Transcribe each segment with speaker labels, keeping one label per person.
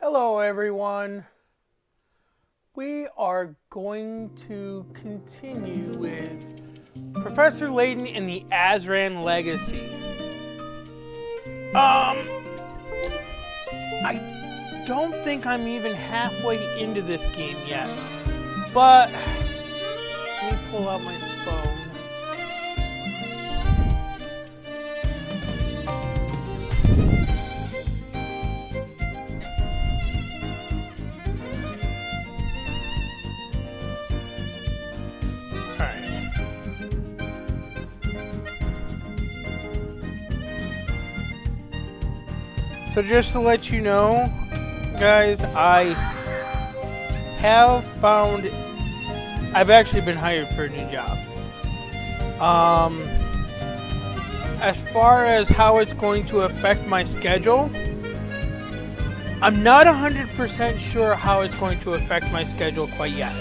Speaker 1: Hello everyone. We are going to continue with Professor Layton and the Azran Legacy. I don't think I'm even halfway into this game yet, but let me pull out my phone. So just to let you know, guys, I've actually been hired for a new job. As far as how it's going to affect my schedule, I'm not 100% sure how it's going to affect my schedule quite yet.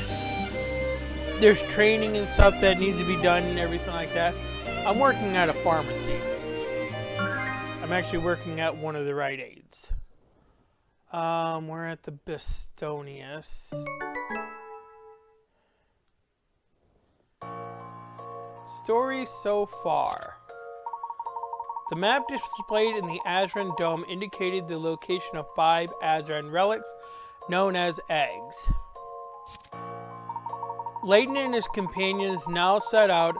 Speaker 1: There's training and stuff that needs to be done and everything like that. I'm working at a pharmacy. I'm actually working at one of the Rite Aids. We're at the Bistonius. Story so far. The map displayed in the Azran Dome indicated the location of 5 Azran relics known as eggs. Layton and his companions now set out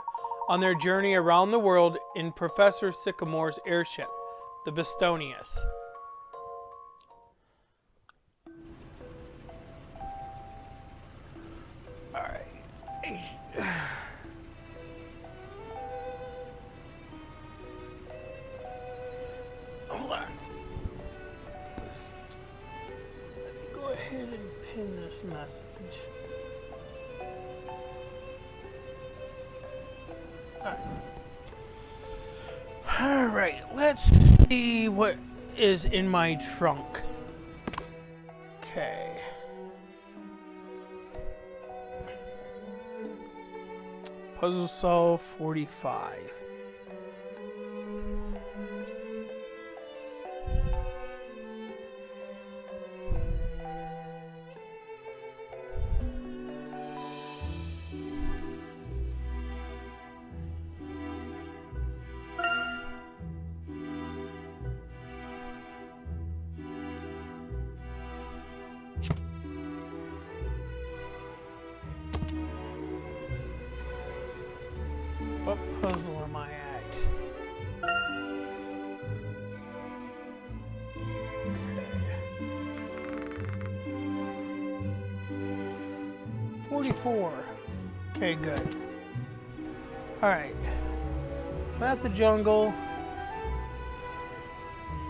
Speaker 1: on their journey around the world in Professor Sycamore's airship, the Bistonius. Alright. Hold on. Let me go ahead and pin this message. Alright, let's see what is in my trunk. Okay. Puzzle solve 45. What puzzle am I at? Okay. 44. Okay, good. Alright. I'm at the jungle.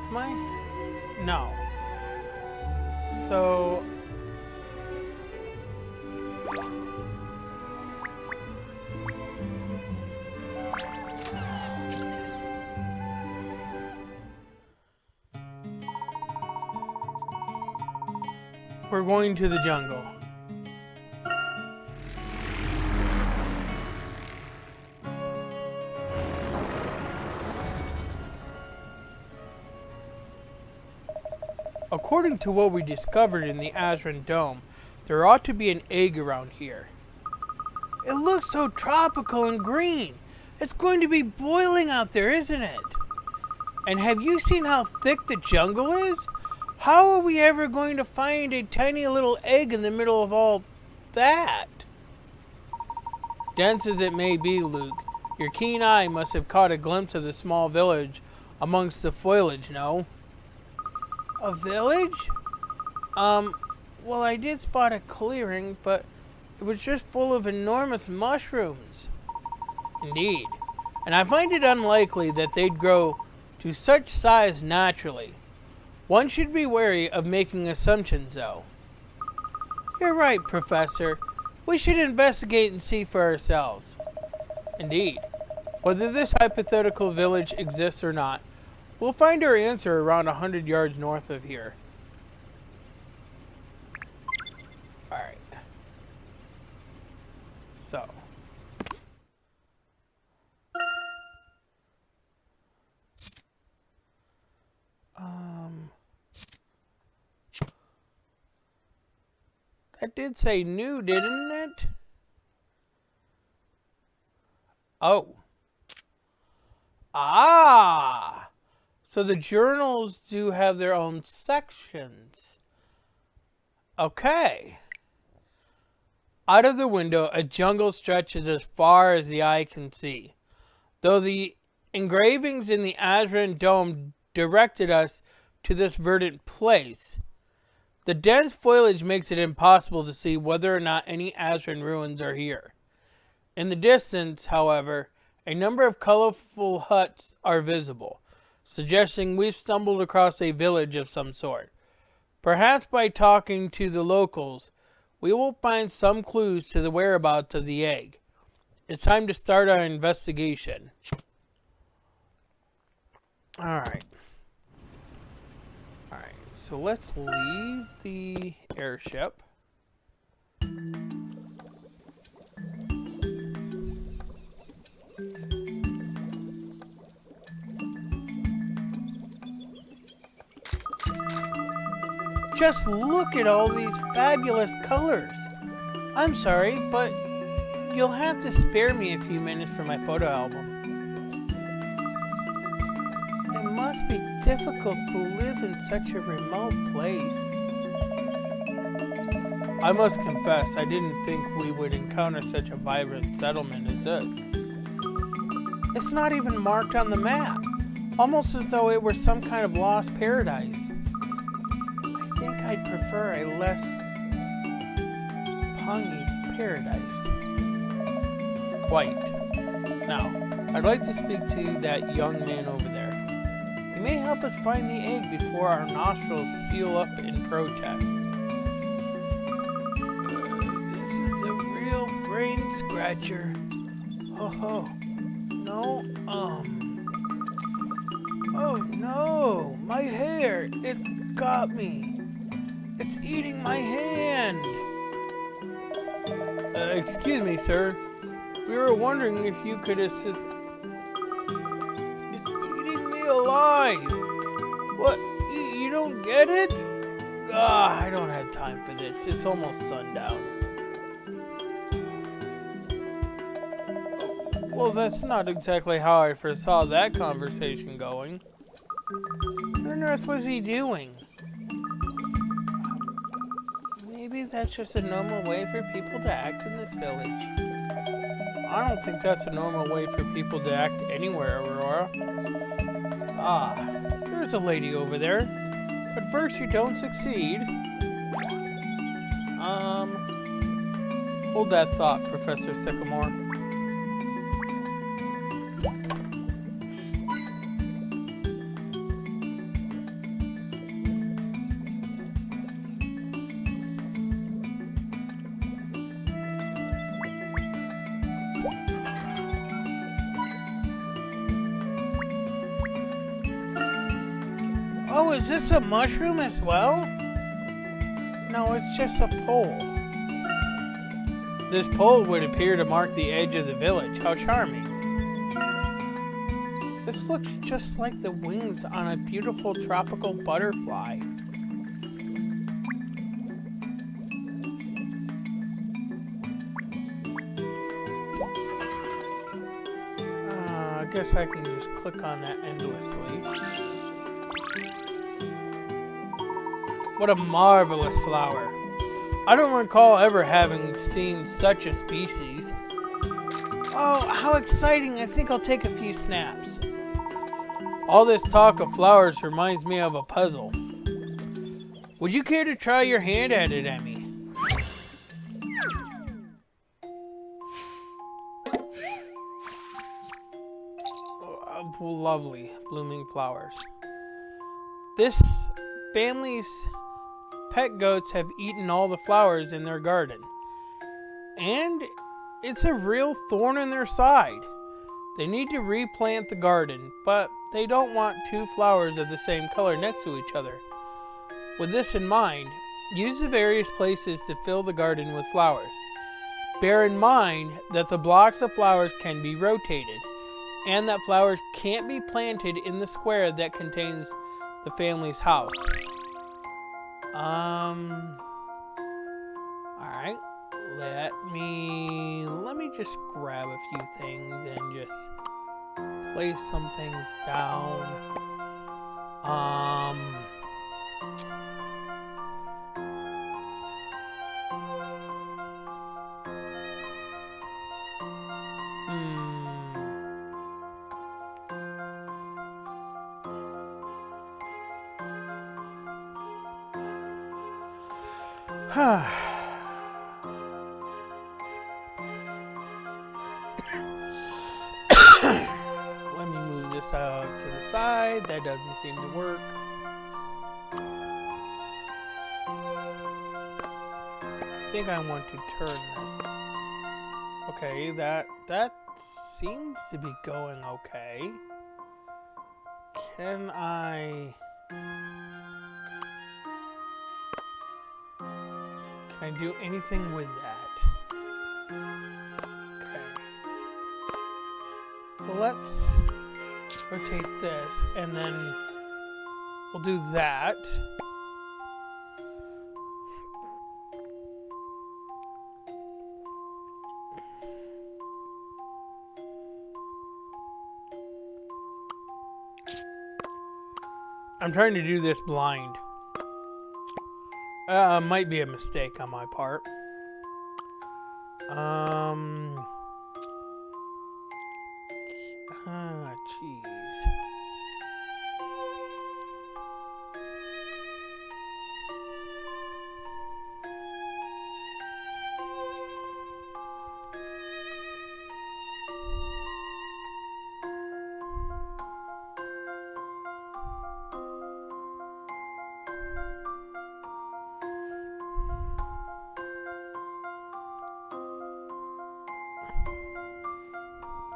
Speaker 1: Am I? No. So... we're going to the jungle. According to what we discovered in the Azran Dome, there ought to be an egg around here. It looks so tropical and green. It's going to be boiling out there, isn't it? And have you seen how thick the jungle is? How are we ever going to find a tiny little egg in the middle of all that? Dense as it may be, Luke, your keen eye must have caught a glimpse of the small village amongst the foliage, no? A village? Well, I did spot a clearing, but it was just full of enormous mushrooms. Indeed. And I find it unlikely that they'd grow to such size naturally. One should be wary of making assumptions, though. You're right, Professor. We should investigate and see for ourselves. Indeed. Whether this hypothetical village exists or not, we'll find our answer around 100 yards north of here. Alright. So. That did say new, didn't it? Oh. Ah! So the journals do have their own sections. Okay. Out of the window, a jungle stretches as far as the eye can see. Though the engravings in the Azran dome directed us to this verdant place, the dense foliage makes it impossible to see whether or not any Azran ruins are here. In the distance, however, a number of colorful huts are visible, suggesting we've stumbled across a village of some sort. Perhaps by talking to the locals, we will find some clues to the whereabouts of the egg. It's time to start our investigation. Alright. Alright, so let's leave the airship. Just look at all these fabulous colors. I'm sorry, but you'll have to spare me a few minutes for my photo album. It must be difficult to live in such a remote place. I must confess, I didn't think we would encounter such a vibrant settlement as this. It's not even marked on the map, almost as though it were some kind of lost paradise. I think I'd prefer a less pungy paradise. Quite. Now, I'd like to speak to that young man over there. He may help us find the egg before our nostrils seal up in protest. This is a real brain scratcher. Ho ho. No, Oh no, my hair, it got me. It's eating my hand. Excuse me, sir. We were wondering if you could assist. It's eating me alive. What? You don't get it? I don't have time for this. It's almost sundown. Well, that's not exactly how I foresaw that conversation going. What on earth was he doing? Maybe that's just a normal way for people to act in this village. I don't think that's a normal way for people to act anywhere, Aurora. Ah, there's a lady over there. But first you don't succeed. Hold that thought, Professor Sycamore. Oh, is this a mushroom as well? No, it's just a pole. This pole would appear to mark the edge of the village. How charming. This looks just like the wings on a beautiful tropical butterfly. I guess I can just click on that endlessly. What a marvelous flower. I don't recall ever having seen such a species. Oh, how exciting. I think I'll take a few snaps. All this talk of flowers reminds me of a puzzle. Would you care to try your hand at it, Emmy? Oh, lovely blooming flowers. This family's pet goats have eaten all the flowers in their garden. And it's a real thorn in their side. They need to replant the garden, but they don't want two flowers of the same color next to each other. With this in mind, use the various places to fill the garden with flowers. Bear in mind that the blocks of flowers can be rotated, and that flowers can't be planted in the square that contains the family's house. Alright. Alright. Let me just grab a few things and just place some things down. Let me move this out to the side. That doesn't seem to work. I think I want to turn this. Okay, that seems to be going okay. Can I do anything with that? Okay. Well, let's rotate this, and then we'll do that. I'm trying to do this blind. Might be a mistake on my part. Jeez.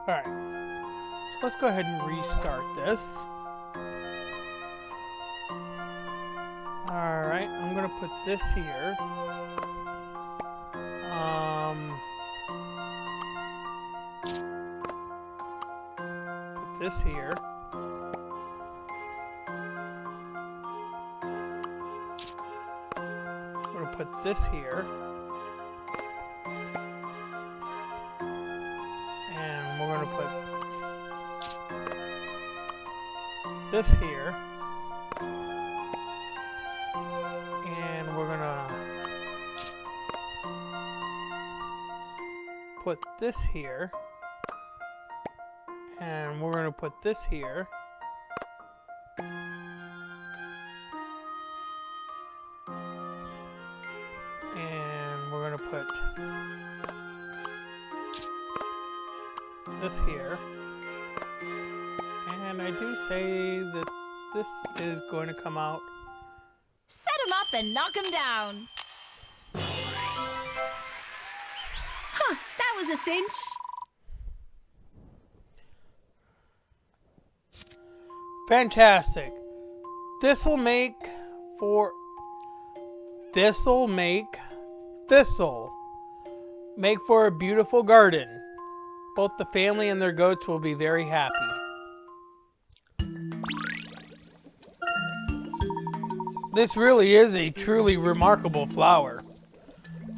Speaker 1: Alright, so let's go ahead and restart this. Alright, I'm gonna put this here. Put this here. I'm gonna put this here. We're going to put this here, and we're going to put this here, and we're going to put this here, and we're going to put this here, and I do say that this is going to come out.
Speaker 2: Set him up and knock him down. Huh, that was a cinch.
Speaker 1: Fantastic. This'll make for a beautiful garden. Both the family and their goats will be very happy. This really is a truly remarkable flower.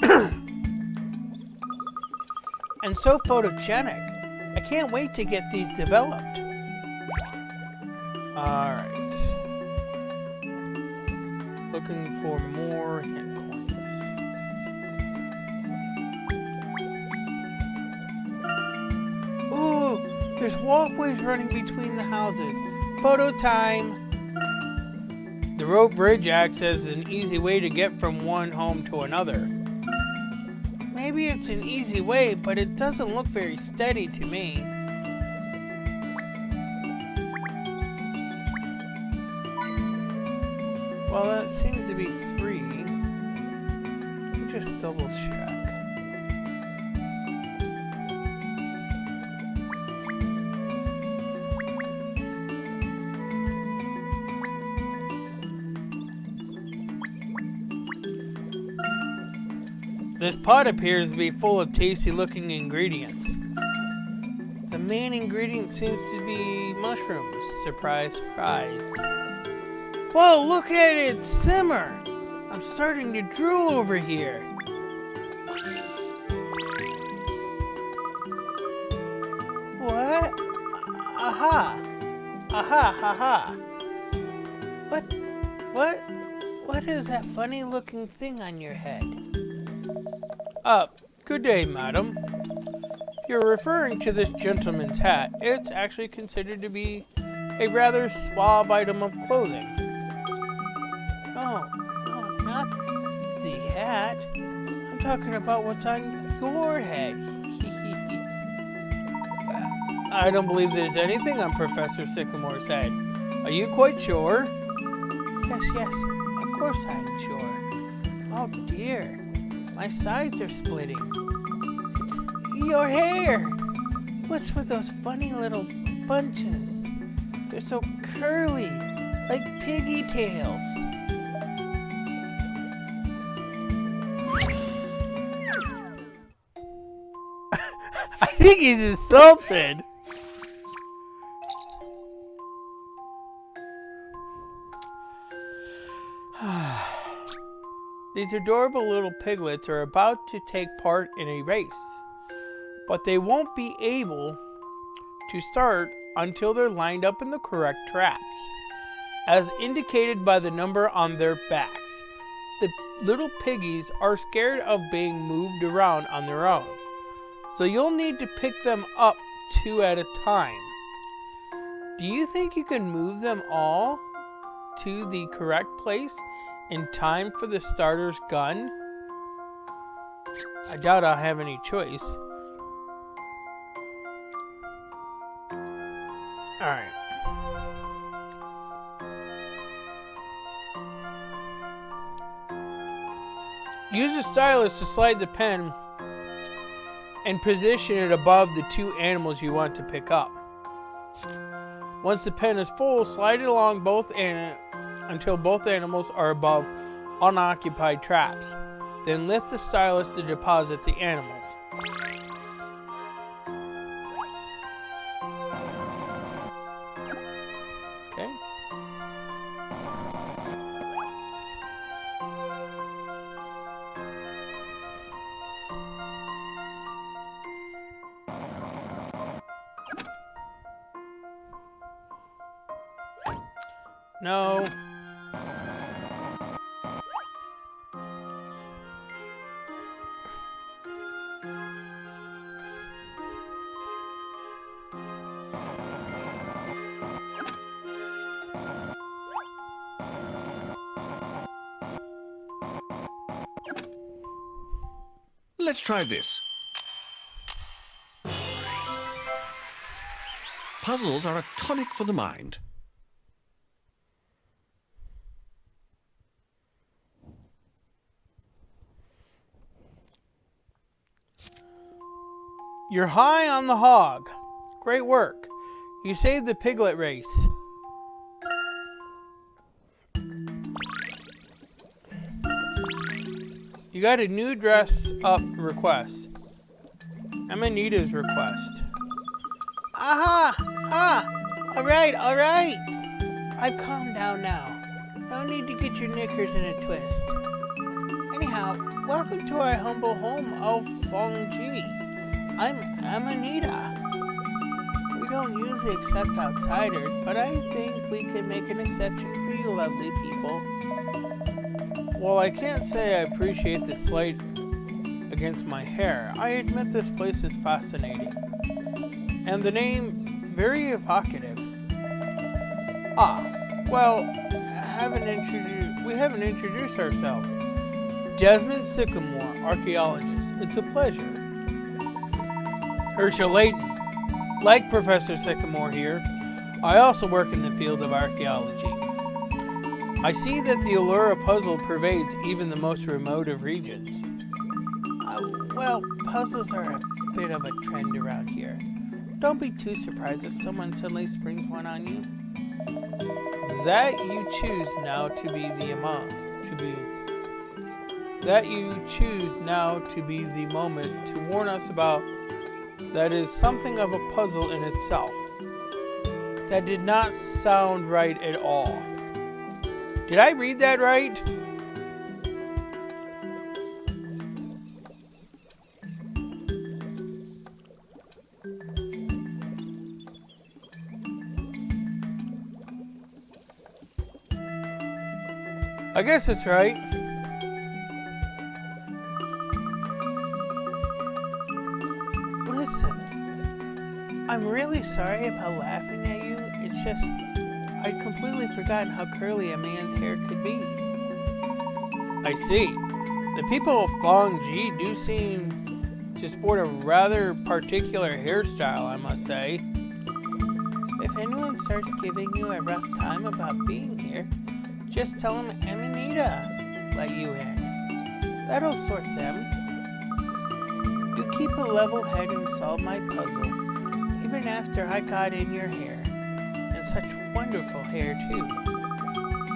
Speaker 1: And so photogenic. I can't wait to get these developed. Alright. Looking for more hint coins. Ooh, there's walkways running between the houses. Photo time! The rope bridge acts as an easy way to get from one home to another. Maybe it's an easy way, but it doesn't look very steady to me. Well, that seems to be 3. Let me just double check. This pot appears to be full of tasty looking ingredients. The main ingredient seems to be mushrooms. Surprise, surprise. Whoa, look at it simmer! I'm starting to drool over here. Aha! Aha! Ha ha! What? What? What is that funny looking thing on your head? Good day, madam. If you're referring to this gentleman's hat, it's actually considered to be a rather suave item of clothing. Oh, no, not the hat. I'm talking about what's on your head. I don't believe there's anything on Professor Sycamore's head. Are you quite sure? Yes, of course I'm sure. Oh dear, my sides are splitting. It's your hair. What's with those funny little bunches? They're so curly, like piggy tails. I think he's insulted. These adorable little piglets are about to take part in a race, but they won't be able to start until they're lined up in the correct traps, as indicated by the number on their backs. The little piggies are scared of being moved around on their own, so you'll need to pick them up 2 at a time. Do you think you can move them all to the correct place in time for the starter's gun? I doubt I'll have any choice. Alright. Use the stylus to slide the pen and position it above the 2 animals you want to pick up. Once the pen is full, slide it along until both animals are above unoccupied traps. Then lift the stylus to deposit the animals. Okay. No.
Speaker 3: Let's try this. Puzzles are a tonic for the mind.
Speaker 1: You're high on the hog. Great work. You saved the piglet race. You got a new dress up request. Amanita's request. Aha! Ha! Alright. I've calmed down now. No need to get your knickers in a twist. Anyhow, welcome to our humble home of Fongji. I'm Amanita. We don't usually accept outsiders, but I think we can make an exception for you lovely people. While I can't say I appreciate the slight against my hair, I admit this place is fascinating. And the name, very evocative. Well, we haven't introduced ourselves. Desmond Sycamore, archaeologist. It's a pleasure. Layton. Like Professor Sycamore here, I also work in the field of archaeology. I see that the Allura puzzle pervades even the most remote of regions. Well, puzzles are a bit of a trend around here. Don't be too surprised if someone suddenly springs one on you. That you choose now to be the moment to warn us about that is something of a puzzle in itself. That did not sound right at all. Did I read that right? I guess that's right. Listen, I'm really sorry about laughing at you. It's just, I'd completely forgotten how curly a man's hair could be. I see. The people of Fong Ji do seem to sport a rather particular hairstyle, I must say. If anyone starts giving you a rough time about being here, just tell them Amanita let you in. That'll sort them. You keep a level head and solve my puzzle, even after I got in your hair. And such wonderful hair, too.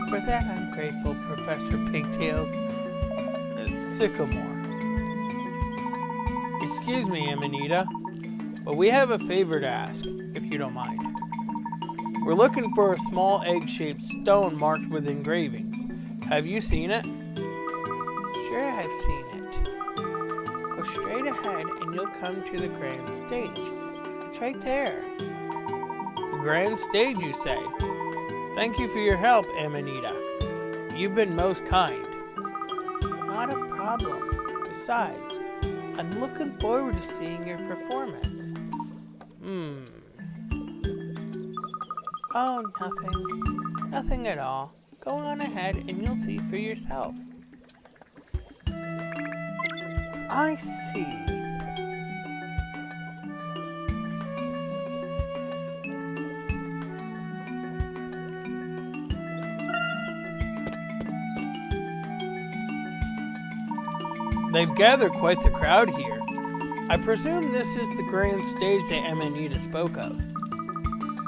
Speaker 1: For that I'm grateful, Professor Pigtails. Sycamore. Excuse me, Amanita, but we have a favor to ask, if you don't mind. We're looking for a small egg-shaped stone marked with engravings. Have you seen it? Sure, I've seen it. Go straight ahead and you'll come to the grand stage. It's right there. The grand stage, you say? Thank you for your help, Amanita. You've been most kind. Not a problem. Besides, I'm looking forward to seeing your performance. Oh, nothing. Nothing at all. Go on ahead and you'll see for yourself. I see. They've gathered quite the crowd here. I presume this is the grand stage that Amanita spoke of.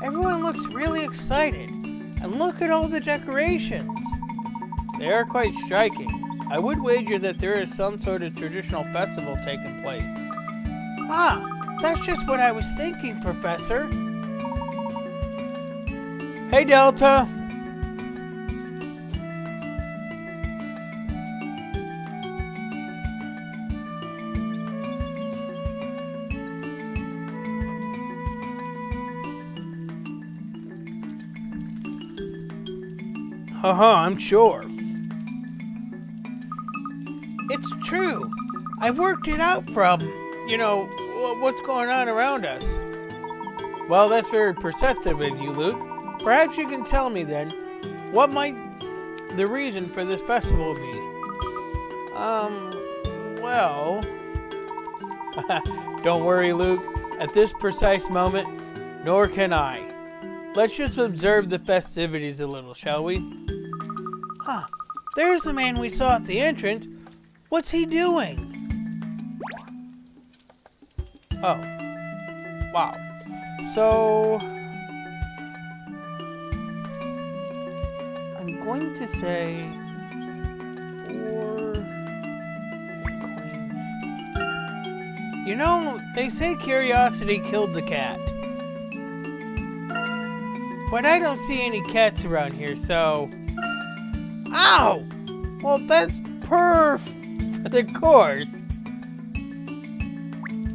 Speaker 1: Everyone looks really excited, and look at all the decorations. They are quite striking. I would wager that there is some sort of traditional festival taking place. Ah, that's just what I was thinking, Professor. Hey, Delta. I'm sure. It's true. I worked it out from, what's going on around us. Well, that's very perceptive of you, Luke. Perhaps you can tell me then, what might the reason for this festival be? Well... Don't worry, Luke. At this precise moment, nor can I. Let's just observe the festivities a little, shall we? Huh. There's the man we saw at the entrance. What's he doing? Oh. Wow. So... I'm going to say... 4 coins. They say curiosity killed the cat. But I don't see any cats around here, so... Ow! Well, that's for the course.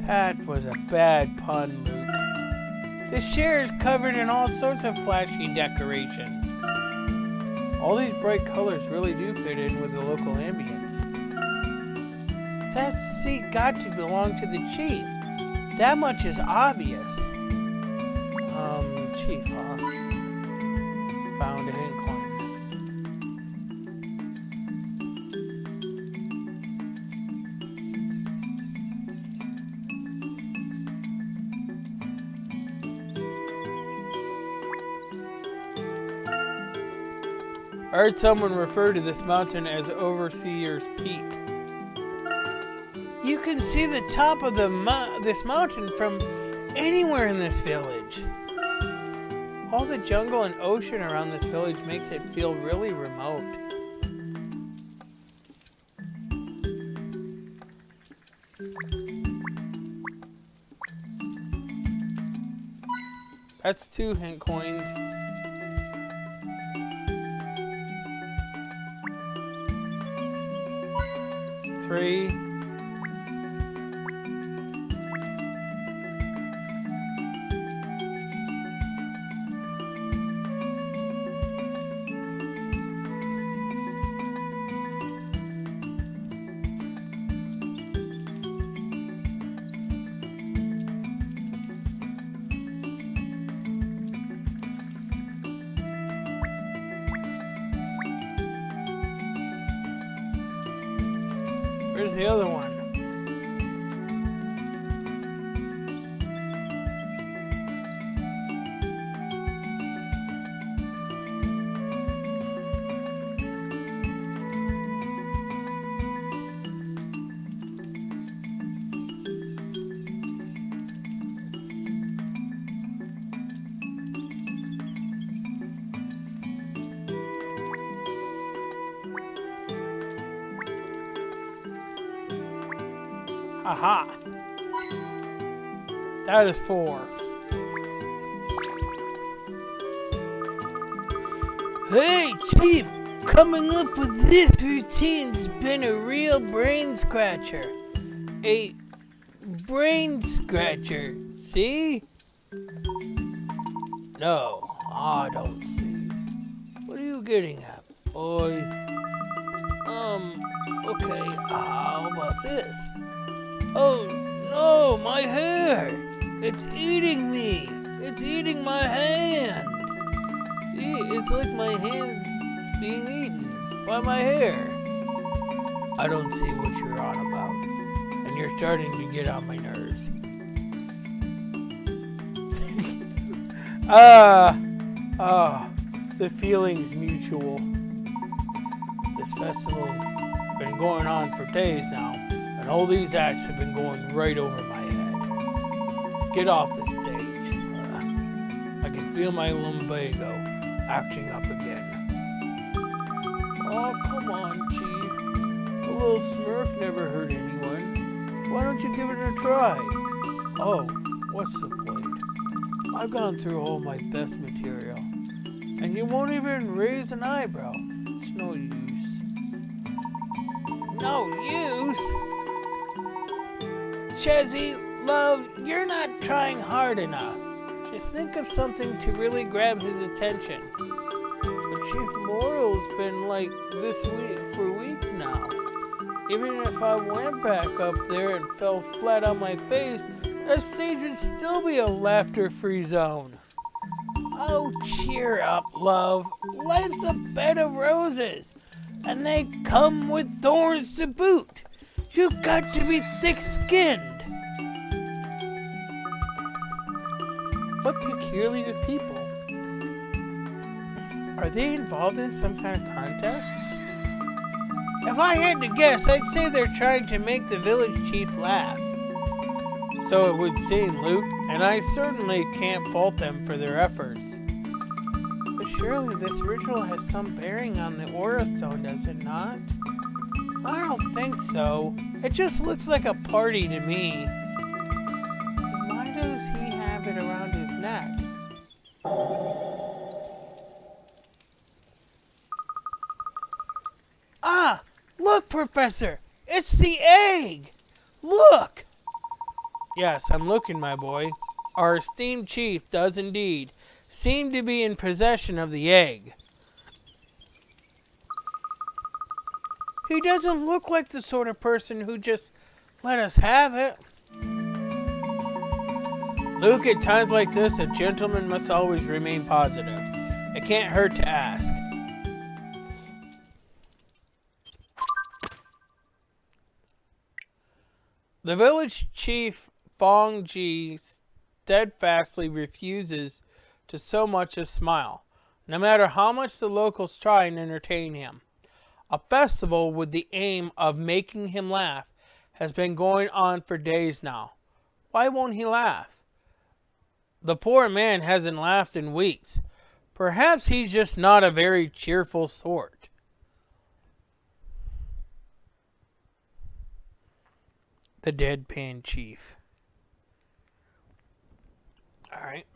Speaker 1: That was a bad pun, Luke. This chair is covered in all sorts of flashy decoration. All these bright colors really do fit in with the local ambience. That seat got to belong to the chief. That much is obvious. Chief, huh? Found a hint coin. I heard someone refer to this mountain as Overseer's Peak. You can see the top of this mountain from anywhere in this village. All the jungle and ocean around this village makes it feel really remote. That's 2 hint coins. Three. Where's the other one? Aha! That is 4. Hey, Chief! Coming up with this routine's been a real brain scratcher. A brain scratcher, see? No, I don't see. What are you getting at, boy? Okay, how about this? Oh no, my hair! It's eating me! It's eating my hand! See, it's like my hand's being eaten by my hair. I don't see what you're on about, and you're starting to get on my nerves. The feeling's mutual. This festival's been going on for days now. And all these acts have been going right over my head. Get off the stage. I can feel my lumbago acting up again. Oh, come on, Chief. A little Smurf never hurt anyone. Why don't you give it a try? Oh, what's the point? I've gone through all my best material. And you won't even raise an eyebrow. It's no use. No use? Chezzy, love, you're not trying hard enough. Just think of something to really grab his attention. But Chief Moral's been like this for weeks now. Even if I went back up there and fell flat on my face, that stage would still be a laughter-free zone. Oh, cheer up, love. Life's a bed of roses, and they come with thorns to boot. You've got to be thick-skinned. What peculiar people? Are they involved in some kind of contest? If I had to guess, I'd say they're trying to make the village chief laugh. So it would seem, Luke, and I certainly can't fault them for their efforts. But surely this ritual has some bearing on the Aura Stone, does it not? I don't think so. It just looks like a party to me. Why does he have it around his neck? Ah! Look, Professor! It's the egg! Look! Yes, I'm looking, my boy. Our esteemed chief does indeed seem to be in possession of the egg. He doesn't look like the sort of person who just let us have it. Luke, at times like this, a gentleman must always remain positive. It can't hurt to ask. The village chief, Fong Ji, steadfastly refuses to so much as smile, no matter how much the locals try and entertain him. A festival with the aim of making him laugh has been going on for days now. Why won't he laugh? The poor man hasn't laughed in weeks. Perhaps he's just not a very cheerful sort. The deadpan chief. Alright.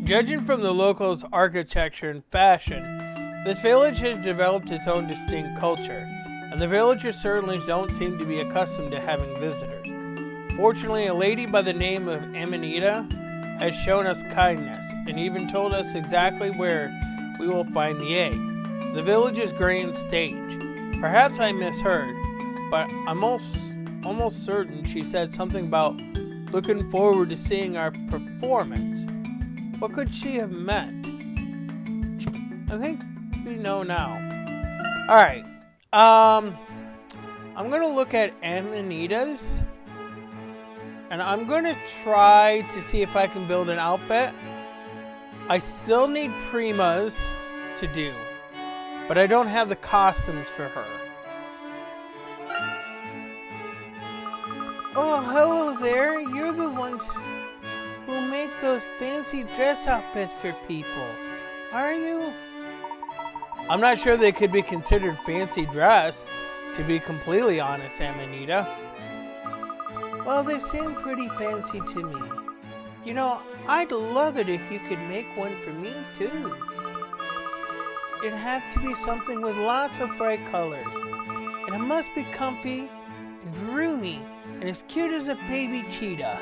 Speaker 1: Judging from the locals' architecture and fashion, this village has developed its own distinct culture, and the villagers certainly don't seem to be accustomed to having visitors. Fortunately, a lady by the name of Amanita has shown us kindness, and even told us exactly where we will find the egg. The village's grand stage. Perhaps I misheard, but I'm almost certain she said something about looking forward to seeing our performance. What could she have meant? I think we know now. Alright. I'm gonna look at Amanita's. And I'm gonna try to see if I can build an outfit. I still need Prima's to do. But I don't have the costumes for her. Oh, hello there. You're the ones who make those fancy dress outfits for people, are you? I'm not sure they could be considered fancy dress, to be completely honest, Amanita. Well, they seem pretty fancy to me. You know, I'd love it if you could make one for me, too. It'd have to be something with lots of bright colors. And it must be comfy and roomy and as cute as a baby cheetah.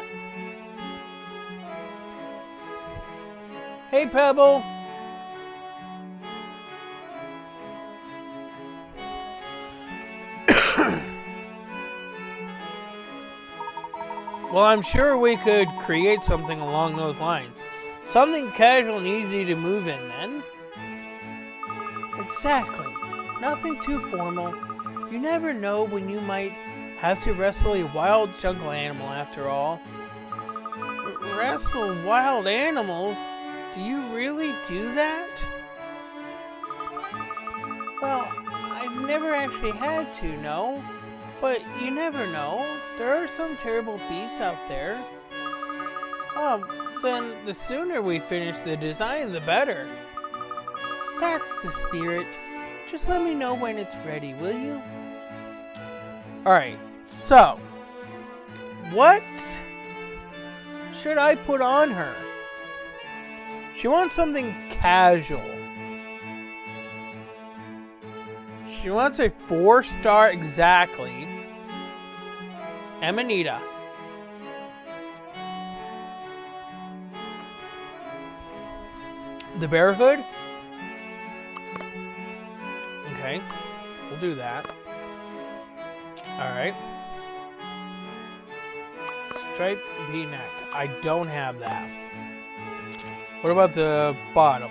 Speaker 1: Hey, Pebble! Well, I'm sure we could create something along those lines. Something casual and easy to move in, then. Exactly. Nothing too formal. You never know when you might have to wrestle a wild jungle animal after all. Wrestle wild animals? Do you really do that? Well, I've never actually had to, no. But you never know. There are some terrible beasts out there. Oh, then the sooner we finish the design, the better. That's the spirit. Just let me know when it's ready, will you? Alright, so. What should I put on her? She wants something casual. She wants a 4-star exactly. Amanita. The bear hood? Okay, we'll do that. Alright. Striped V-neck. I don't have that. What about the bottom?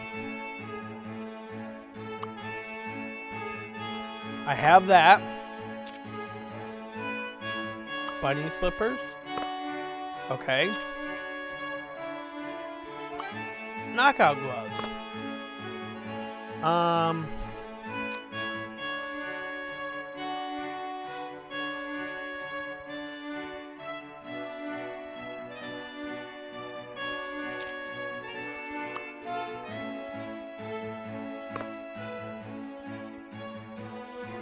Speaker 1: I have that. Bunny slippers. Okay. Knockout gloves.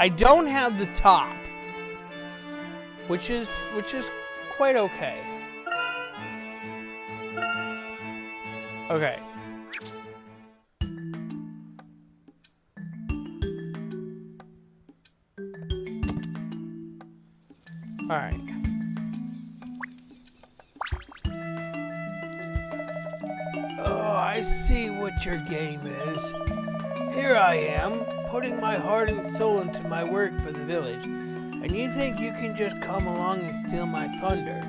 Speaker 1: I don't have the top, which is quite okay. Okay. All right. Oh, I see what your game is. Here I am, putting my heart and soul into my work for the village, and you think you can just come along and steal my thunder.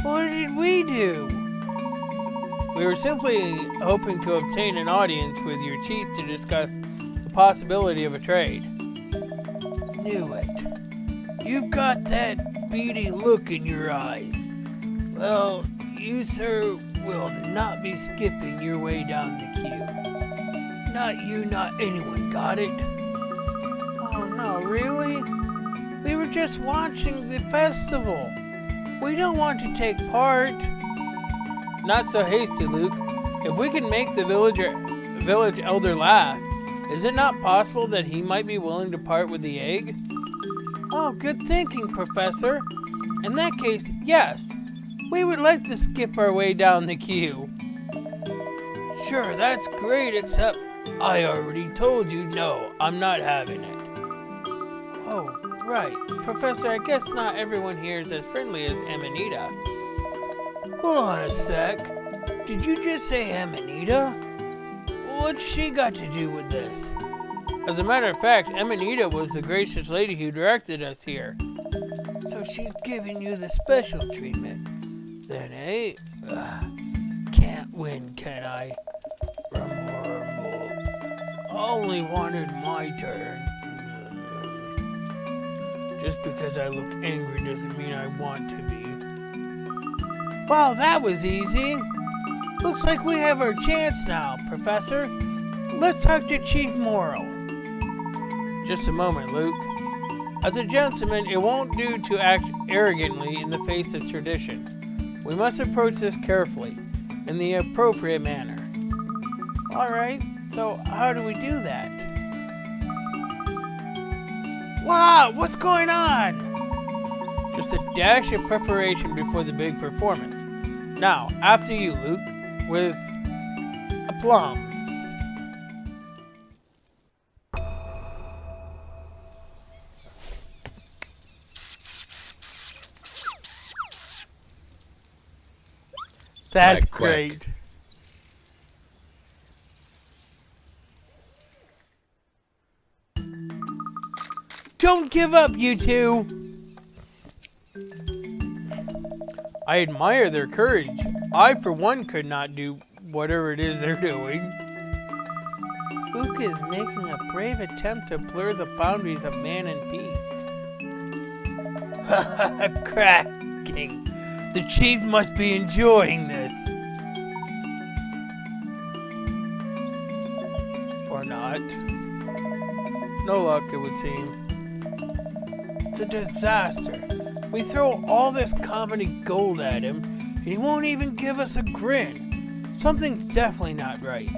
Speaker 1: What did we do? We were simply hoping to obtain an audience with your chief to discuss the possibility of a trade. Knew it. You've got that beady look in your eyes. Well, you, sir, will not be skipping your way down the queue. Not you, not anyone, got it? Oh, no, really? We were just watching the festival. We don't want to take part. Not so hasty, Luke. If we can make the village elder laugh, is it not possible that he might be willing to part with the egg? Oh, good thinking, Professor. In that case, yes. We would like to skip our way down the queue. Sure, that's great, except I already told you no, I'm not having it. Oh, right. Professor, I guess not everyone here is as friendly as Amanita. Hold on a sec. Did you just say Amanita? What's she got to do with this? As a matter of fact, Amanita was the gracious lady who directed us here. So she's giving you the special treatment. Then, eh? Can't win, can I? Rumble. Only wanted my turn. Just because I look angry doesn't mean I want to be. Well, that was easy. Looks like we have our chance now, Professor. Let's talk to Chief Morrow. Just a moment, Luke. As a gentleman, it won't do to act arrogantly in the face of tradition. We must approach this carefully, in the appropriate manner. Alright, so how do we do that? Wow, what's going on? Just a dash of preparation before the big performance. Now, after you, Luke, with aplomb. That's
Speaker 3: Quack, quack.
Speaker 1: great. Don't give up, you two! I admire their courage. I, for one, could not do whatever it is they're doing. Luke is making a brave attempt to blur the boundaries of man and beast. Cracking. The chief must be enjoying this. Or not. No luck, it would seem. It's a disaster. We throw all this comedy gold at him, and he won't even give us a grin. Something's definitely not right.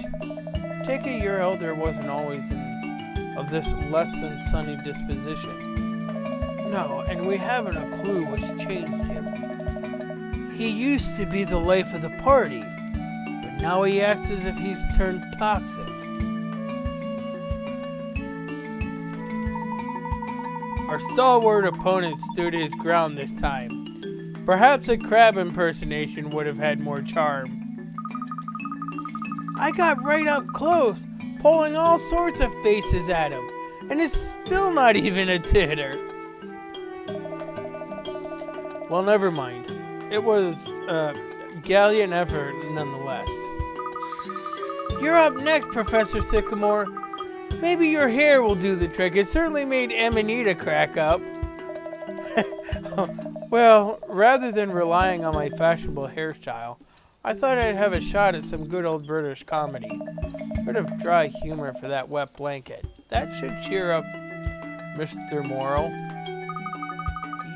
Speaker 1: Take it your elder wasn't always of this less than sunny disposition. No, and we haven't a clue what's changed him. He used to be the life of the party, but now he acts as if he's turned toxic. Our stalwart opponent stood his ground this time. Perhaps a crab impersonation would have had more charm. I got right up close, pulling all sorts of faces at him, and it's still not even a titter. Well, never mind. It was a gallant effort nonetheless. You're up next, Professor Sycamore. Maybe your hair will do the trick. It certainly made Amanita crack up. Well, rather than relying on my fashionable hairstyle, I thought I'd have a shot at some good old British comedy. Bit of dry humor for that wet blanket. That should cheer up Mr. Morrow.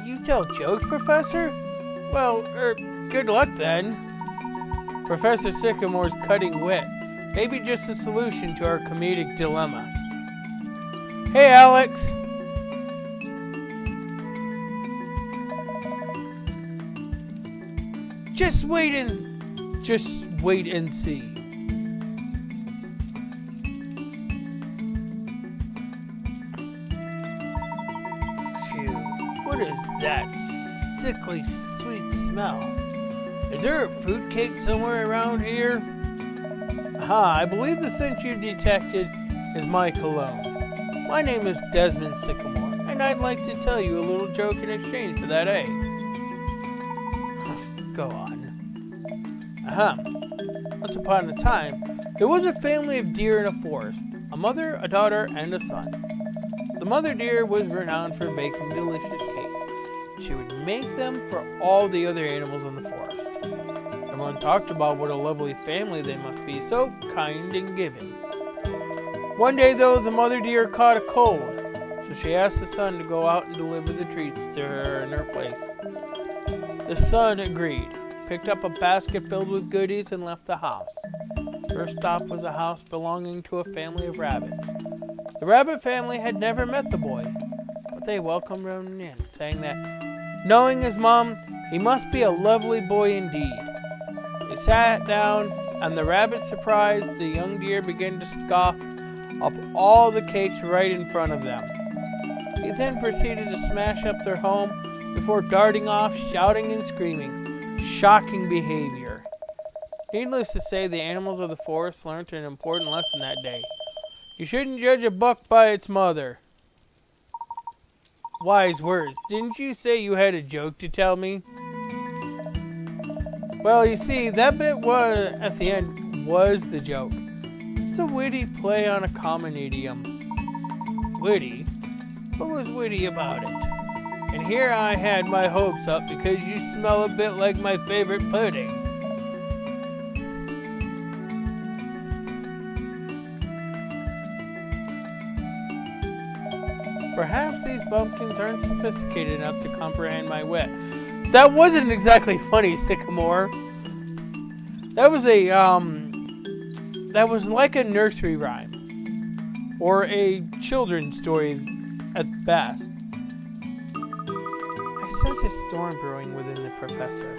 Speaker 1: You tell jokes, Professor? Well, good luck then. Professor Sycamore's cutting wit. Maybe just a solution to our comedic dilemma. Hey, Alex! Just wait and see. Phew, what is that sickly sweet smell? Is there a fruitcake somewhere around here? Aha, I believe the scent you've detected is my cologne. My name is Desmond Sycamore, and I'd like to tell you a little joke in exchange for that egg. Go on. Aha. Once upon a time, there was a family of deer in a forest. A mother, a daughter, and a son. The mother deer was renowned for baking delicious cakes. She would make them for all the other animals in the forest. Everyone talked about what a lovely family they must be, so kind and giving. One day, though, the mother deer caught a cold, so she asked the son to go out and deliver the treats to her in her place. The son agreed, picked up a basket filled with goodies, and left the house. First stop was a house belonging to a family of rabbits. The rabbit family had never met the boy, but they welcomed him in, saying that, knowing his mom, he must be a lovely boy indeed. They sat down, and the rabbit, surprised, the young deer began to scoff up all the cakes right in front of them. He then proceeded to smash up their home before darting off, shouting and screaming. Shocking behavior. Needless to say, the animals of the forest learned an important lesson that day. You shouldn't judge a buck by its mother. Wise words. Didn't you say you had a joke to tell me? Well, you see, that bit was at the end was the joke. It's a witty play on a common idiom. Witty? What was witty about it? And here I had my hopes up because you smell a bit like my favorite pudding. Perhaps these bumpkins aren't sophisticated enough to comprehend my wit. That wasn't exactly funny, Sycamore. That was that was like a nursery rhyme. Or a children's story at best. I sense a storm brewing within the professor.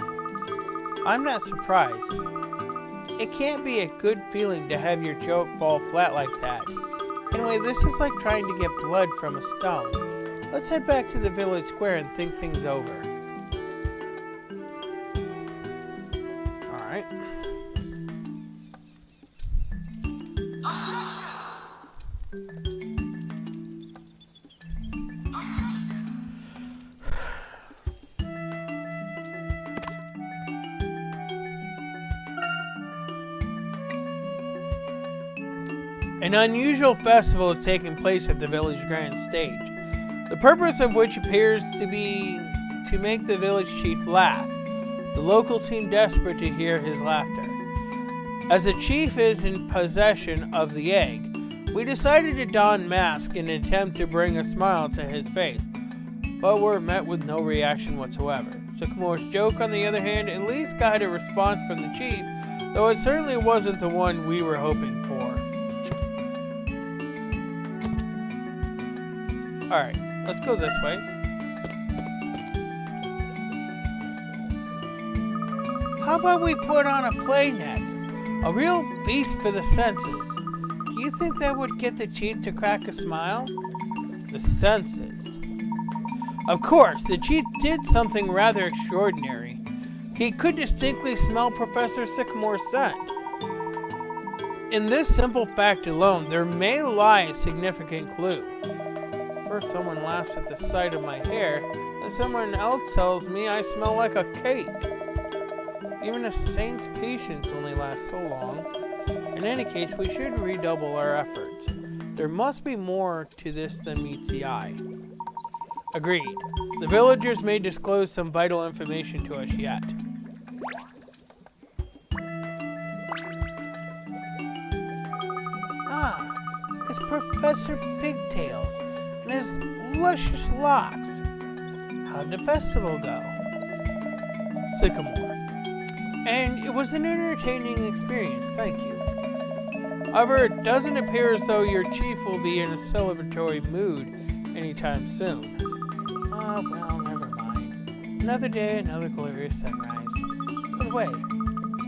Speaker 1: I'm not surprised. It can't be a good feeling to have your joke fall flat like that. Anyway, this is like trying to get blood from a stone. Let's head back to the village square and think things over. Alright. An unusual festival is taking place at the village grand stage, the purpose of which appears to be to make the village chief laugh. The locals seem desperate to hear his laughter. As the chief is in possession of the egg, we decided to don masks in an attempt to bring a smile to his face, but were met with no reaction whatsoever. Sycamore's joke, on the other hand, at least got a response from the chief, though it certainly wasn't the one we were hoping for. Alright, let's go this way. How about we put on a play next? A real feast for the senses. Do you think that would get the chief to crack a smile? The senses. Of course, the chief did something rather extraordinary. He could distinctly smell Professor Sycamore's scent. In this simple fact alone, there may lie a significant clue. First, someone laughs at the sight of my hair, and someone else tells me I smell like a cake. Even a saint's patience only lasts so long. In any case, we should redouble our efforts. There must be more to this than meets the eye. Agreed. The villagers may disclose some vital information to us yet. Ah, it's Professor Pigtails and his luscious locks. How'd the festival go? Sycamore. And it was an entertaining experience, thank you. However, it doesn't appear as though your chief will be in a celebratory mood anytime soon. Ah, well, never mind. Another day, another glorious sunrise. By the way,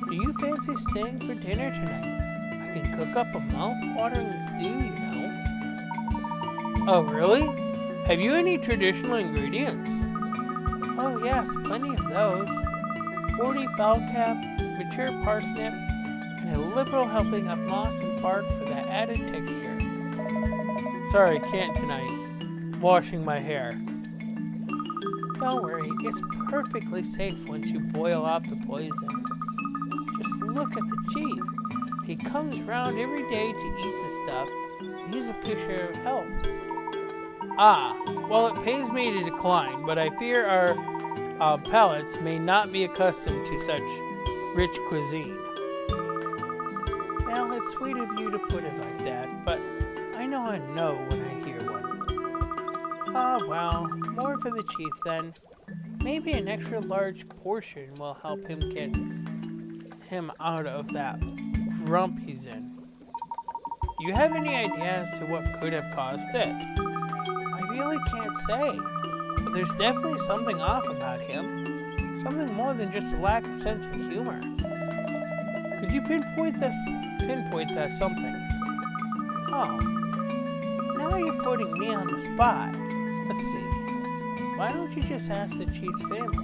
Speaker 1: do you fancy staying for dinner tonight? I can cook up a mouth-watering stew, you know. Oh, really? Have you any traditional ingredients? Oh, yes, plenty of those. 40 foul cap, mature parsnip, and a liberal helping of moss and bark for that added texture. Sorry, can't tonight. Washing my hair. Don't worry, it's perfectly safe once you boil off the poison. Just look at the chief. He comes round every day to eat the stuff. He's a picture of health. Ah, well, it pays me to decline, but I fear our palates may not be accustomed to such rich cuisine. Well, it's sweet of you to put it like that, but I know I know when I hear one. Ah, well, more for the chief then. Maybe an extra large portion will help him get him out of that grump he's in. You have any idea as to what could have caused it? I really can't say, but there's definitely something off about him. Something more than just a lack of sense of humor. Could you pinpoint that something? Oh, now you're putting me on the spot. Let's see. Why don't you just ask the chief's family?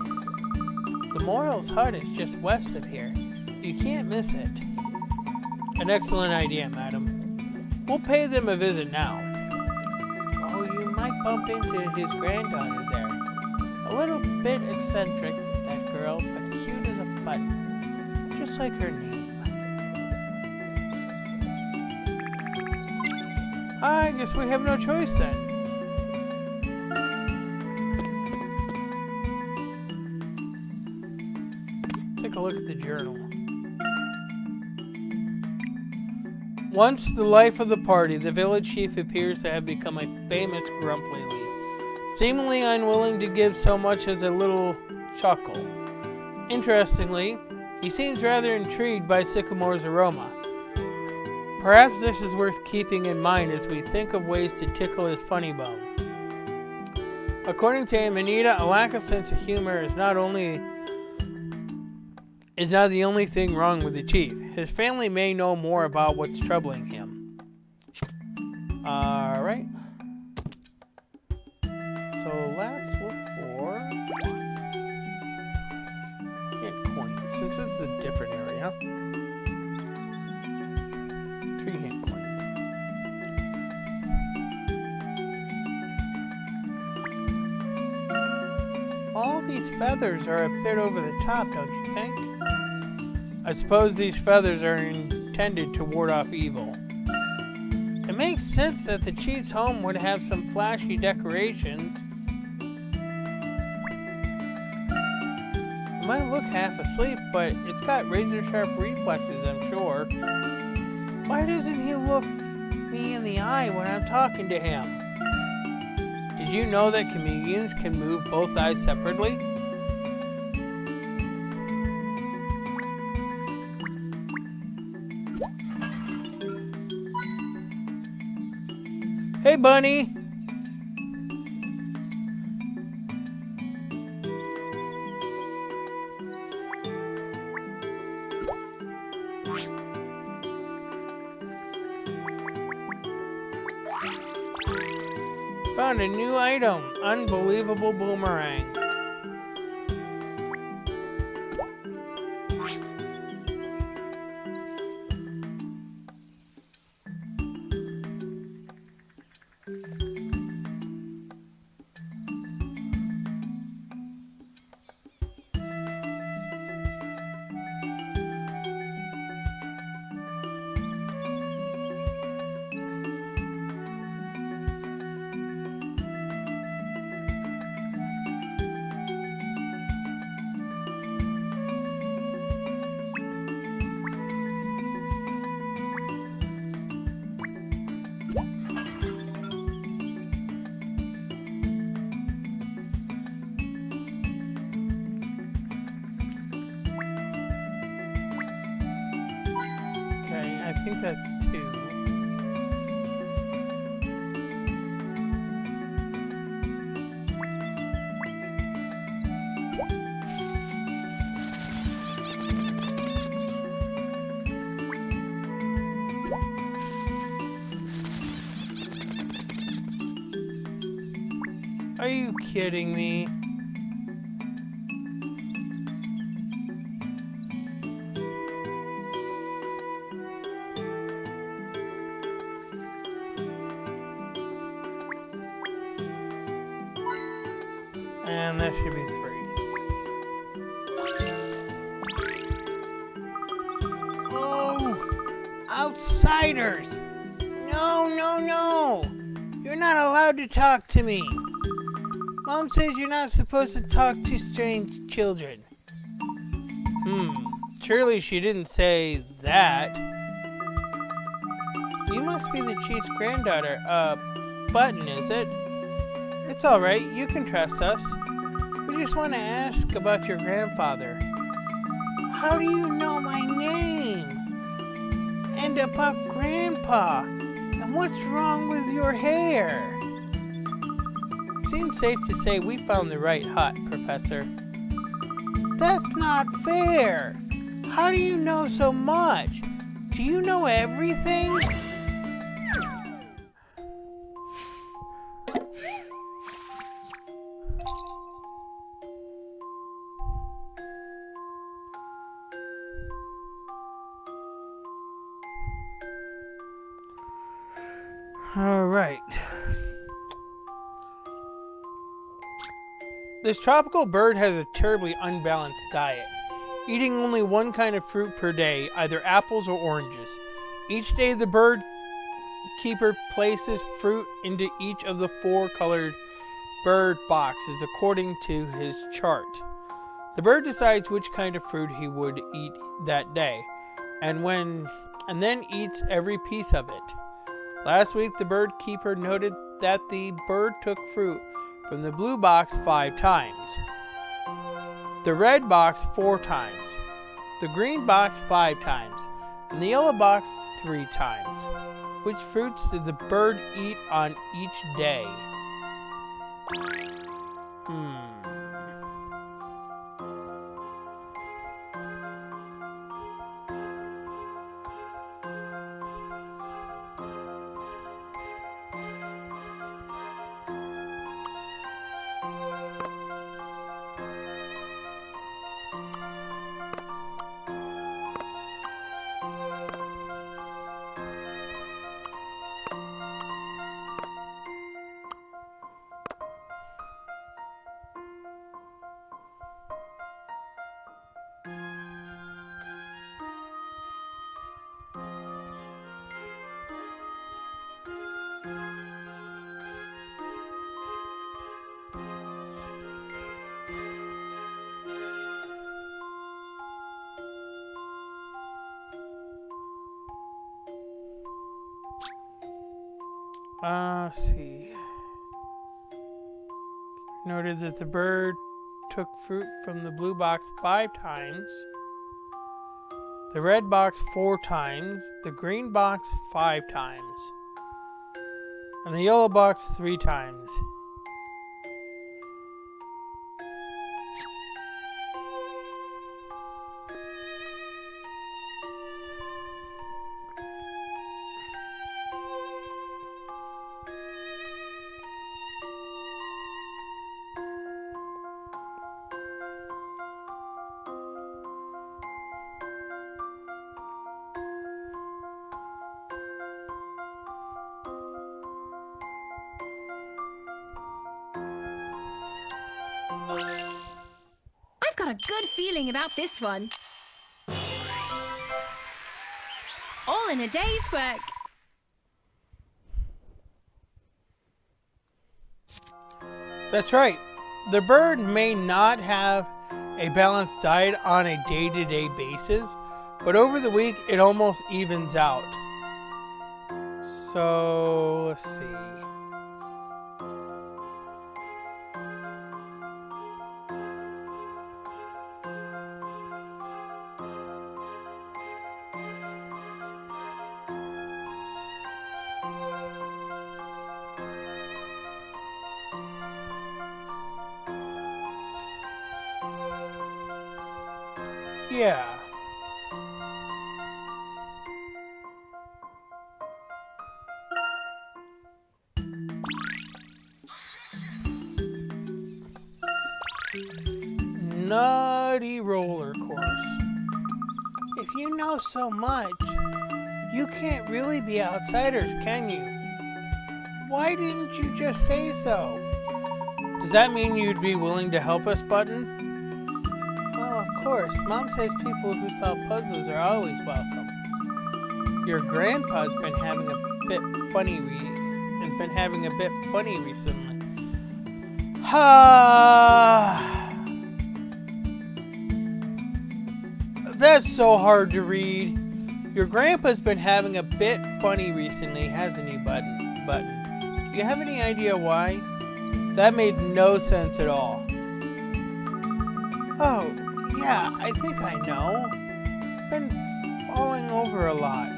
Speaker 1: The Morrow's hut is just west of here. You can't miss it. An excellent idea, madam. We'll pay them a visit now. Oh, you might bump into his granddaughter there. A little bit eccentric, that girl, but cute as a button. just like her name. I guess we have no choice then. Take a look at the journal. Once the life of the party, the village chief appears to have become a famous grump lately, seemingly unwilling to give so much as a little chuckle. Interestingly, he seems rather intrigued by Sycamore's aroma. Perhaps this is worth keeping in mind as we think of ways to tickle his funny bone. According to Amanita, a lack of sense of humor is not the only thing wrong with the chief. His family may know more about what's troubling him. Alright. So let's look for hint coins, since it's a different area. 3 hint coins. All these feathers are a bit over the top, don't you think? I suppose these feathers are intended to ward off evil. It makes sense that the chief's home would have some flashy decorations. It might look half asleep, but it's got razor-sharp reflexes, I'm sure. Why doesn't he look me in the eye when I'm talking to him? Did you know that chameleons can move both eyes separately? Hey, Bunny! Found a new item. Unbelievable boomerang. I think that's 2. Are you kidding me? And that should be 3. Oh! Outsiders! No, no, no! You're not allowed to talk to me! Mom says you're not supposed to talk to strange children. Surely she didn't say that. You must be the chief's granddaughter. Button, is it? It's alright, you can trust us. We just want to ask about your grandfather. How do you know my name? And about Grandpa? And what's wrong with your hair? Seems safe to say we found the right hut, Professor. That's not fair! How do you know so much? Do you know everything? Alright. This tropical bird has a terribly unbalanced diet. eating only one kind of fruit per day, either apples or oranges. Each day the bird keeper places fruit into each of the 4 colored bird boxes according to his chart. The bird decides which kind of fruit he would eat that day, and then eats every piece of it. Last week the bird keeper noted that the bird took fruit from the blue box 5 times, the red box 4 times, the green box 5 times, and the yellow box 3 times. Which fruits did the bird eat on each day? Let's see. Noted that the bird took fruit from the blue box 5 times, the red box 4 times, the green box 5 times, and the yellow box 3 times.
Speaker 2: I've got a good feeling about this one. All in a day's work.
Speaker 1: That's right. The bird may not have a balanced diet on a day-to-day basis, but over the week it almost evens out. So, let's see. Yeah. Nutty roller course. If you know so much, you can't really be outsiders, can you? Why didn't you just say so? Does that mean you'd be willing to help us, Button? Well, of course. Mom says people who solve puzzles are always welcome. Your grandpa's been having a bit funny recently. That's so hard to read. Your grandpa's been having a bit funny recently, hasn't he, Button? Do you have any idea why? That made no sense at all. Oh, yeah, I think I know. Been falling over a lot.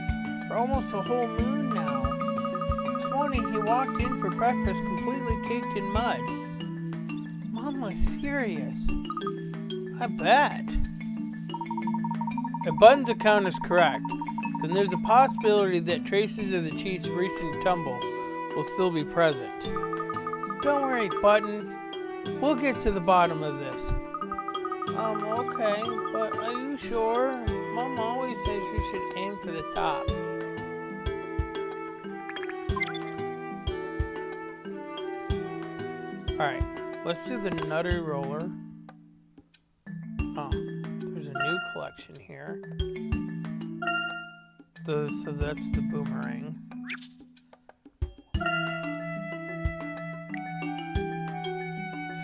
Speaker 1: For almost a whole moon now. This morning he walked in for breakfast completely caked in mud. Mom was furious. I bet. If Button's account is correct, then there's a possibility that traces of the Chief's recent tumble will still be present. Don't worry, Button. We'll get to the bottom of this. Okay, but are you sure? Mom always says you should aim for the top. Alright, let's do the nutty roller. Oh, there's a new collection here. So that's the boomerang.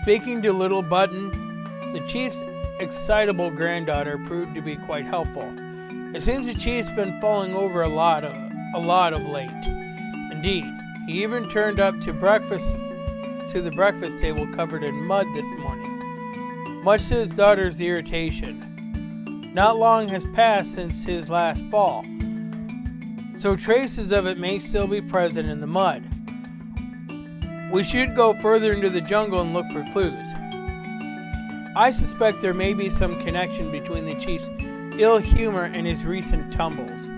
Speaker 1: Speaking to Little Button, the chief's excitable granddaughter proved to be quite helpful. It seems the chief's been falling over a lot of late. Indeed, he even turned up to the breakfast table covered in mud this morning, much to his daughter's irritation. Not long has passed since his last fall, so traces of it may still be present in the mud. We should go further into the jungle and look for clues. I suspect there may be some connection between the chief's ill humor and his recent tumbles.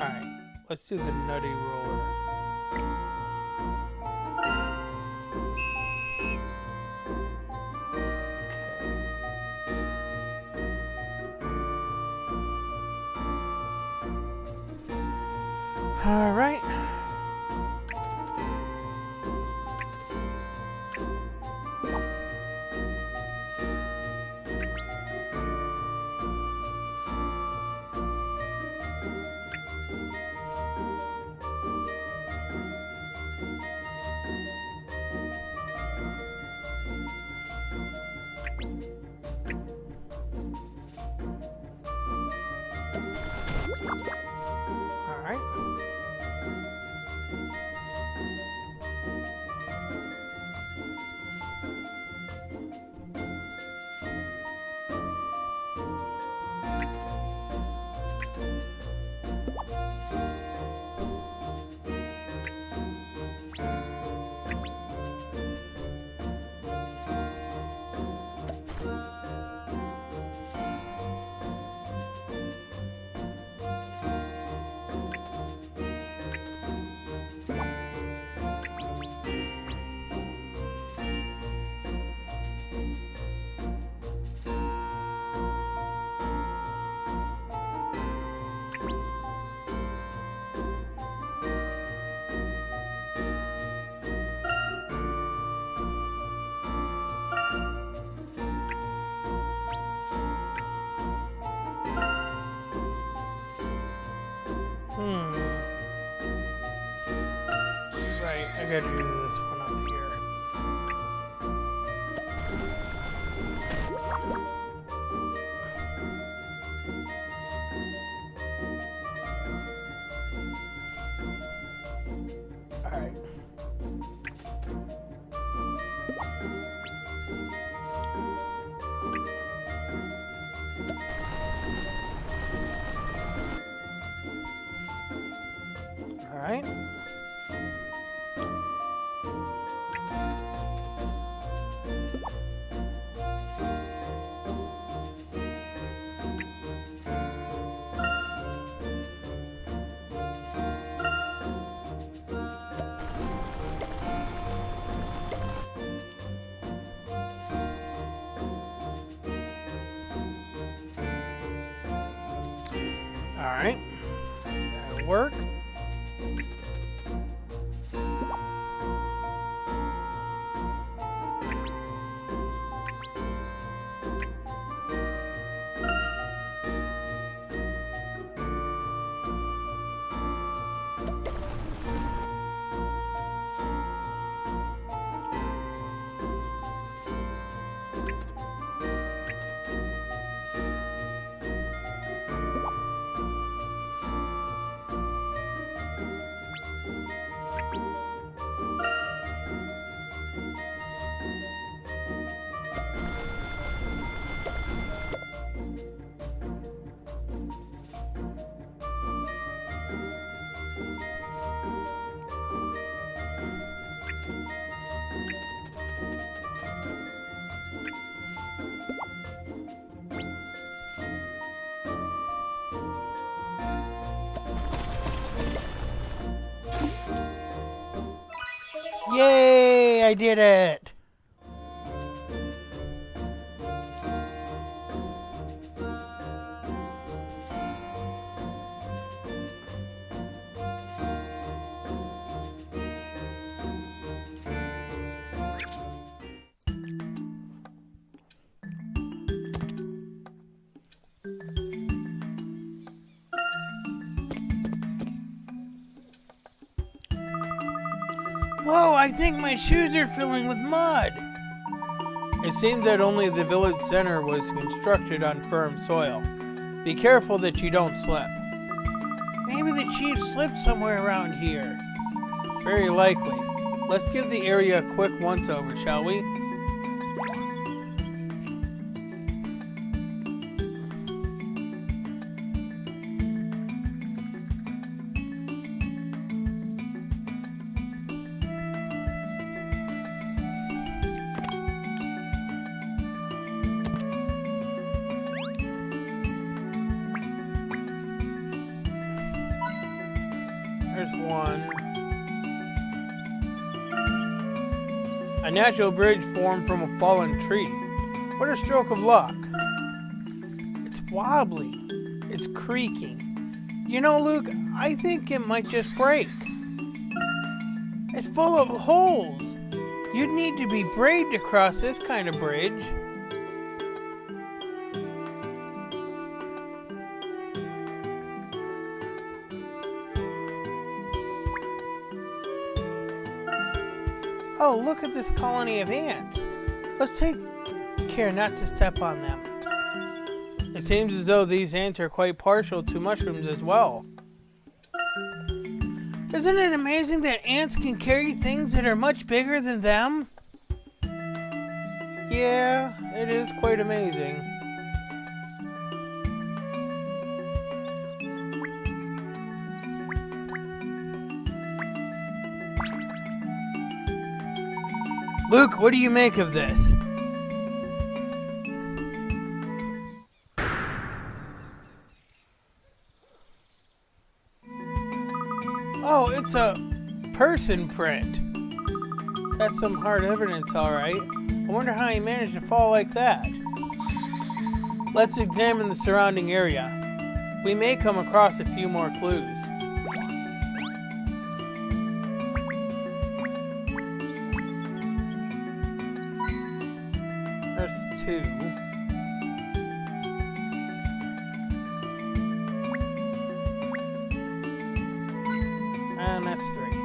Speaker 1: Alright, let's do the nutty roller. Alright. Alright. Right, I gotta do this one up here. Alright. Alright. Alright. That'll work. Yay! I did it! Whoa, I think my shoes are filling with mud. It seems that only the village center was constructed on firm soil. Be careful that you don't slip. Maybe the chief slipped somewhere around here. Very likely. Let's give the area a quick once-over, shall we? There's one. A natural bridge formed from a fallen tree. What a stroke of luck. It's wobbly. It's creaking. You know, Luke, I think it might just break. It's full of holes. You'd need to be brave to cross this kind of bridge. Oh, look at this colony of ants. Let's take care not to step on them. It seems as though these ants are quite partial to mushrooms as well. Isn't it amazing that ants can carry things that are much bigger than them? Yeah, it is quite amazing. Luke, what do you make of this? Oh, it's a person print. That's some hard evidence, alright. I wonder how he managed to fall like that. Let's examine the surrounding area. We may come across a few more clues. There's two. And that's three.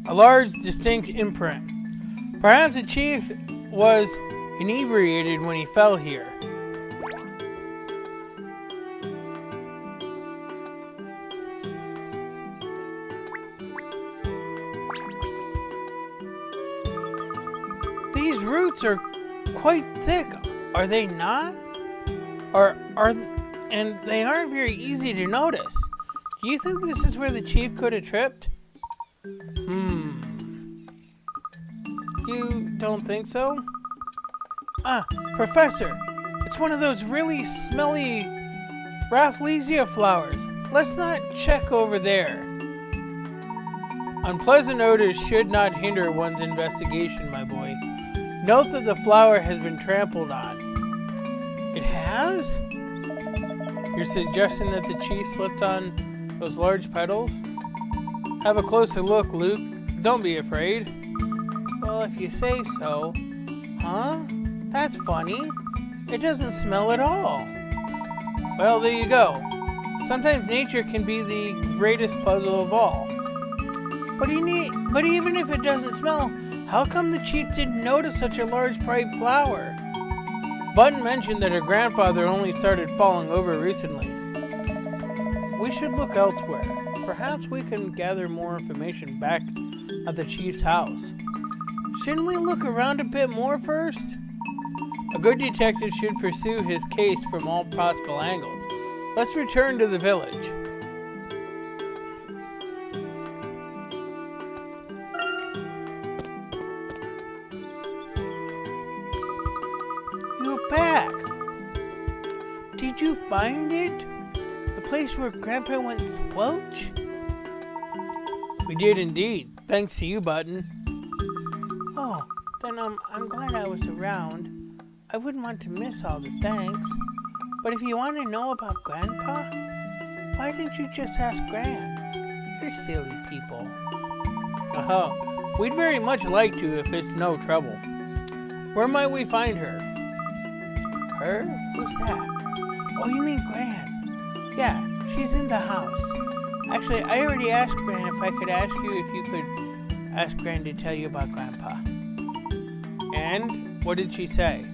Speaker 1: A large, distinct imprint. Perhaps the chief was inebriated when he fell here. These roots are quite thick, are they not? And they aren't very easy to notice. Do you think this is where the chief could have tripped? You don't think so? Ah, Professor, it's one of those really smelly Rafflesia flowers. Let's not check over there. Unpleasant odors should not hinder one's investigation, my boy. Note that the flower has been trampled on. It has? You're suggesting that the chief slipped on those large petals? Have a closer look, Luke. Don't be afraid. Well, if you say so. Huh? That's funny. It doesn't smell at all. Well, there you go. Sometimes nature can be the greatest puzzle of all. But even if it doesn't smell, how come the chief didn't notice such a large bright flower? Button mentioned that her grandfather only started falling over recently. We should look elsewhere. Perhaps we can gather more information back at the chief's house. Shouldn't we look around a bit more first? A good detective should pursue his case from all possible angles. Let's return to the village. You're back. Did you find it? The place where Grandpa went squelch? We did indeed. Thanks to you, Button. Oh, then I'm glad I was around. I wouldn't want to miss all the thanks. But if you want to know about Grandpa, why didn't you just ask Gran? You're silly people. Oh, we'd very much like to if it's no trouble. Where might we find her? Her? Who's that? Oh, you mean Gran. Yeah, she's in the house. Actually, I already asked Gran if I could ask you if you could ask Gran to tell you about Grandpa. And what did she say?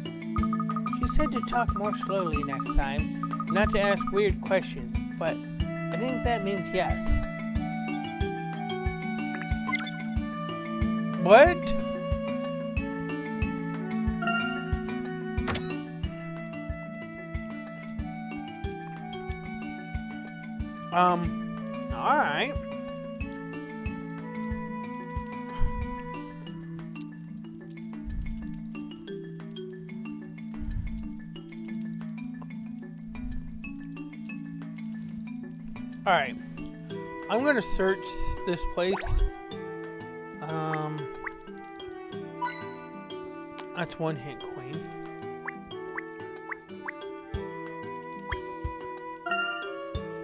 Speaker 1: She said to talk more slowly next time, not to ask weird questions, but I think that means yes. What? Alright. Alright. I'm gonna search this place. That's one hint queen.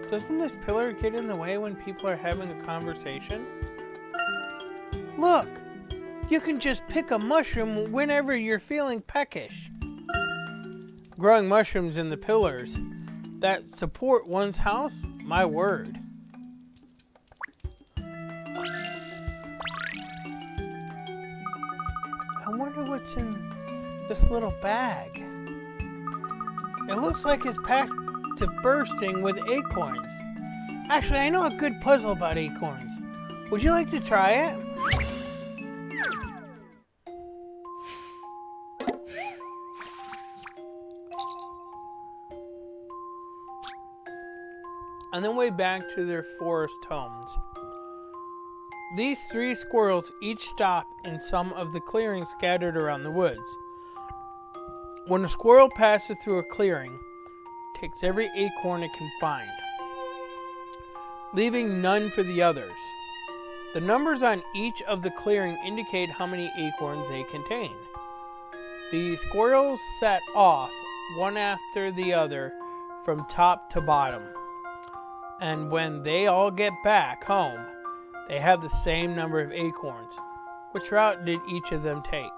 Speaker 1: Doesn't this pillar get in the way when people are having a conversation? Look! You can just pick a mushroom whenever you're feeling peckish. Growing mushrooms in the pillars that support one's house? My word. I wonder what's in this little bag. It looks like it's packed to bursting with acorns. Actually, I know a good puzzle about acorns. Would you like to try it? On their way back to their forest homes, these three squirrels each stop in some of the clearings scattered around the woods. When a squirrel passes through a clearing, it takes every acorn it can find, leaving none for the others. The numbers on each of the clearing indicate how many acorns they contain. The squirrels set off, one after the other, from top to bottom. And when they all get back home, they have the same number of acorns. Which route did each of them take?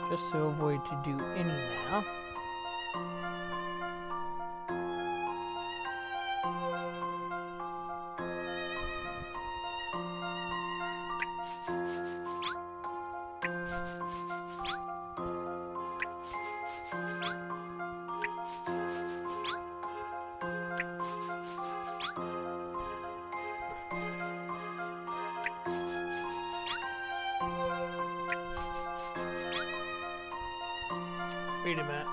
Speaker 1: Just to avoid to do any math. Wait a minute.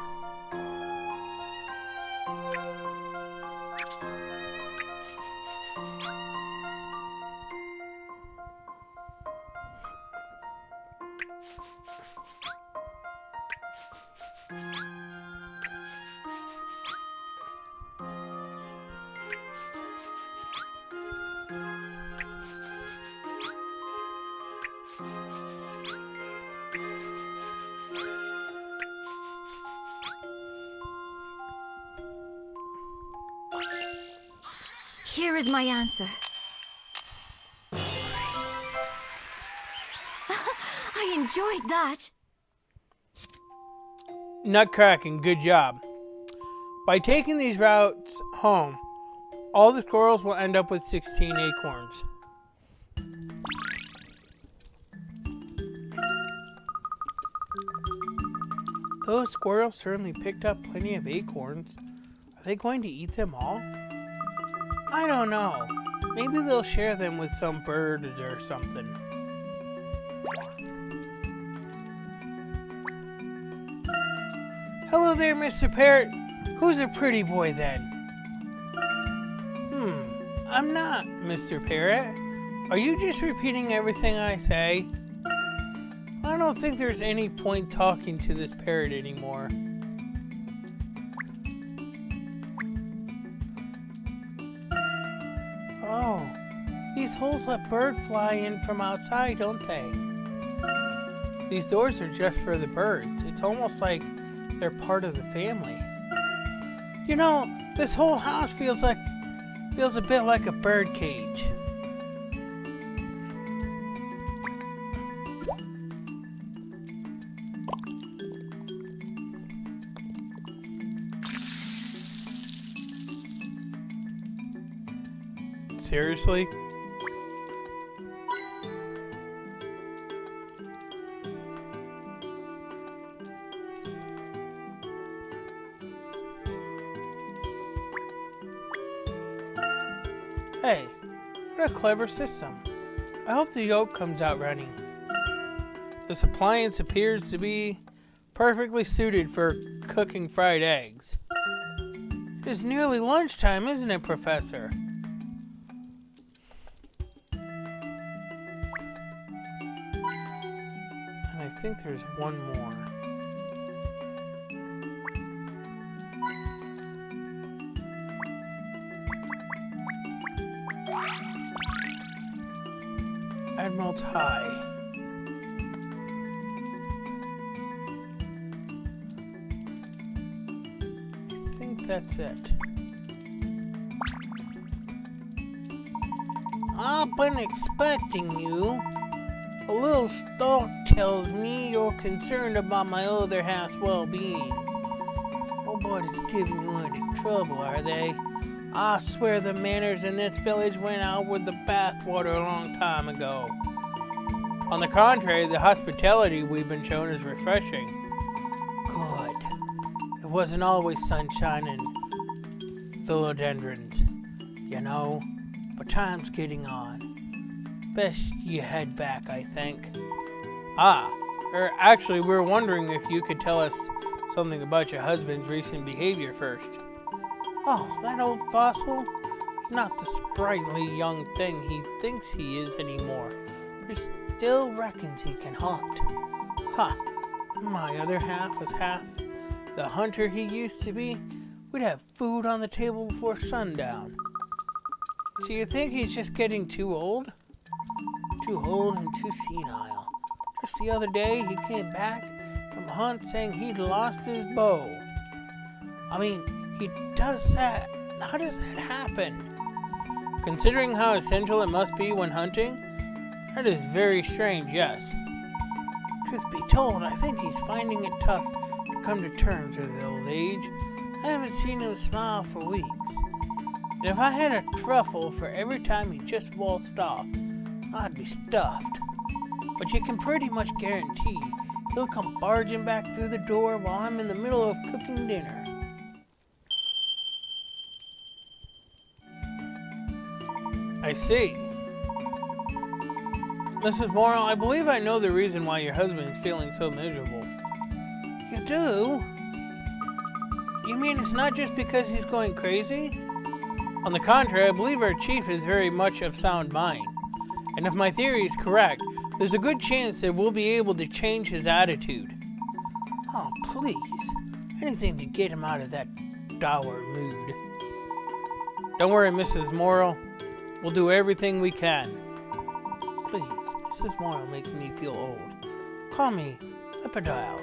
Speaker 2: Here is my answer. I enjoyed that.
Speaker 1: Nutcracking, good job. By taking these routes home, all the squirrels will end up with 16 acorns. Those squirrels certainly picked up plenty of acorns. Are they going to eat them all? I don't know. Maybe they'll share them with some bird or something. Hello there, Mr. Parrot. Who's a pretty boy then? I'm not, Mr. Parrot. Are you just repeating everything I say? I don't think there's any point talking to this parrot anymore. Oh, these holes let birds fly in from outside, don't they? These doors are just for the birds. It's almost like they're part of the family. You know, this whole house feels a bit like a bird cage. Seriously? Hey, what a clever system. I hope the yolk comes out running. This appliance appears to be perfectly suited for cooking fried eggs. It's nearly lunchtime, isn't it, Professor? And I think there's one more. Admiral Ty. I think that's it. I've been expecting you. A little stalk tells me you're concerned about my other half's well-being. Nobody's giving you any trouble, are they? I swear the manners in this village went out with the bathwater a long time ago. On the contrary, the hospitality we've been shown is refreshing. Good. It wasn't always sunshine and philodendrons, you know, but time's getting on. Best you head back, I think. Actually, we were wondering if you could tell us something about your husband's recent behavior first. Oh, that old fossil? He's not the sprightly young thing he thinks he is anymore, but he still reckons he can hunt. My other half was half the hunter he used to be. We'd have food on the table before sundown. So you think he's just getting too old? Too old and too senile. Just the other day, he came back from a hunt saying he'd lost his bow. I mean, he does that. How does that happen? Considering how essential it must be when hunting, that is very strange, yes. Truth be told, I think he's finding it tough to come to terms with his old age. I haven't seen him smile for weeks. And if I had a truffle for every time he just waltzed off, I'd be stuffed. But you can pretty much guarantee he'll come barging back through the door while I'm in the middle of cooking dinner. I see. Mrs. Morrow, I believe I know the reason why your husband is feeling so miserable. You do? You mean it's not just because he's going crazy? On the contrary, I believe our chief is very much of sound mind. And if my theory is correct, there's a good chance that we'll be able to change his attitude. Oh, please. Anything to get him out of that dour mood. Don't worry, Mrs. Morrow. We'll do everything we can. Please, Mrs. Morrow makes me feel old. Call me Lepidile.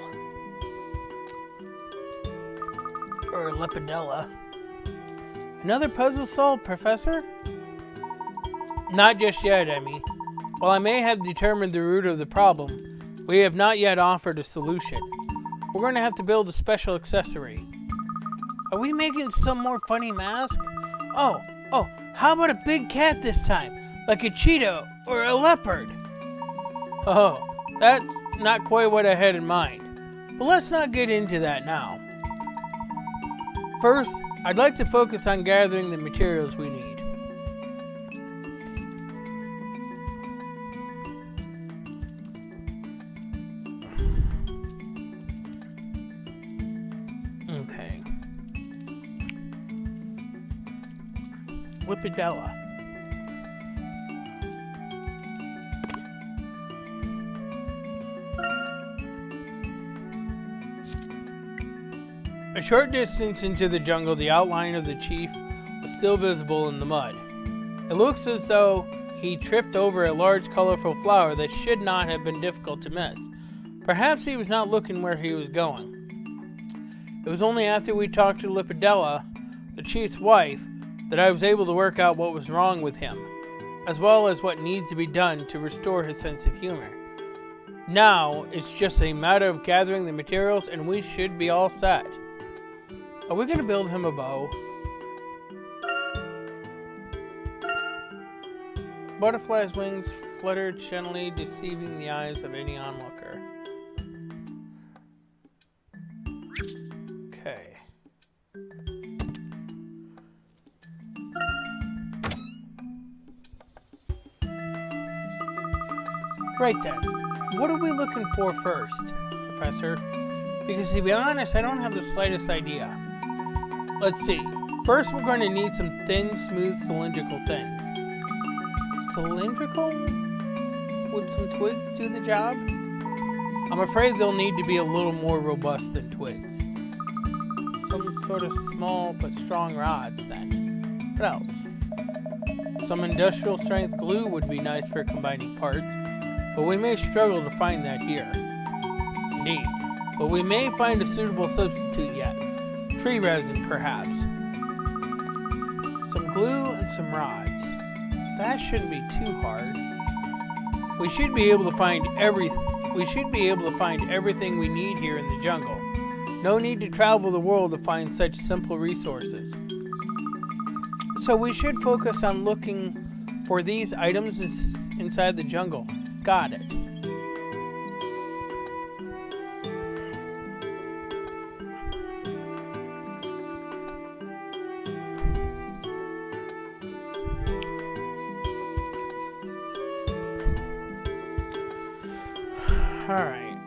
Speaker 1: Or Lepidella. Another puzzle solved, Professor? Not just yet, Emmy. While I may have determined the root of the problem, we have not yet offered a solution. We're going to have to build a special accessory. Are we making some more funny mask? Oh, how about a big cat this time? Like a cheetah or a leopard? Oh, that's not quite what I had in mind. But let's not get into that now. First, I'd like to focus on gathering the materials we need. Okay. Lepidella. A short distance into the jungle, the outline of the chief was still visible in the mud. It looks as though he tripped over a large colorful flower that should not have been difficult to miss. Perhaps he was not looking where he was going. It was only after we talked to Lepidella, the chief's wife, that I was able to work out what was wrong with him, as well as what needs to be done to restore his sense of humor. Now, it's just a matter of gathering the materials and we should be all set. Are we going to build him a bow? Butterfly's wings fluttered gently, deceiving the eyes of any onlooker. Okay. Right then, what are we looking for first, Professor? Because to be honest, I don't have the slightest idea. Let's see. First, we're going to need some thin, smooth, cylindrical things. Cylindrical? Would some twigs do the job? I'm afraid they'll need to be a little more robust than twigs. Some sort of small but strong rods, then. What else? Some industrial strength glue would be nice for combining parts, but we may struggle to find that here. Indeed, but we may find a suitable substitute yet. Tree resin, perhaps. Some glue and some rods. That shouldn't be too hard. We should be able to find everything we need here in the jungle. No need to travel the world to find such simple resources. So we should focus on looking for these items inside the jungle. Got it. Alright,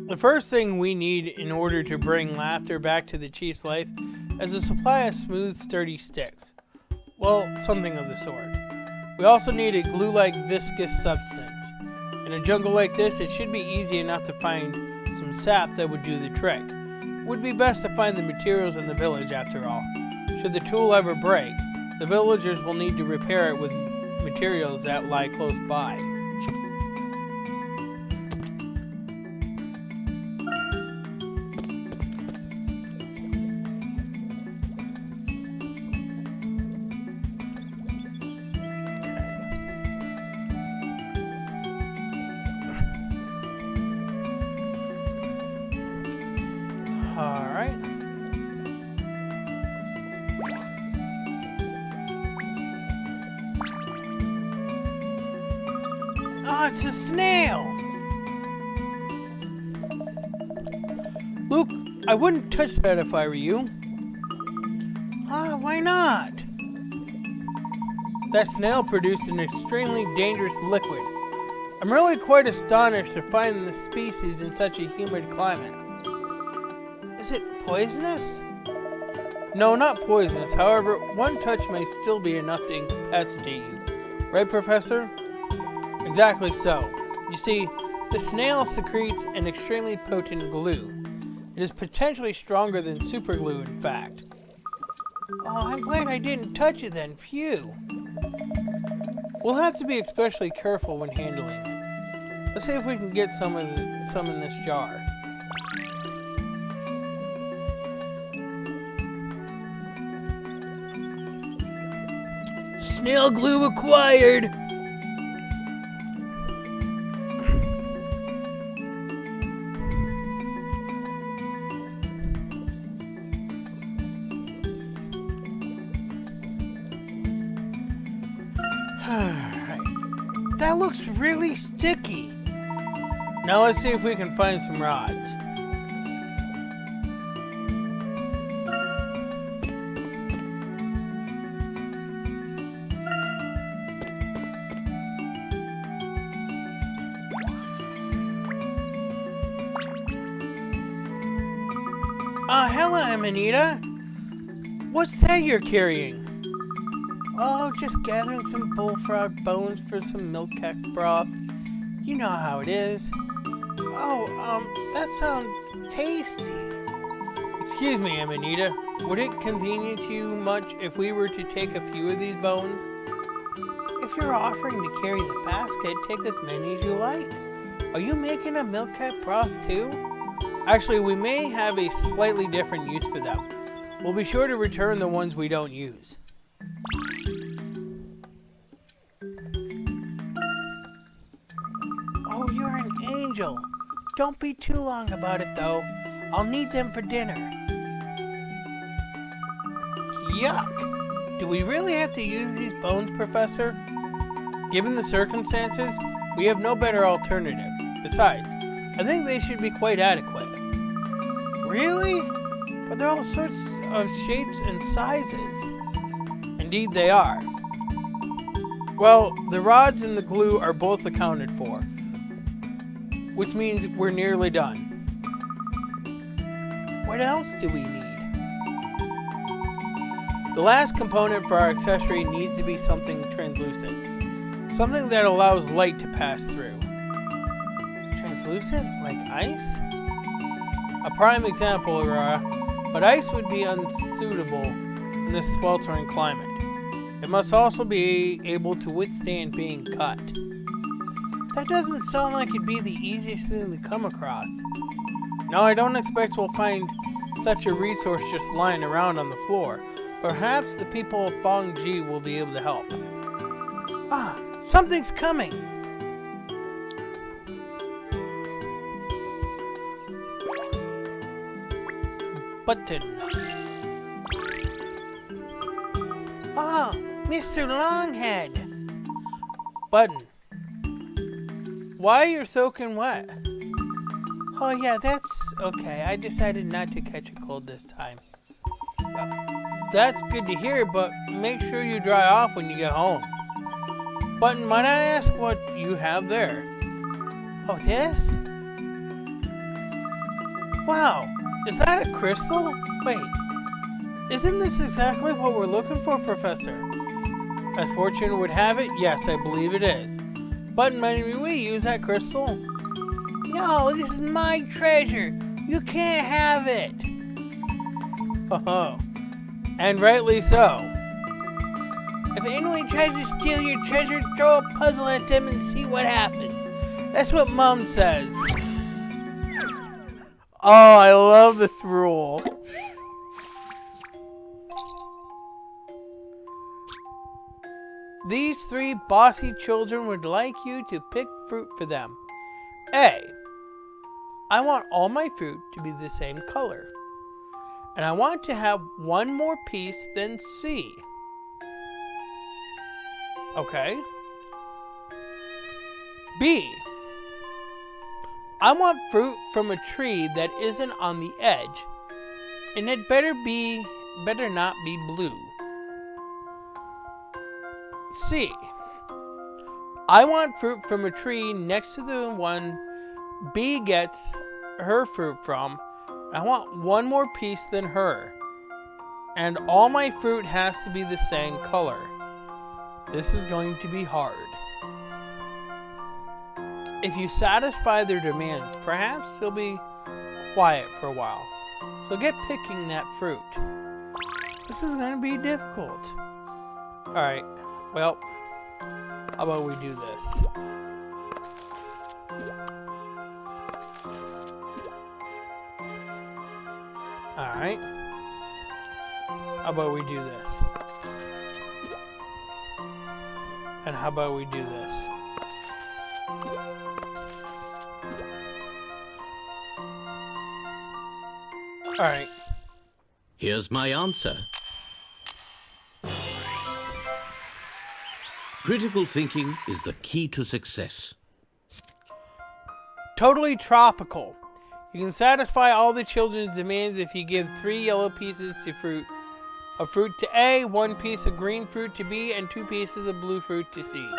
Speaker 1: the first thing we need in order to bring laughter back to the Chief's life is a supply of smooth, sturdy sticks. Well, something of the sort. We also need a glue-like viscous substance. In a jungle like this, it should be easy enough to find some sap that would do the trick. It would be best to find the materials in the village after all. Should the tool ever break, the villagers will need to repair it with materials that lie close by. Alright. Oh, it's a snail! Luke, I wouldn't touch that if I were you. Ah, why not? That snail produced an extremely dangerous liquid. I'm really quite astonished to find this species in such a humid climate. Is it poisonous? No, not poisonous. However, one touch may still be enough to incapacitate you. Right, Professor? Exactly so. You see, the snail secretes an extremely potent glue. It is potentially stronger than superglue, in fact. Oh, I'm glad I didn't touch it then. Phew. We'll have to be especially careful when handling it. Let's see if we can get some in this jar. Snail glue acquired! Alright. That looks really sticky. Now let's see if we can find some rods. Hello, Amanita. What's that you're carrying? Oh, just gathering some bullfrog bones for some milk cat broth. You know how it is. Oh, that sounds tasty. Excuse me, Amanita. Would it convenience you much if we were to take a few of these bones? If you're offering to carry the basket, take as many as you like. Are you making a milk cat broth too? Actually, we may have a slightly different use for them. We'll be sure to return the ones we don't use. Oh, you're an angel. Don't be too long about it, though. I'll need them for dinner. Yuck! Do we really have to use these bones, Professor? Given the circumstances, we have no better alternative. Besides, I think they should be quite adequate. Really? But they're all sorts of shapes and sizes. Indeed they are. Well, the rods and the glue are both accounted for, which means we're nearly done. What else do we need? The last component for our accessory needs to be something translucent. Something that allows light to pass through. Translucent? Like ice? A prime example, Aurora, but ice would be unsuitable in this sweltering climate. It must also be able to withstand being cut. That doesn't sound like it'd be the easiest thing to come across. No, I don't expect we'll find such a resource just lying around on the floor. Perhaps the people of Fong Ji will be able to help. Ah, something's coming! Button. Ah, Mr. Longhead! Button. Why you're soaking wet? Oh yeah, that's okay. I decided not to catch a cold this time. That's good to hear, but make sure you dry off when you get home. Button, might I ask what you have there? Oh, this? Wow, is that a crystal? Wait, isn't this exactly what we're looking for, Professor? As fortune would have it, yes, I believe it is. Button, may we use that crystal? No, this is my treasure. You can't have it. Oh, and rightly so. If anyone tries to steal your treasure, throw a puzzle at them and see what happens. That's what Mom says. Oh, I love this rule. These three bossy children would like you to pick fruit for them. A. I want all my fruit to be the same color. And I want to have one more piece than C. Okay. B. I want fruit from a tree that isn't on the edge. And it better not be blue. C. I want fruit from a tree next to the one B gets her fruit from. I want one more piece than her. And all my fruit has to be the same color. This is going to be hard. If you satisfy their demands, perhaps they'll be quiet for a while. So get picking that fruit. This is going to be difficult. Alright, well, how about we do this? Alright. How about we do this? And how about we do this? Alright.
Speaker 3: Here's my answer. Critical thinking is the key to success.
Speaker 1: Totally tropical. You can satisfy all the children's demands if you give 3 yellow pieces of fruit to A, 1 piece of green fruit to B, and 2 pieces of blue fruit to C.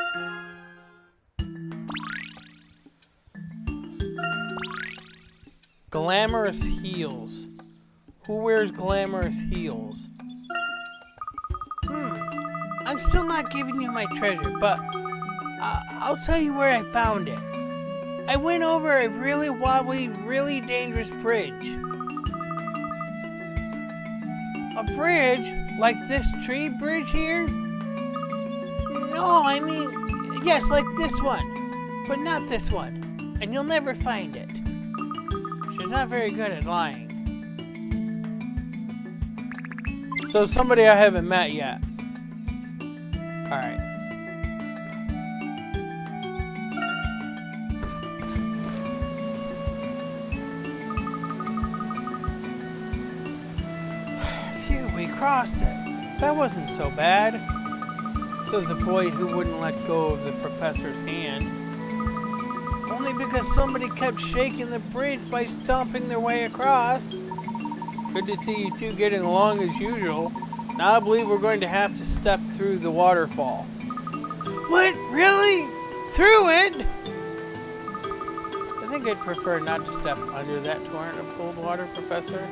Speaker 1: Glamorous heels. Who wears glamorous heels? I'm still not giving you my treasure, but I'll tell you where I found it. I went over a really wobbly, really dangerous bridge. A bridge? Like this tree bridge here? No, I mean, yes, like this one. But not this one. And you'll never find it. She's not very good at lying. So somebody I haven't met yet. Alright. Phew, we crossed it. That wasn't so bad, says the boy who wouldn't let go of the professor's hand. Only because somebody kept shaking the bridge by stomping their way across. Good to see you two getting along as usual. Now I believe we're going to have to step through the waterfall. What? Really? Through it? I think I'd prefer not to step under that torrent of cold water, Professor.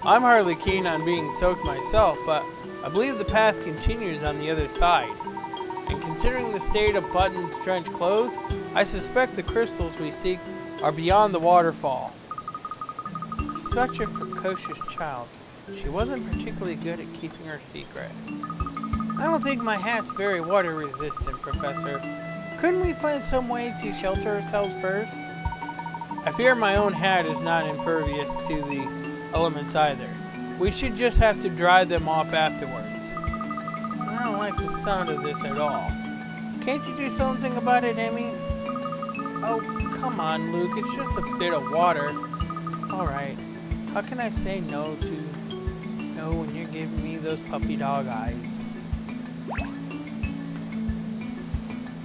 Speaker 1: I'm hardly keen on being soaked myself, but I believe the path continues on the other side. And considering the state of Button's drenched clothes, I suspect the crystals we seek are beyond the waterfall. Such a precocious child. She wasn't particularly good at keeping her secret. I don't think my hat's very water resistant, Professor. Couldn't we find some way to shelter ourselves first? I fear my own hat is not impervious to the elements either. We should just have to dry them off afterwards. I don't like the sound of this at all. Can't you do something about it, Emmy? Oh, come on, Luke. It's just a bit of water. Alright. How can I say no when you're giving me those puppy dog eyes?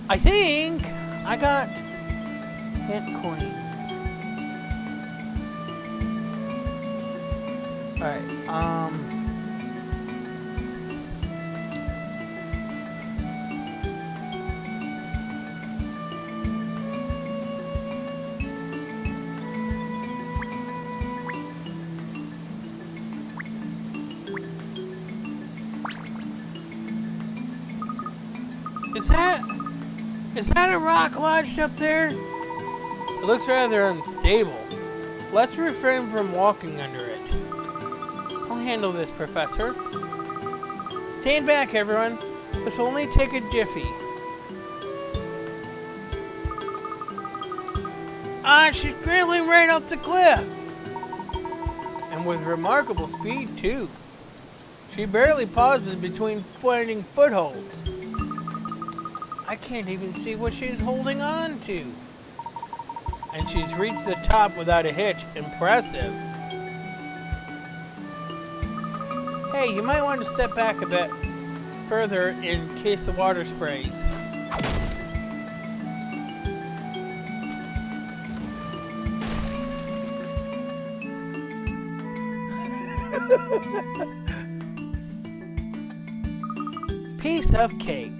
Speaker 1: I think I got hint coins. Alright, Is that a rock lodged up there? It looks rather unstable. Let's refrain from walking under it. I'll handle this, Professor. Stand back, everyone. This will only take a jiffy. Ah, she's scrambling right up the cliff. And with remarkable speed, too. She barely pauses between finding footholds. I can't even see what she's holding on to. And she's reached the top without a hitch. Impressive. Hey, you might want to step back a bit further in case the water sprays. Piece of cake.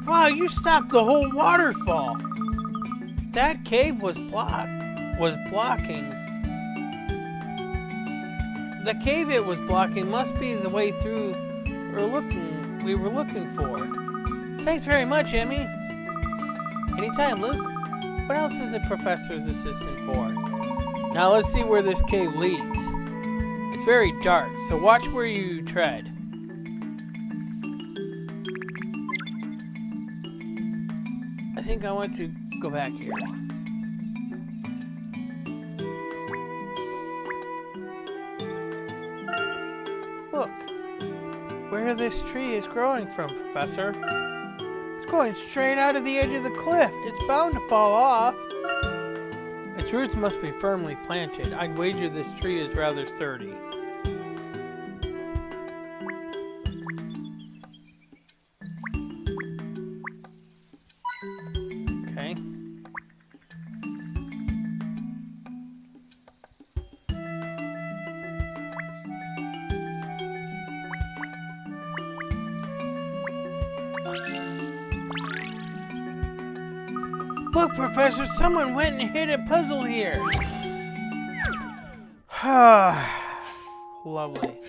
Speaker 1: Wow, you stopped the whole waterfall. That cave was blocking. The cave it was blocking must be the way through we were looking for. Thanks very much, Emmy. Anytime, Luke. What else is a professor's assistant for? Now let's see where this cave leads. It's very dark, so watch where you tread. I think I want to go back here. Look, where this tree is growing from, Professor. It's going straight out of the edge of the cliff. It's bound to fall off. Its roots must be firmly planted. I'd wager this tree is rather sturdy. Okay. Look, Professor, someone went and hid a puzzle here. Lovely.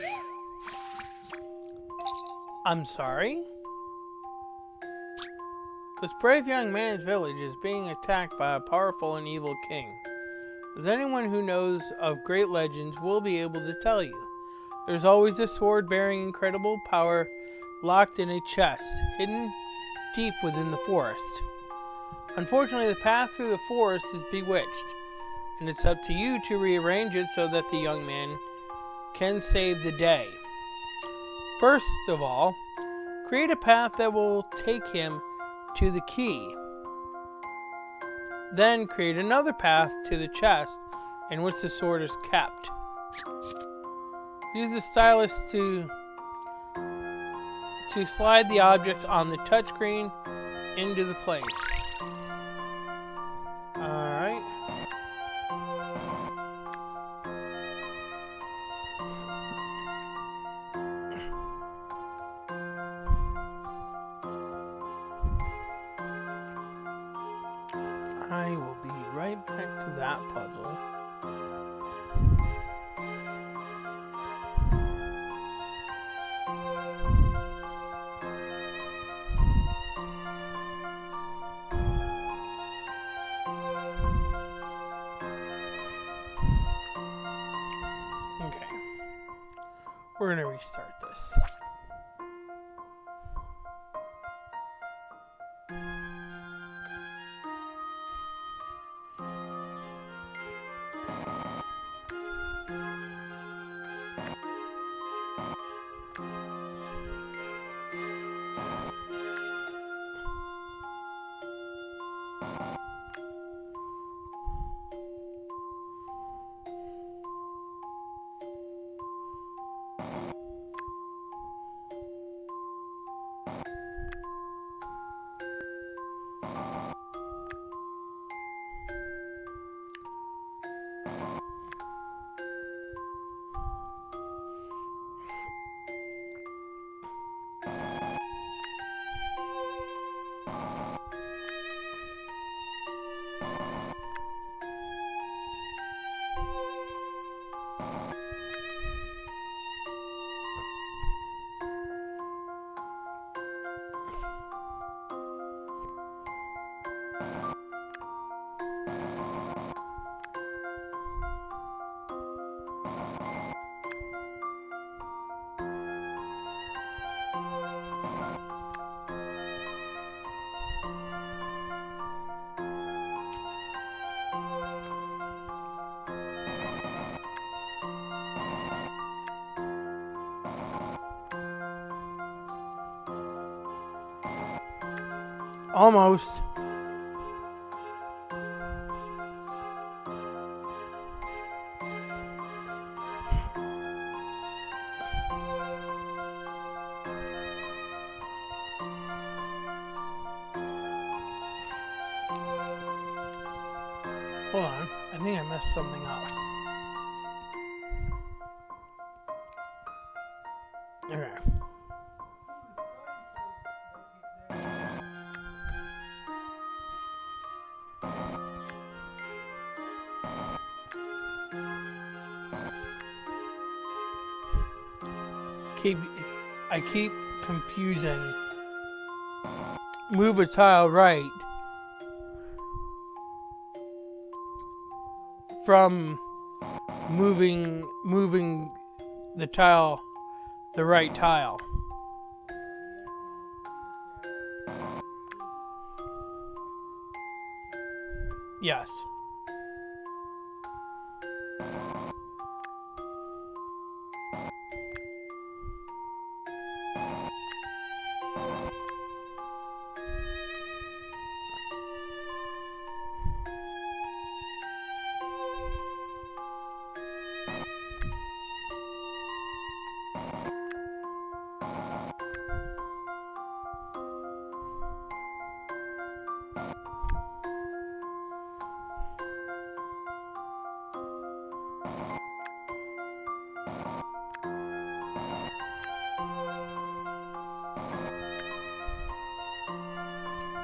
Speaker 1: I'm sorry? This brave young man's village is being attacked by a powerful and evil king. As anyone who knows of great legends will be able to tell you, there's always a sword bearing incredible power locked in a chest, hidden deep within the forest. Unfortunately, the path through the forest is bewitched, and it's up to you to rearrange it so that the young man can save the day. First of all, create a path that will take him to the key. Then create another path to the chest in which the sword is kept. Use the stylus to slide the objects on the touchscreen into the place. Alright. I will be right back to that puzzle. Okay. We're gonna restart this. Almost. Hold on, I think I messed something up. Okay. I keep confusing move a tile right from moving the tile, the right tile. Yes.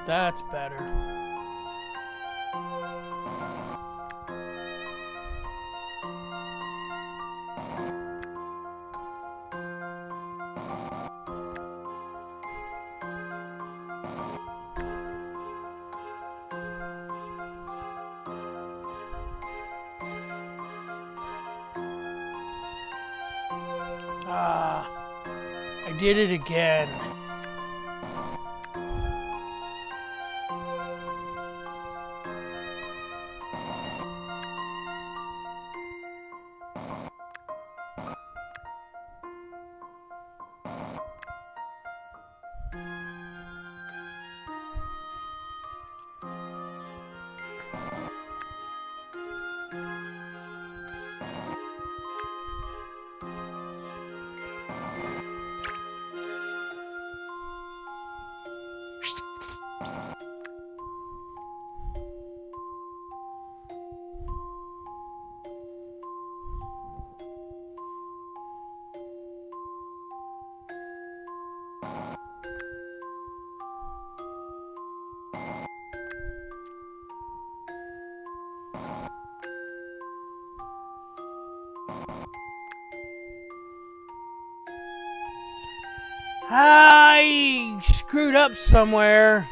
Speaker 1: That's better. Ah, I did it again. I screwed up somewhere.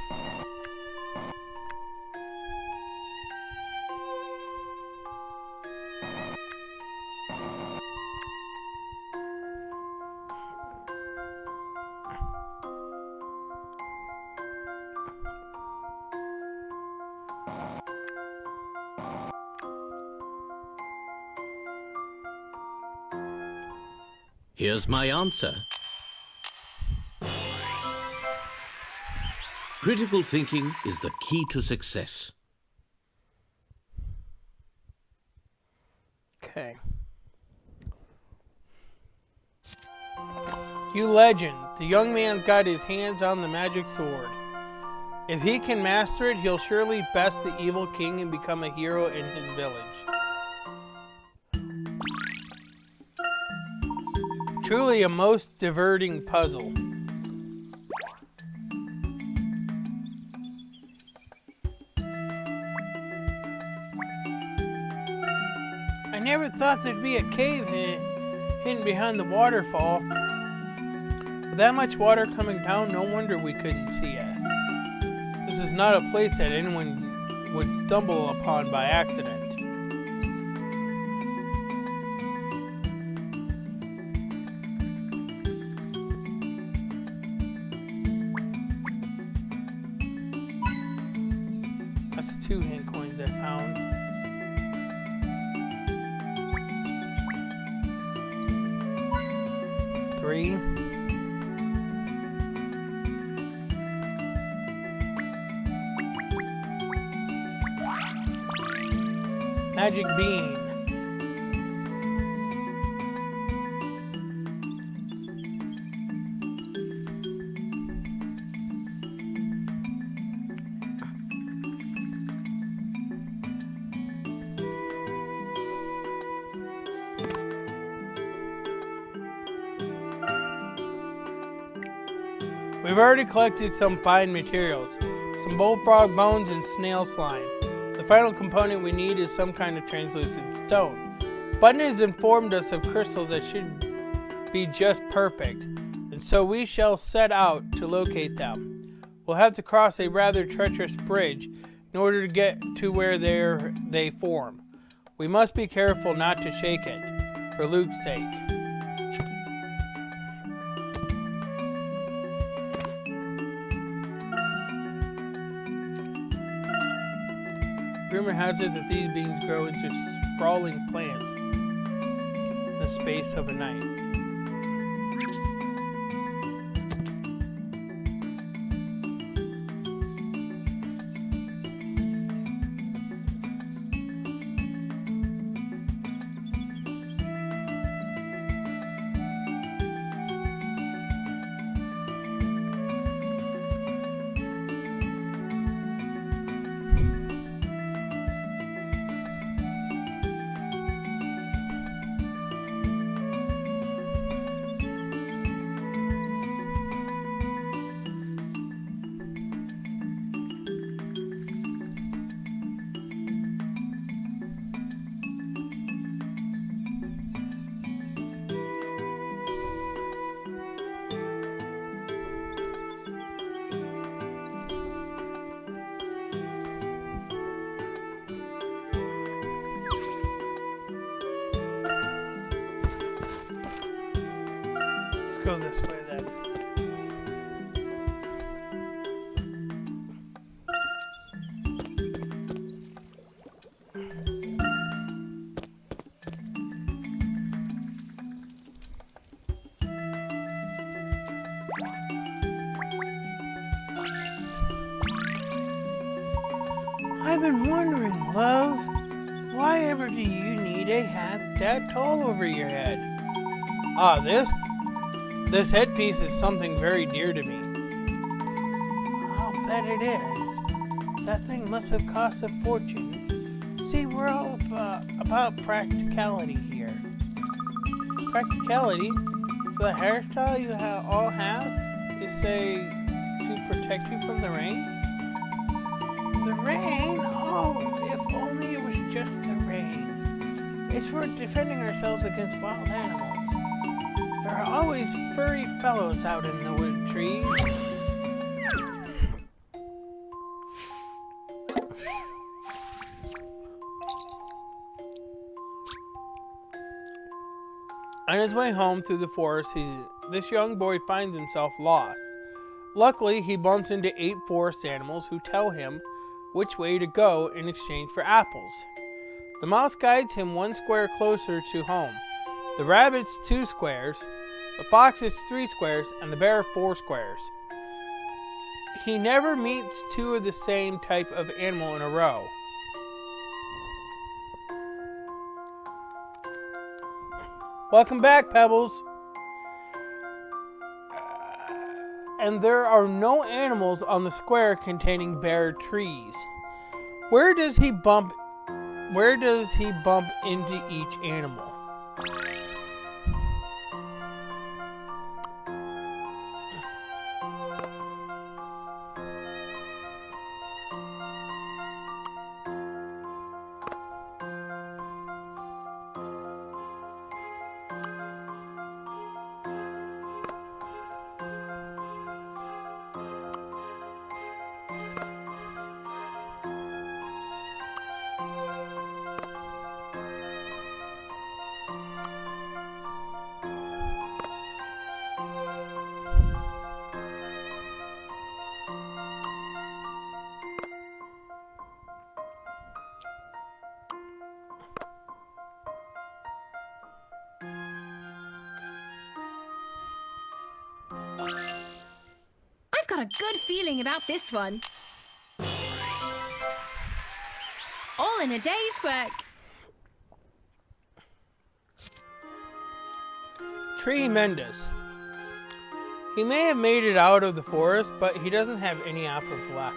Speaker 3: Here's my answer. Critical thinking is the key to success.
Speaker 1: Okay. You legend, the young man's got his hands on the magic sword. If he can master it, he'll surely best the evil king and become a hero in his village. Truly a most diverting puzzle. I never thought there'd be a cave hidden behind the waterfall. With that much water coming down, no wonder we couldn't see it. This is not a place that anyone would stumble upon by accident. That's 2 hint coins I found. Three. Magic bean. We've already collected some fine materials, some bullfrog bones and snail slime. The final component we need is some kind of translucent stone. Button has informed us of crystals that should be just perfect, and so we shall set out to locate them. We'll have to cross a rather treacherous bridge in order to get to where they form. We must be careful not to shake it, for Luke's sake. Rumor has it that these beings grow into sprawling plants in the space of a night. Go this way then. I've been wondering, love, why ever do you need a hat that tall over your head? Ah, This headpiece is something very dear to me. I'll bet it is. That thing must have cost a fortune. See, we're all about practicality here. Practicality? So the hairstyle you all have is, say, to protect you from the rain? The rain? Oh, if only it was just the rain. It's for defending ourselves against wild animals. There are always furry fellows out in the wood trees. On his way home through the forest, this young boy finds himself lost. Luckily, he bumps into 8 forest animals who tell him which way to go in exchange for apples. The mouse guides him 1 square closer to home, the rabbit's 2 squares, the fox's 3 squares, and the bear 4 squares. He never meets 2 of the same type of animal in a row. Welcome back, Pebbles. And there are no animals on the square containing bare trees. Where does he bump into each animal?
Speaker 4: I've got a good feeling about this one. All in a day's work.
Speaker 1: Tremendous. He may have made it out of the forest, but he doesn't have any apples left.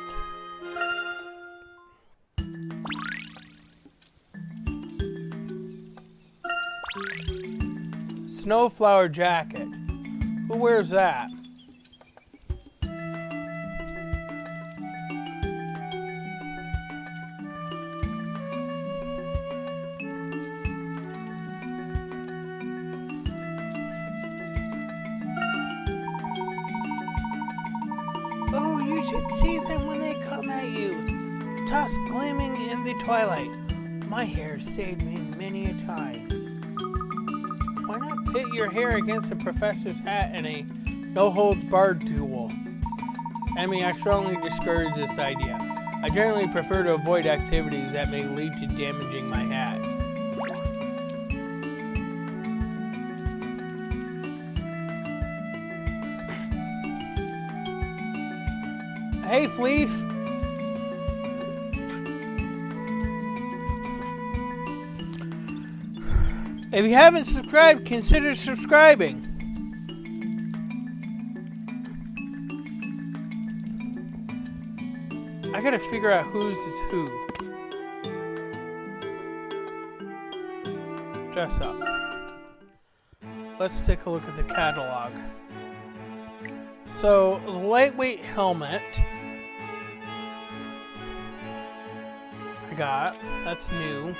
Speaker 1: Snowflower jacket. Who wears that? Oh, you should see them when they come at you. Tusks gleaming in the twilight. My hair saved me many a time. Why not pit your hair against the professor's hat in a no-holds-barred duel? Emmy, I strongly discourage this idea. I generally prefer to avoid activities that may lead to damaging my hat. Hey, Fleef! If you haven't subscribed, consider subscribing. I gotta figure out whose is who. Dress up. Let's take a look at the catalog. So, the lightweight helmet. I got. That's new.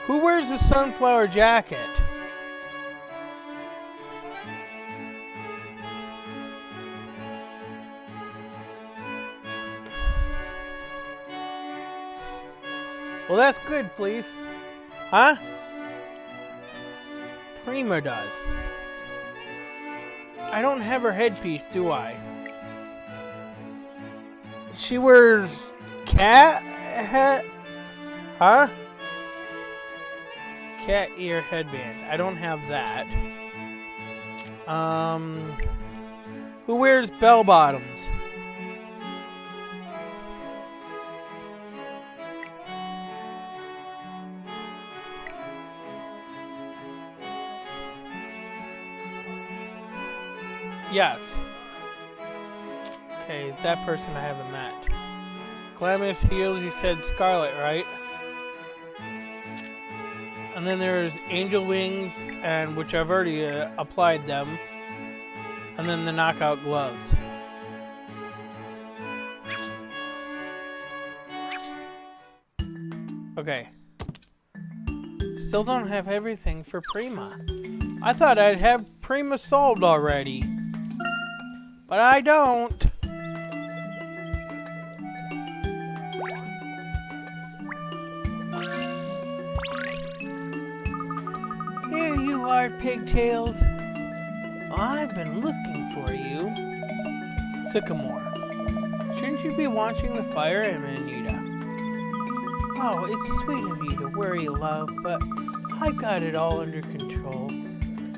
Speaker 1: Who wears the sunflower jacket? Well, that's good, Fleef. Huh? Prima does. I don't have her headpiece, do I? She wears cat hat? Huh? Cat ear headband. I don't have that. Who wears bell bottoms? Yes. Okay, that person I haven't met. Glamorous heels, you said Scarlet, right? And then there's Angel Wings, and which I've already applied them. And then the Knockout Gloves. Okay. Still don't have everything for Prima. I thought I'd have Prima solved already. But I don't. Here you are, Pigtails. I've been looking for you. Sycamore. Shouldn't you be watching the fire, Amanita? Oh, it's sweet of you to worry, love, but I've got it all under control.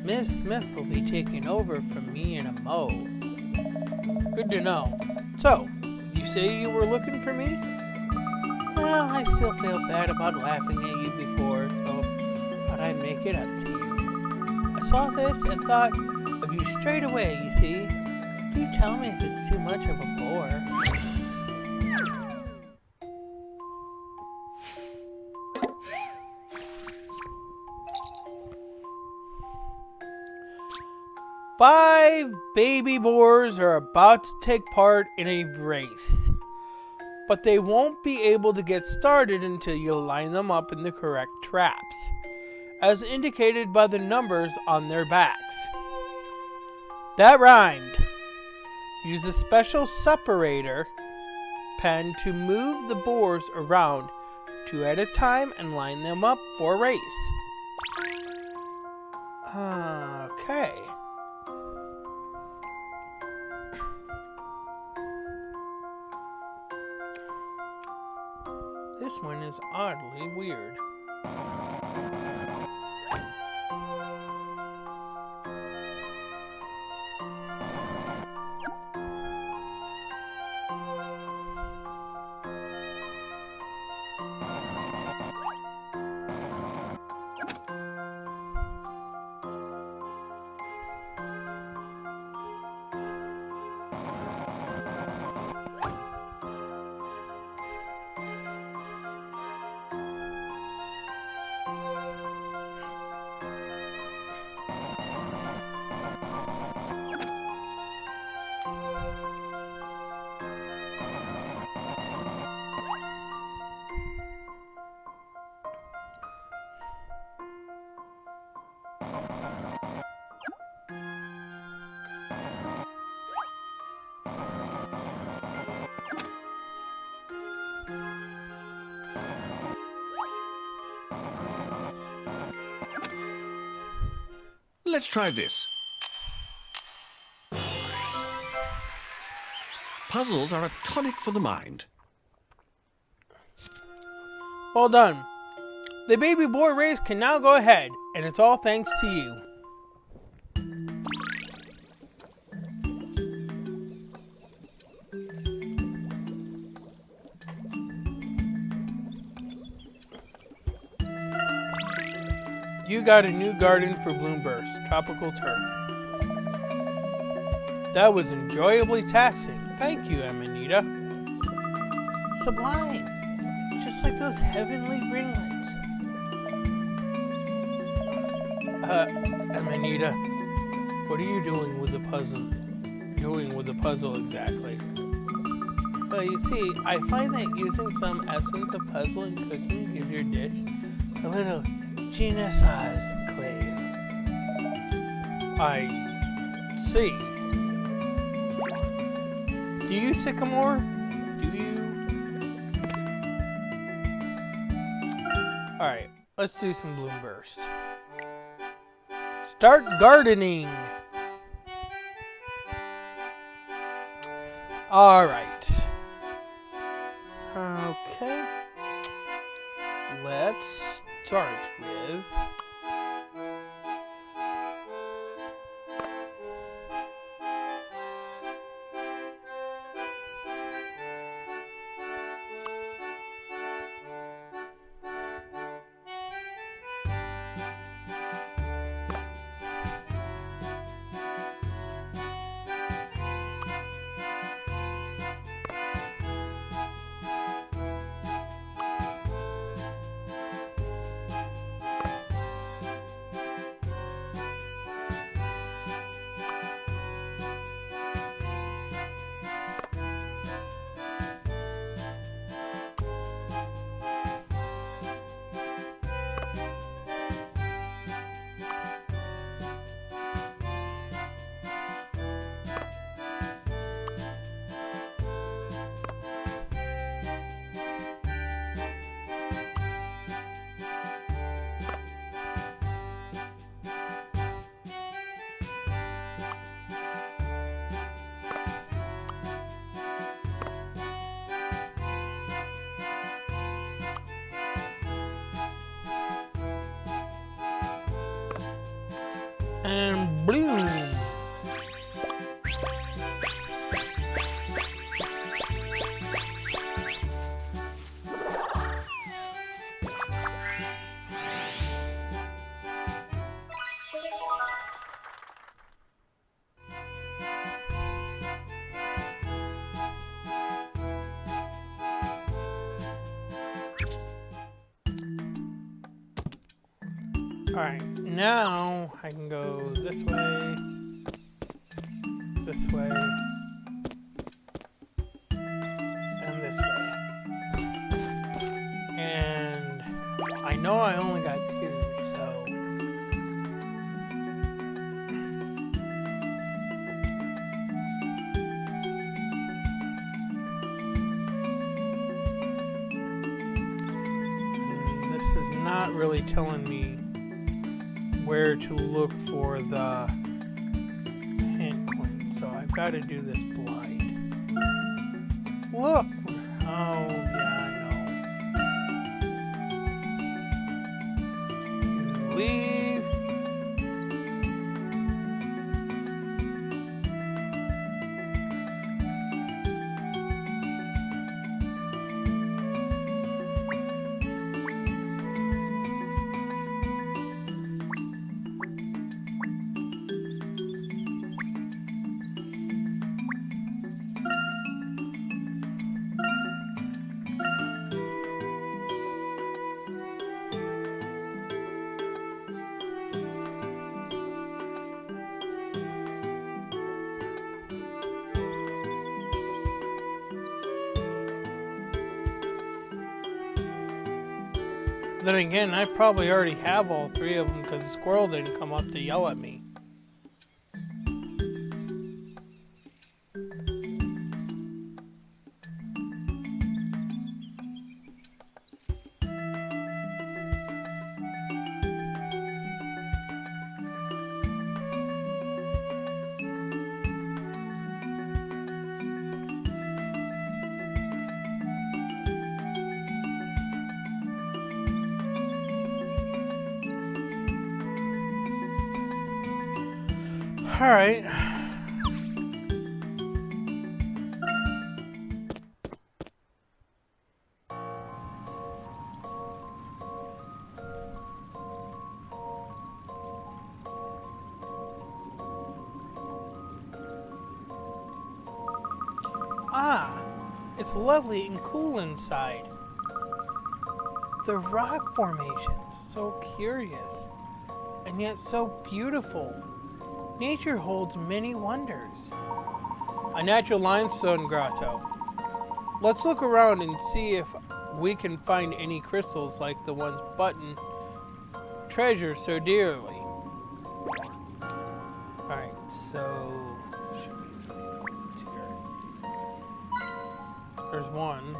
Speaker 1: Miss Smith will be taking over from me in a mo. Good to know. So, you say you were looking for me? Well, I still feel bad about laughing at you before, so thought I'd make it up to you. I saw this and thought of you straight away, you see. Do tell me if it's too much of a bore. Five baby boars are about to take part in a race, but they won't be able to get started until you line them up in the correct traps, as indicated by the numbers on their backs. That rhymed. Use a special separator pen to move the boars around 2 at a time and line them up for a race. Okay. This one is oddly weird.
Speaker 5: Let's try this. Puzzles are a tonic for the mind.
Speaker 1: Well done. The baby boar race can now go ahead, and it's all thanks to you. You got a new garden for Bloomburst, tropical turf. That was enjoyably taxing. Thank you, Amanita. Sublime. Just like those heavenly ringlets. Amanita, what are you doing with the puzzle exactly? Well, you see, I find that using some essence of puzzle and cooking gives your dish a little je ne sais quoi. I see. Do you, Sycamore? Do you? Alright, let's do some Bloomburst. Start gardening! Alright. Okay. Let's start with... And bloom. Alright, now I can go this way, and this way. And I know I only got 2, so... And this is not really telling me where to look for the hint coin, so I've got to do this blind. Look! Oh, yeah, I know. Leave. Then again, I probably already have all 3 of them because the squirrel didn't come up to yell at me. Alright. Ah, it's lovely and cool inside. The rock formation, so curious, and yet so beautiful. Nature holds many wonders. A natural limestone grotto. Let's look around and see if we can find any crystals like the ones Button treasures so dearly. Alright, so should be some coins here. There's one.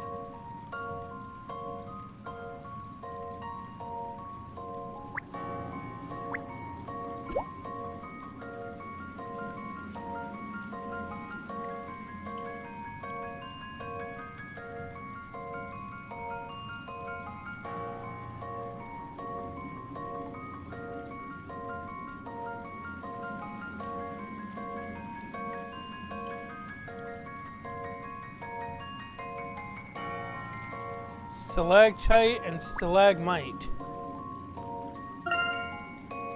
Speaker 1: Stalactite and stalagmite.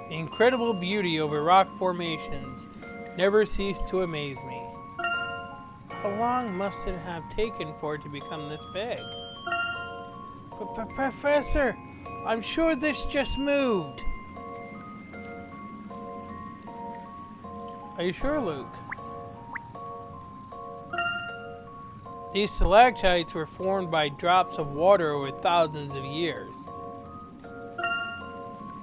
Speaker 1: The incredible beauty over rock formations never ceased to amaze me. How long must it have taken for it to become this big? Professor, I'm sure this just moved. Are you sure, Luke? These stalactites were formed by drops of water over thousands of years.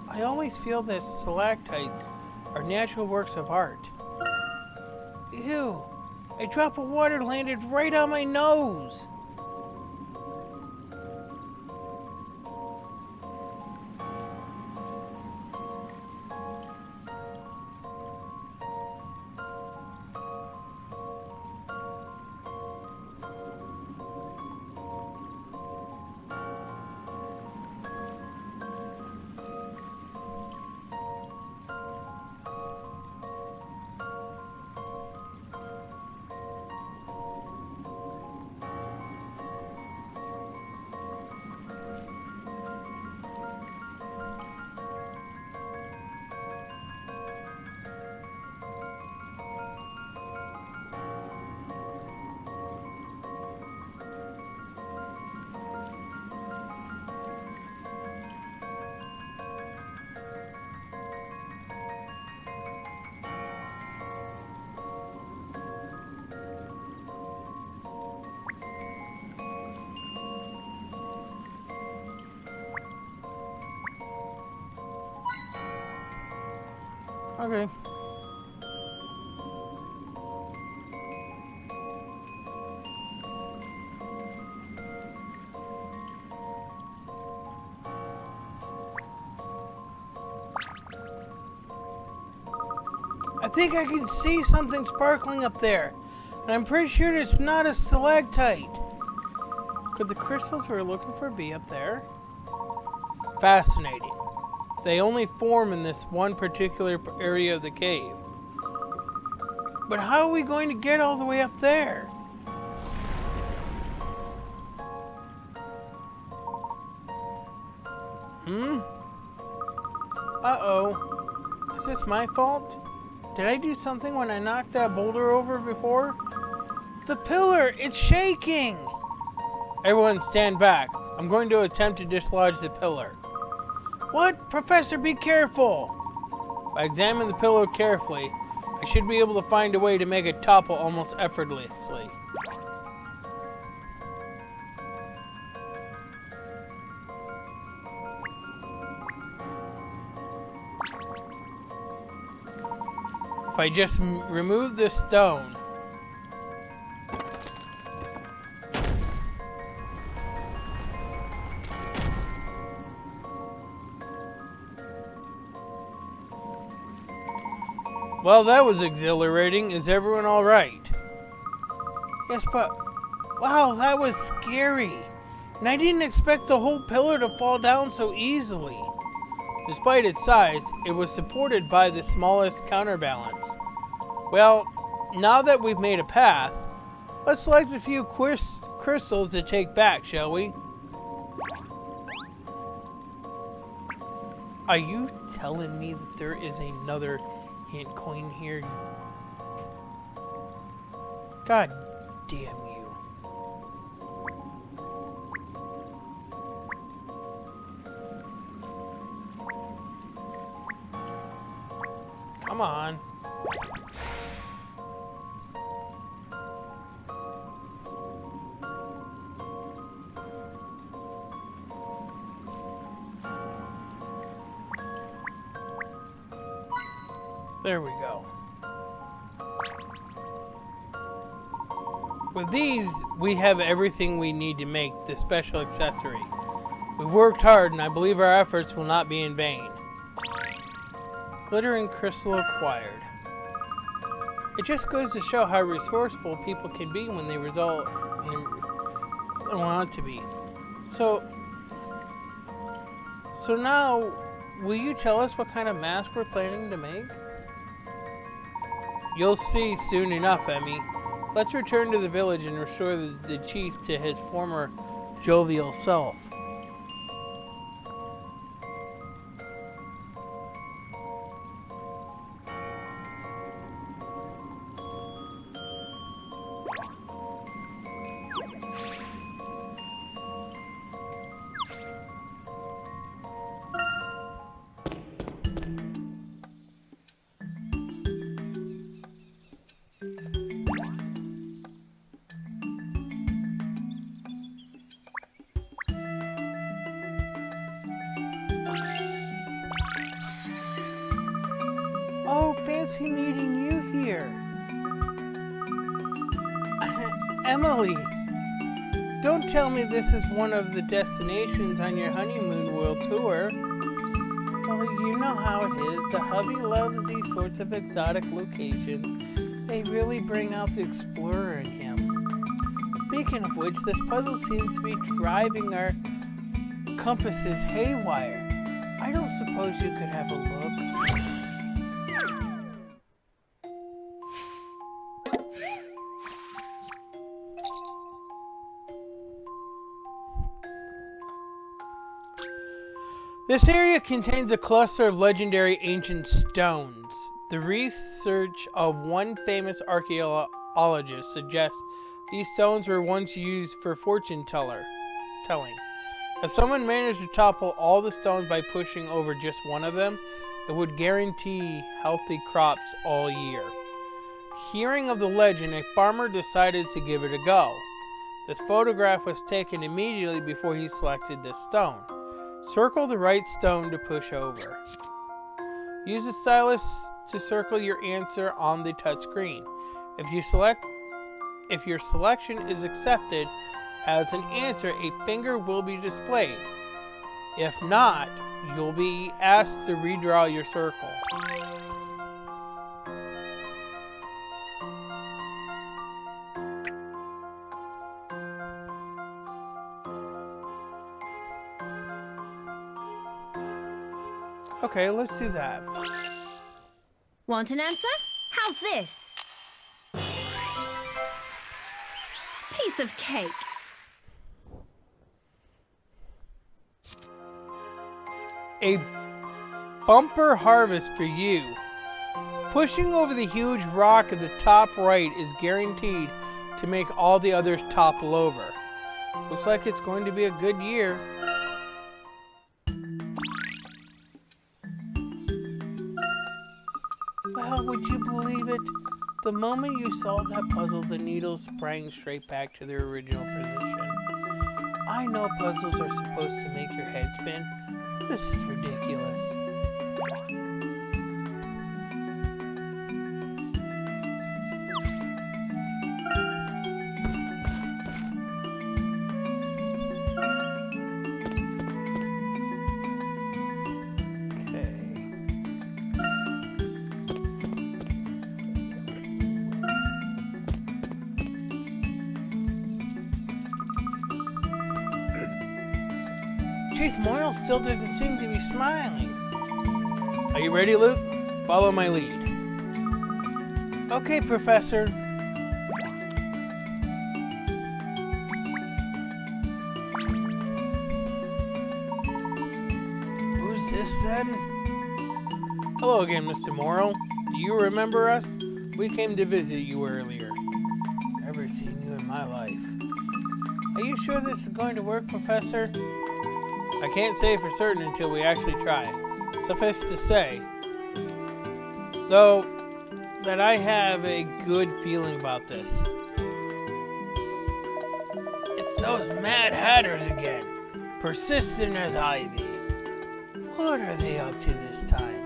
Speaker 1: I always feel that stalactites are natural works of art. Ew! A drop of water landed right on my nose! Okay. I think I can see something sparkling up there, and I'm pretty sure it's not a stalactite. Could the crystals we're looking for be up there? Fascinating. They only form in this one particular area of the cave. But how are we going to get all the way up there? Uh-oh. Is this my fault? Did I do something when I knocked that boulder over before? The pillar! It's shaking! Everyone stand back. I'm going to attempt to dislodge the pillar. What? Professor, be careful! By examining the pillar carefully, I should be able to find a way to make it topple almost effortlessly. If I just remove this stone. Well, that was exhilarating. Is everyone all right? Yes, but wow, that was scary. And I didn't expect the whole pillar to fall down so easily. Despite its size, it was supported by the smallest counterbalance. Well, now that we've made a path, let's select a few crystals to take back, shall we? Are you telling me that there is another hint coin here? God damn you. Come on. There we go. With these, we have everything we need to make the special accessory. We've worked hard, and I believe our efforts will not be in vain. Glittering crystal acquired. It just goes to show how resourceful people can be when they want to be. So now, will you tell us what kind of mask we're planning to make? You'll see soon enough, Emmy. Let's return to the village and restore the chief to his former jovial self. Oh, fancy meeting you here. Emily, don't tell me this is one of the destinations on your honeymoon world tour. Well, you know how it is. The hubby loves these sorts of exotic locations. They really bring out the explorer in him. Speaking of which, this puzzle seems to be driving our compasses haywire. I don't suppose you could have a look. This area contains a cluster of legendary ancient stones. The research of one famous archaeologist suggests these stones were once used for fortune telling. If someone managed to topple all the stones by pushing over just one of them, it would guarantee healthy crops all year. Hearing of the legend, a farmer decided to give it a go. This photograph was taken immediately before he selected this stone. Circle the right stone to push over. Use the stylus to circle your answer on the touchscreen. If your selection is accepted as an answer, a finger will be displayed. If not, you'll be asked to redraw your circle. Okay, let's do that.
Speaker 4: Want an answer? How's this? Piece of cake.
Speaker 1: A bumper harvest for you. Pushing over the huge rock at the top right is guaranteed to make all the others topple over. Looks like it's going to be a good year. Well, would you believe it? The moment you solved that puzzle, the needles sprang straight back to their original position. I know puzzles are supposed to make your head spin. This is ridiculous. Chief Moyle still doesn't seem to be smiling. Are you ready, Luke? Follow my lead. Okay, Professor. Who's this then? Hello again, Mr. Morrow. Do you remember us? We came to visit you earlier. Never seen you in my life. Are you sure this is going to work, Professor? I can't say for certain until we actually try. Suffice to say, though, that I have a good feeling about this. It's those Mad Hatters again, persistent as ivy. What are they up to this time?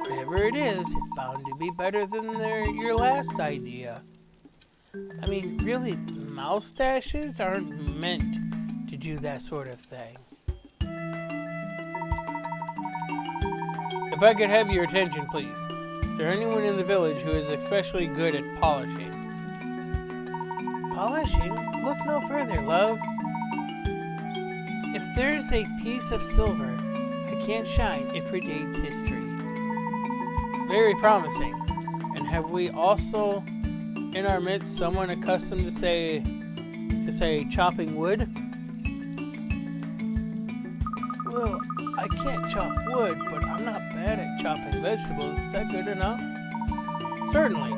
Speaker 1: Whatever it is, it's bound to be better than your last idea. I mean, really, moustaches aren't meant to do that sort of thing. If I could have your attention, please. Is there anyone in the village who is especially good at polishing? Polishing? Look no further, love. If there's a piece of silver I can't shine, it predates history. Very promising. And have we also in our midst someone accustomed to say chopping wood? Well, I can't chop wood, but I'm not bad at chopping vegetables. Is that good enough? Certainly.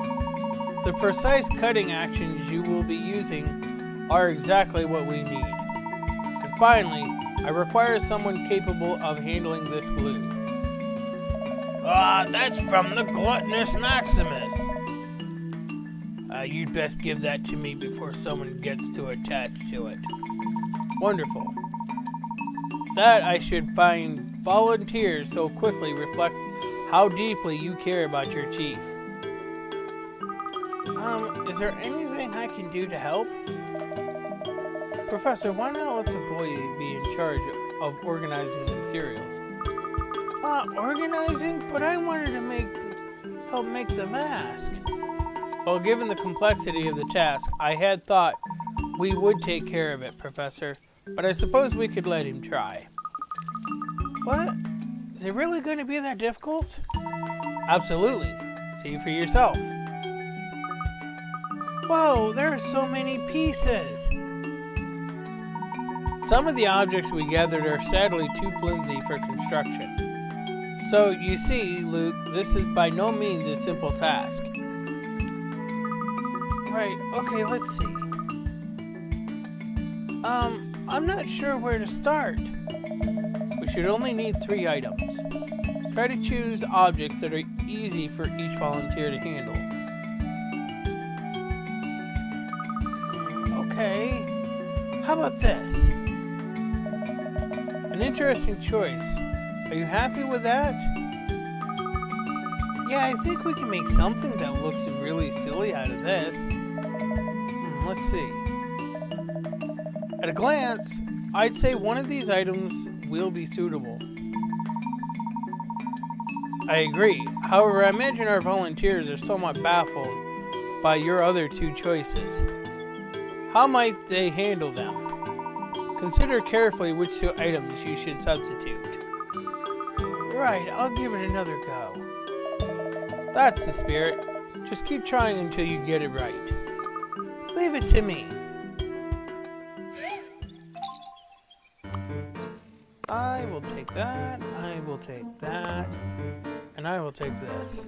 Speaker 1: The precise cutting actions you will be using are exactly what we need. And finally, I require someone capable of handling this glue. That's from the gluttonous Maximus. You'd best give that to me before someone gets too attached to it. Wonderful. That I should find volunteers so quickly reflects how deeply you care about your chief. Is there anything I can do to help? Professor, why not let the boy be in charge of organizing the materials? Organizing? But I wanted to help make the mask. Well, given the complexity of the task, I had thought we would take care of it, Professor. But I suppose we could let him try. What? Is it really going to be that difficult? Absolutely. See for yourself. Whoa, there are so many pieces. Some of the objects we gathered are sadly too flimsy for construction. So, you see, Luke, this is by no means a simple task. Right, okay, let's see. I'm not sure where to start. We should only need 3 items. Try to choose objects that are easy for each volunteer to handle. Okay, how about this? An interesting choice. Are you happy with that? Yeah, I think we can make something that looks really silly out of this. Let's see. At a glance, I'd say one of these items will be suitable. I agree. However, I imagine our volunteers are somewhat baffled by your other two choices. How might they handle them? Consider carefully which two items you should substitute. Right, I'll give it another go. That's the spirit. Just keep trying until you get it right. Leave it to me. I will take that, I will take that, and I will take this.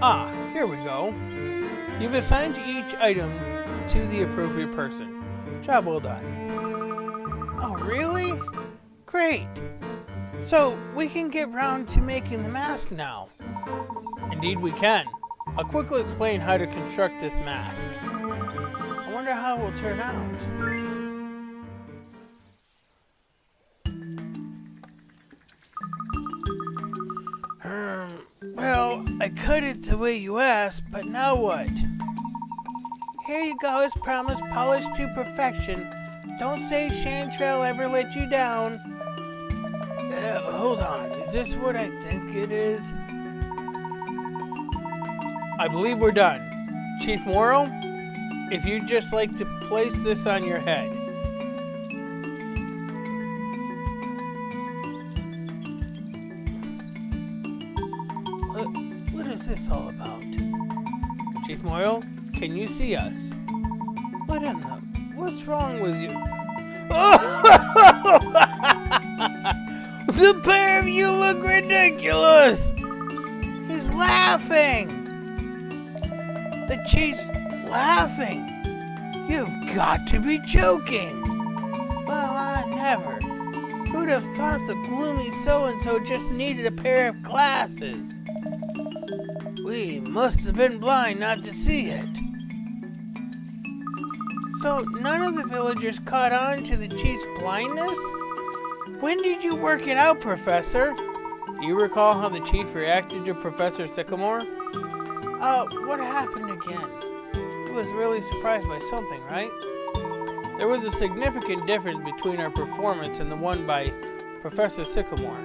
Speaker 1: Ah, here we go. You've assigned each item to the appropriate person. Job well done. Oh, really? Great. So, we can get round to making the mask now. Indeed we can. I'll quickly explain how to construct this mask. I wonder how it will turn out. Well, I cut it the way you asked, but now what? Here you go, as promised, polished to perfection. Don't say Chantrell ever let you down. Hold on, is this what I think it is? I believe we're done. Chief Morrow, if you'd just like to place this on your head. What is this all about? Chief Morrow, can you see us? What's wrong with you? The pair of you look ridiculous! He's laughing! The chief's laughing! You've got to be joking! Well, I never. Who'd have thought the gloomy so-and-so just needed a pair of glasses? We must have been blind not to see it. So, none of the villagers caught on to the chief's blindness? When did you work it out, Professor? Do you recall how the chief reacted to Professor Sycamore? What happened again? He was really surprised by something, right? There was a significant difference between our performance and the one by Professor Sycamore.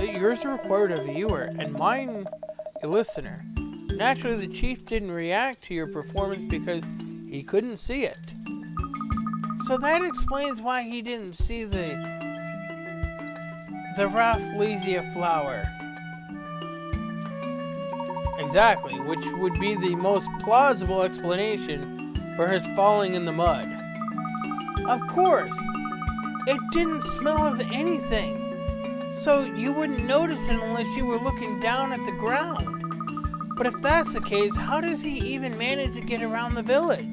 Speaker 1: Yours required a viewer, and mine a listener. Naturally, the chief didn't react to your performance because he couldn't see it. So that explains why he didn't see the Rafflesia flower. Exactly, which would be the most plausible explanation for his falling in the mud. Of course, it didn't smell of anything, so you wouldn't notice it unless you were looking down at the ground. But if that's the case, how does he even manage to get around the village?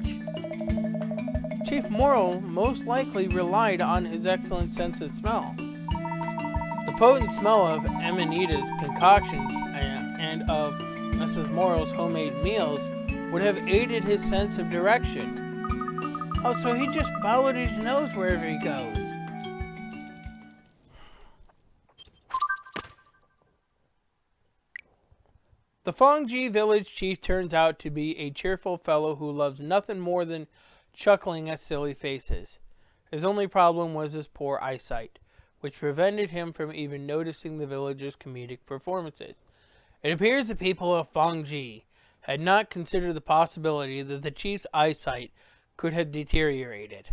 Speaker 1: Chief Morrow most likely relied on his excellent sense of smell. The potent smell of Amanita's concoctions and of Mrs. Morrow's homemade meals would have aided his sense of direction. Oh, so he just followed his nose wherever he goes. The Fongji village chief turns out to be a cheerful fellow who loves nothing more than chuckling at silly faces. His only problem was his poor eyesight, which prevented him from even noticing the villagers' comedic performances. It appears the people of Fongji had not considered the possibility that the chief's eyesight could have deteriorated.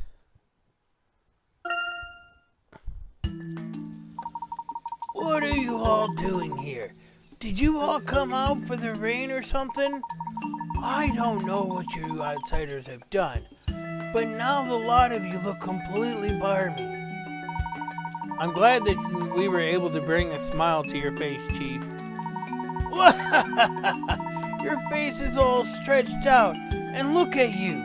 Speaker 1: What are you all doing here? Did you all come out for the rain or something? I don't know what you outsiders have done, but now the lot of you look completely barmy. I'm glad that we were able to bring a smile to your face, Chief. Your face is all stretched out, and look at you,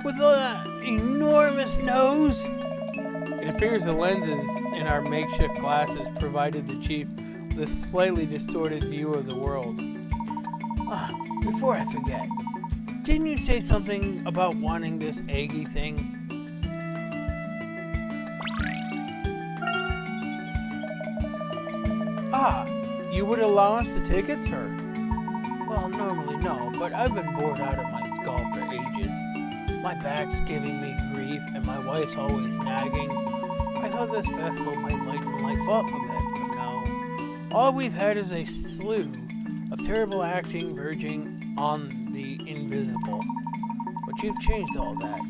Speaker 1: with an enormous nose. It appears the lenses in our makeshift glasses provided the Chief with a slightly distorted view of the world. Before I forget, Didn't you say something about wanting this eggy thing? Ah, you would allow us to take it, sir? Well, normally no, but I've been bored out of my skull for ages. My back's giving me grief, and my wife's always nagging. I thought this festival might lighten life up a bit, but no. All we've had is a slew of terrible acting verging on the invisible. But you've changed all that.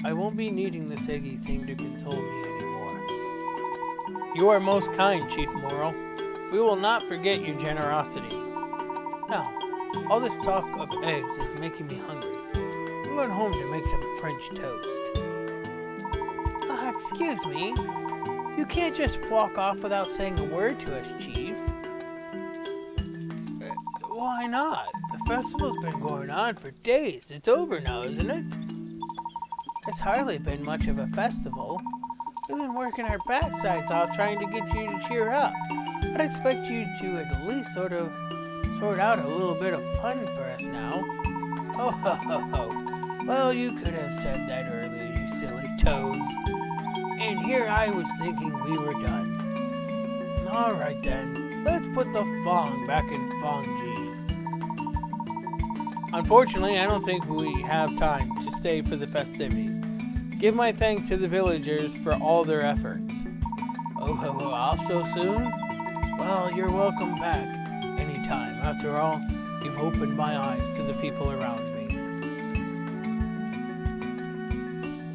Speaker 1: I won't be needing this eggy thing to console me anymore. You are most kind, Chief Morrow. We will not forget your generosity. Now, all this talk of eggs is making me hungry. I'm going home to make some French toast. Excuse me. You can't just walk off without saying a word to us, Chief. Why not? The festival's been going on for days. It's over now, isn't it? It's hardly been much of a festival. We've been working our backsides off trying to get you to cheer up. I'd expect you to at least sort out a little bit of fun for us now. Oh ho ho ho. Well, you could have said that earlier, you silly toads. And here I was thinking we were done. Alright then, let's put the Fong back in Fongji. Unfortunately, I don't think we have time to stay for the festivities. Give my thanks to the villagers for all their efforts. Oh ho ho, off so soon? Well, you're welcome back anytime. After all, you've opened my eyes to the people around me.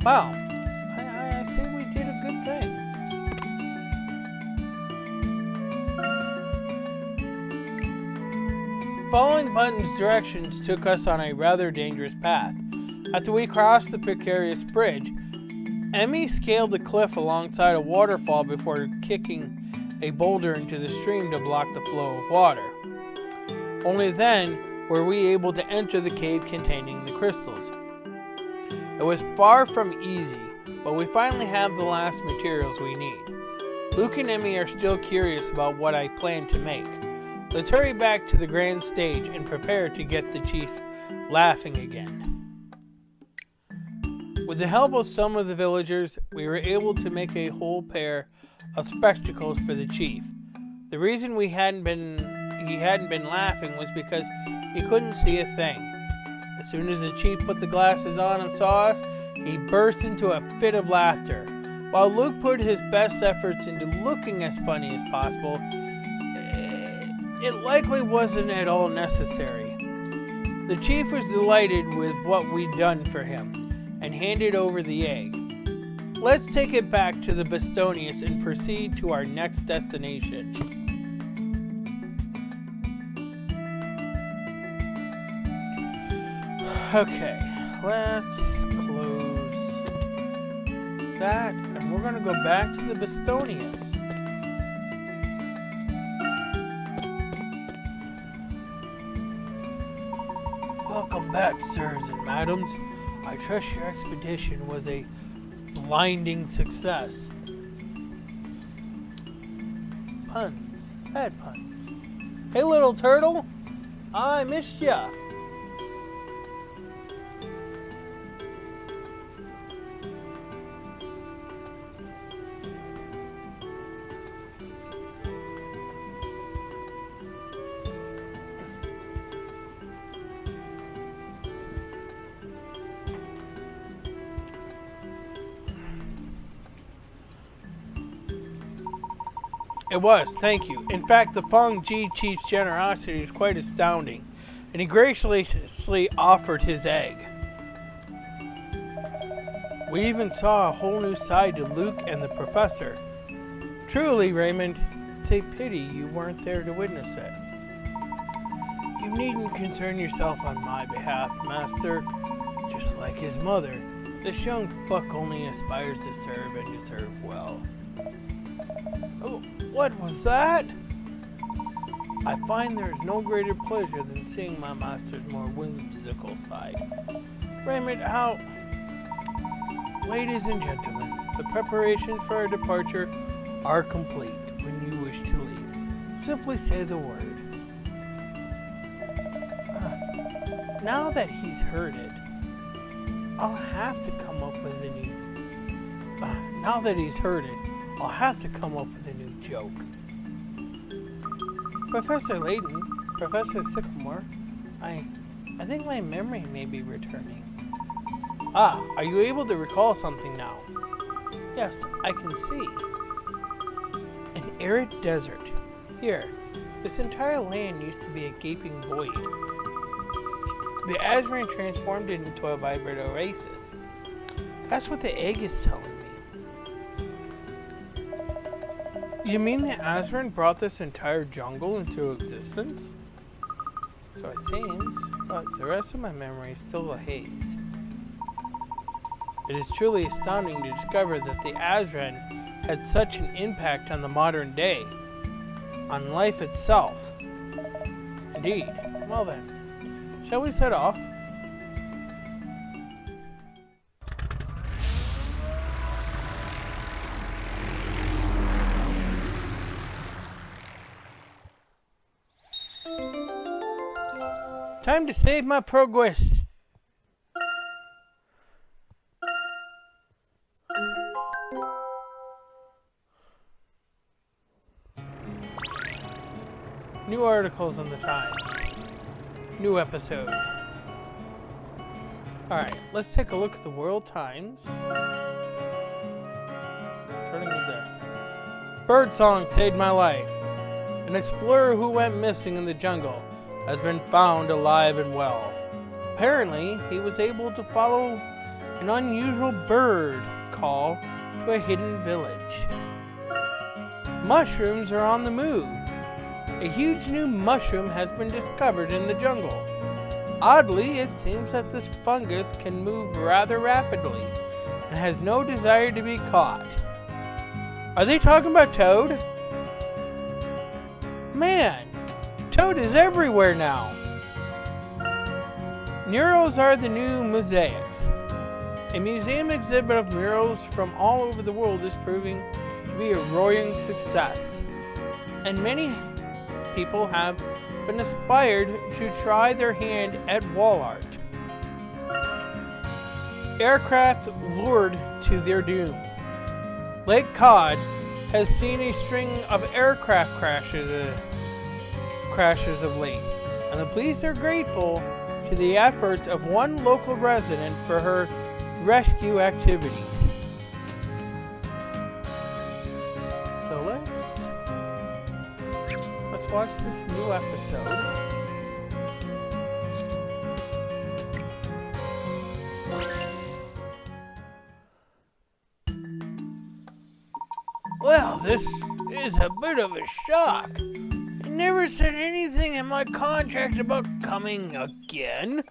Speaker 1: Wow, I say we did a good thing. Following Button's directions took us on a rather dangerous path. After we crossed the precarious bridge, Emmy scaled the cliff alongside a waterfall before kicking a boulder into the stream to block the flow of water. Only then were we able to enter the cave containing the crystals. It was far from easy, but we finally have the last materials we need. Luke and Emmy are still curious about what I plan to make. Let's hurry back to the grand stage and prepare to get the chief laughing again. With the help of some of the villagers, we were able to make a whole pair of spectacles for the chief. The reason he hadn't been laughing was because he couldn't see a thing. As soon as the chief put the glasses on and saw us, he burst into a fit of laughter. While Luke put his best efforts into looking as funny as possible, it likely wasn't at all necessary. The chief was delighted with what we'd done for him and handed over the egg. Let's take it back to the Bastonius and proceed to our next destination. Okay, let's close that, and we're going to go back to the Bastonius. Welcome back, sirs and madams. I trust your expedition was a blinding success. Puns. Bad puns. Hey, little turtle. I missed ya. It was, thank you. In fact, the Feng Ji chief's generosity is quite astounding, and he graciously offered his egg. We even saw a whole new side to Luke and the professor. Truly, Raymond, it's a pity you weren't there to witness it. You needn't concern yourself on my behalf, Master. Just like his mother, this young buck only aspires to serve and to serve well. Oh, what was that? I find there is no greater pleasure than seeing my master's more whimsical side. Raymond, how... Ladies and gentlemen, the preparations for our departure are complete. When you wish to leave, simply say the word. Now that he's heard it, I'll have to come up with a new... now that he's heard it, I'll have to come up with a new joke. Professor Layton, Professor Sycamore, I think my memory may be returning. Ah, are you able to recall something now? Yes, I can see. An arid desert. Here, this entire land used to be a gaping void. The Azran transformed it into a vibrant oasis. That's what the egg is telling me. You mean the Azran brought this entire jungle into existence? So it seems, but the rest of my memory is still a haze. It is truly astounding to discover that the Azran had such an impact on the modern day, on life itself. Indeed. Well then, shall we set off? Time to save my progress. New articles on the Times. New episode. Alright, let's take a look at the World Times. Starting with this. Birdsong saved my life. An explorer who went missing in the jungle has been found alive and well. Apparently, he was able to follow an unusual bird call to a hidden village. Mushrooms are on the move. A huge new mushroom has been discovered in the jungle. Oddly, it seems that this fungus can move rather rapidly and has no desire to be caught. Are they talking about Toad? Man, Toad is everywhere now. Murals are the new mosaics. A museum exhibit of murals from all over the world is proving to be a roaring success, and many people have been inspired to try their hand at wall art. Aircraft lured to their doom. Lake Cod has seen a string of aircraft crashes of late, and the police are grateful to the efforts of one local resident for her rescue activities. So let's watch this new episode. Well, this is a bit of a shock. I never said anything in my contract about coming again.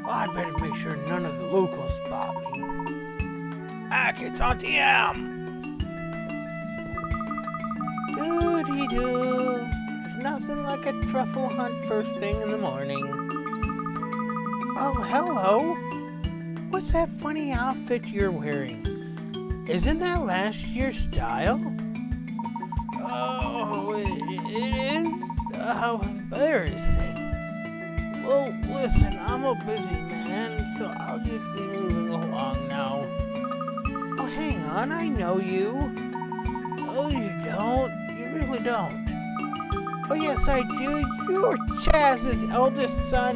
Speaker 1: I'd better make sure none of the locals spot me. It's Auntie Em! Doody-doo. There's nothing like a truffle hunt first thing in the morning. Oh, hello. What's that funny outfit you're wearing? Isn't that last year's style? Oh, it is? How embarrassing. Well, listen, I'm a busy man, so I'll just be moving along now. Oh, hang on, I know you. Oh, you don't? You really don't. Oh, yes, I do. You're Chaz's eldest son,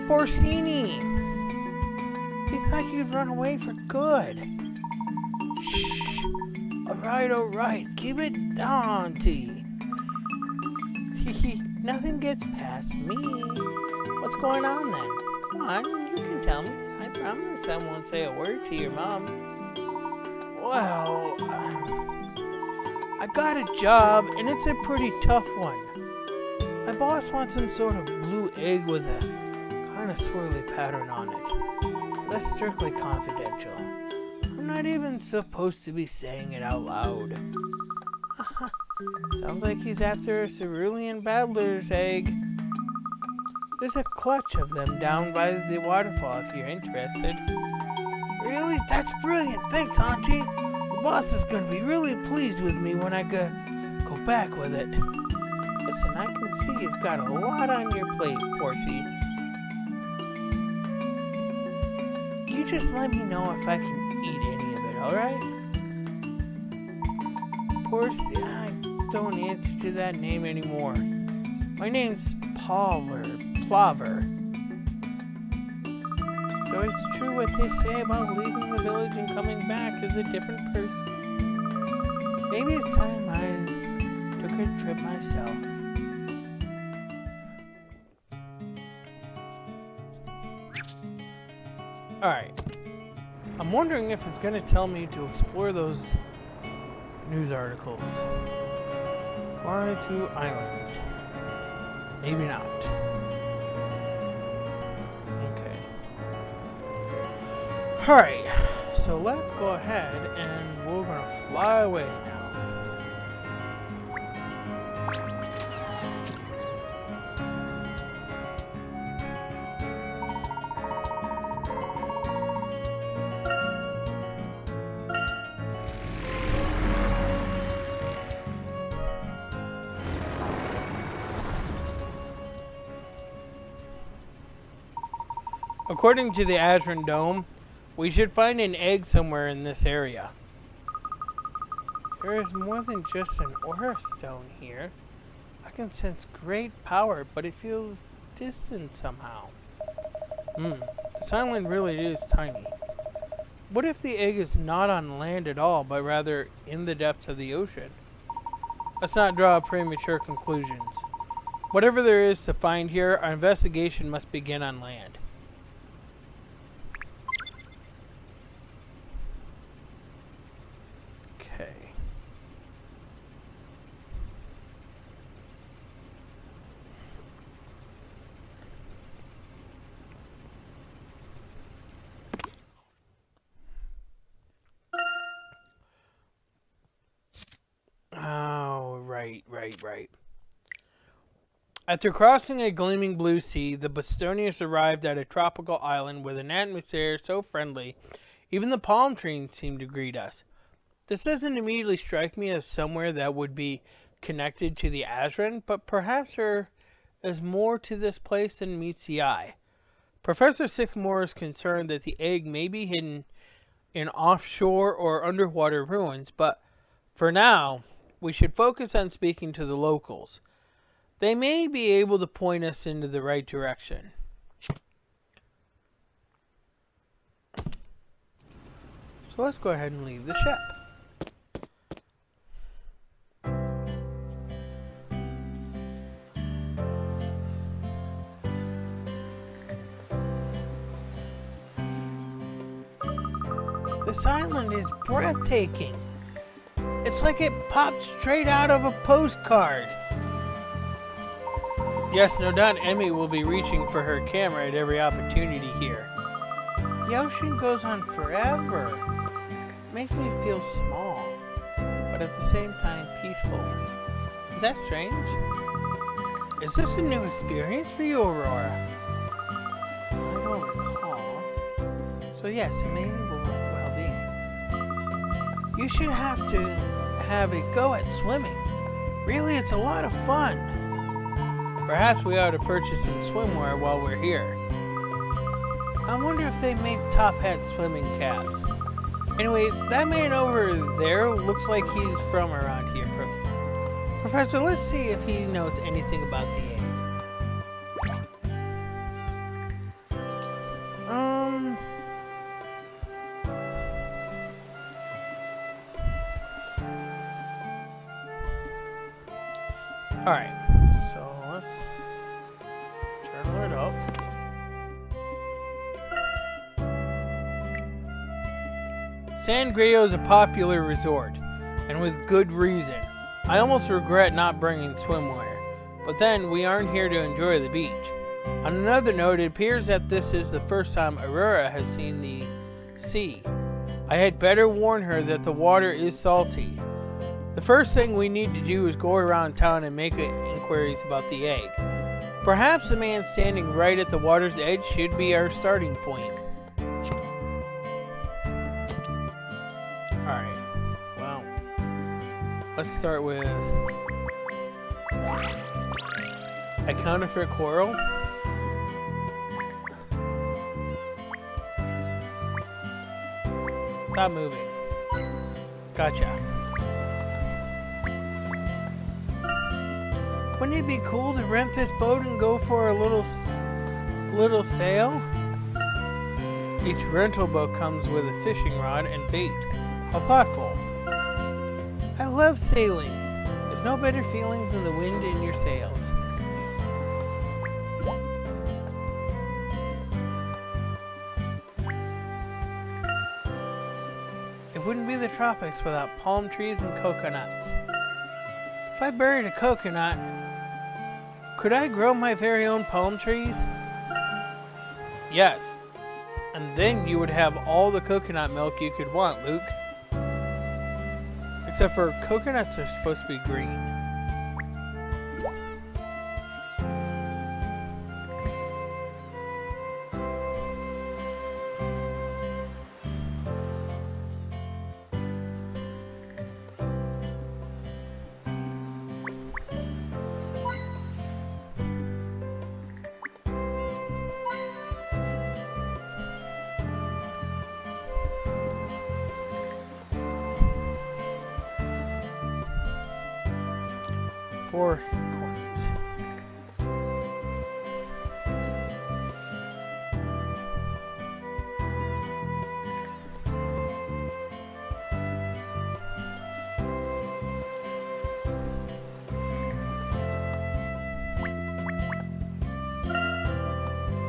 Speaker 1: Porcini. He thought you'd run away for good. Shh. All right. Keep it down, Auntie. Nothing gets past me. What's going on then? Come on, you can tell me. I promise I won't say a word to your mom. Well, I got a job, and it's a pretty tough one. My boss wants some sort of blue egg with a kind of swirly pattern on it. That's strictly confidential. I'm not even supposed to be saying it out loud. Sounds like he's after a cerulean babbler's egg. There's a clutch of them down by the waterfall if you're interested. Really? That's brilliant. Thanks, Auntie. The boss is going to be really pleased with me when I go back with it. Listen, I can see you've got a lot on your plate, Horsey. You just let me know if I can eat any of it, alright? Horsey, I don't answer to that name anymore. My name's Plover. So it's true what they say about leaving the village and coming back as a different person. Maybe it's time I took a trip myself. Alright. I'm wondering if it's gonna tell me to explore those news articles. Fly to island. Maybe not. Okay. Alright. So let's go ahead and we're gonna fly away now. According to the Azran Dome, we should find an egg somewhere in this area. There is more than just an aura stone here. I can sense great power, but it feels distant somehow. This island really is tiny. What if the egg is not on land at all, but rather in the depths of the ocean? Let's not draw premature conclusions. Whatever there is to find here, our investigation must begin on land. Okay. Oh, right. After crossing a gleaming blue sea, the Bostonians arrived at a tropical island with an atmosphere so friendly, even the palm trees seemed to greet us. This doesn't immediately strike me as somewhere that would be connected to the Azran, but perhaps there is more to this place than meets the eye. Professor Sycamore is concerned that the egg may be hidden in offshore or underwater ruins, but for now, we should focus on speaking to the locals. They may be able to point us into the right direction. So let's go ahead and leave the ship. This island is breathtaking. It's like it popped straight out of a postcard. Yes, no doubt Emmy will be reaching for her camera at every opportunity here. The ocean goes on forever. It makes me feel small, but at the same time peaceful. Is that strange? Is this a new experience for you, Aurora? I don't recall. So yes, it may well be. You should have to have a go at swimming. Really, it's a lot of fun. Perhaps we ought to purchase some swimwear while we're here. I wonder if they make top hat swimming caps. Anyway, that man over there looks like he's from around here. Professor, let's see if he knows anything about the egg. Alright, so let's turn it up. Sangrio is a popular resort, and with good reason. I almost regret not bringing swimwear, but then we aren't here to enjoy the beach. On another note, it appears that this is the first time Aurora has seen the sea. I had better warn her that the water is salty. The first thing we need to do is go around town and make inquiries about the egg. Perhaps the man standing right at the water's edge should be our starting point. Alright, well, let's start with A counterfeit coral? Stop moving. Gotcha. Wouldn't it be cool to rent this boat and go for a little sail? Each rental boat comes with a fishing rod and bait. How thoughtful. I love sailing. There's no better feeling than the wind in your sails. It wouldn't be the tropics without palm trees and coconuts. If I buried a coconut, could I grow my very own palm trees? Yes. And then you would have all the coconut milk you could want, Luke. Except for coconuts are supposed to be green. Four coins.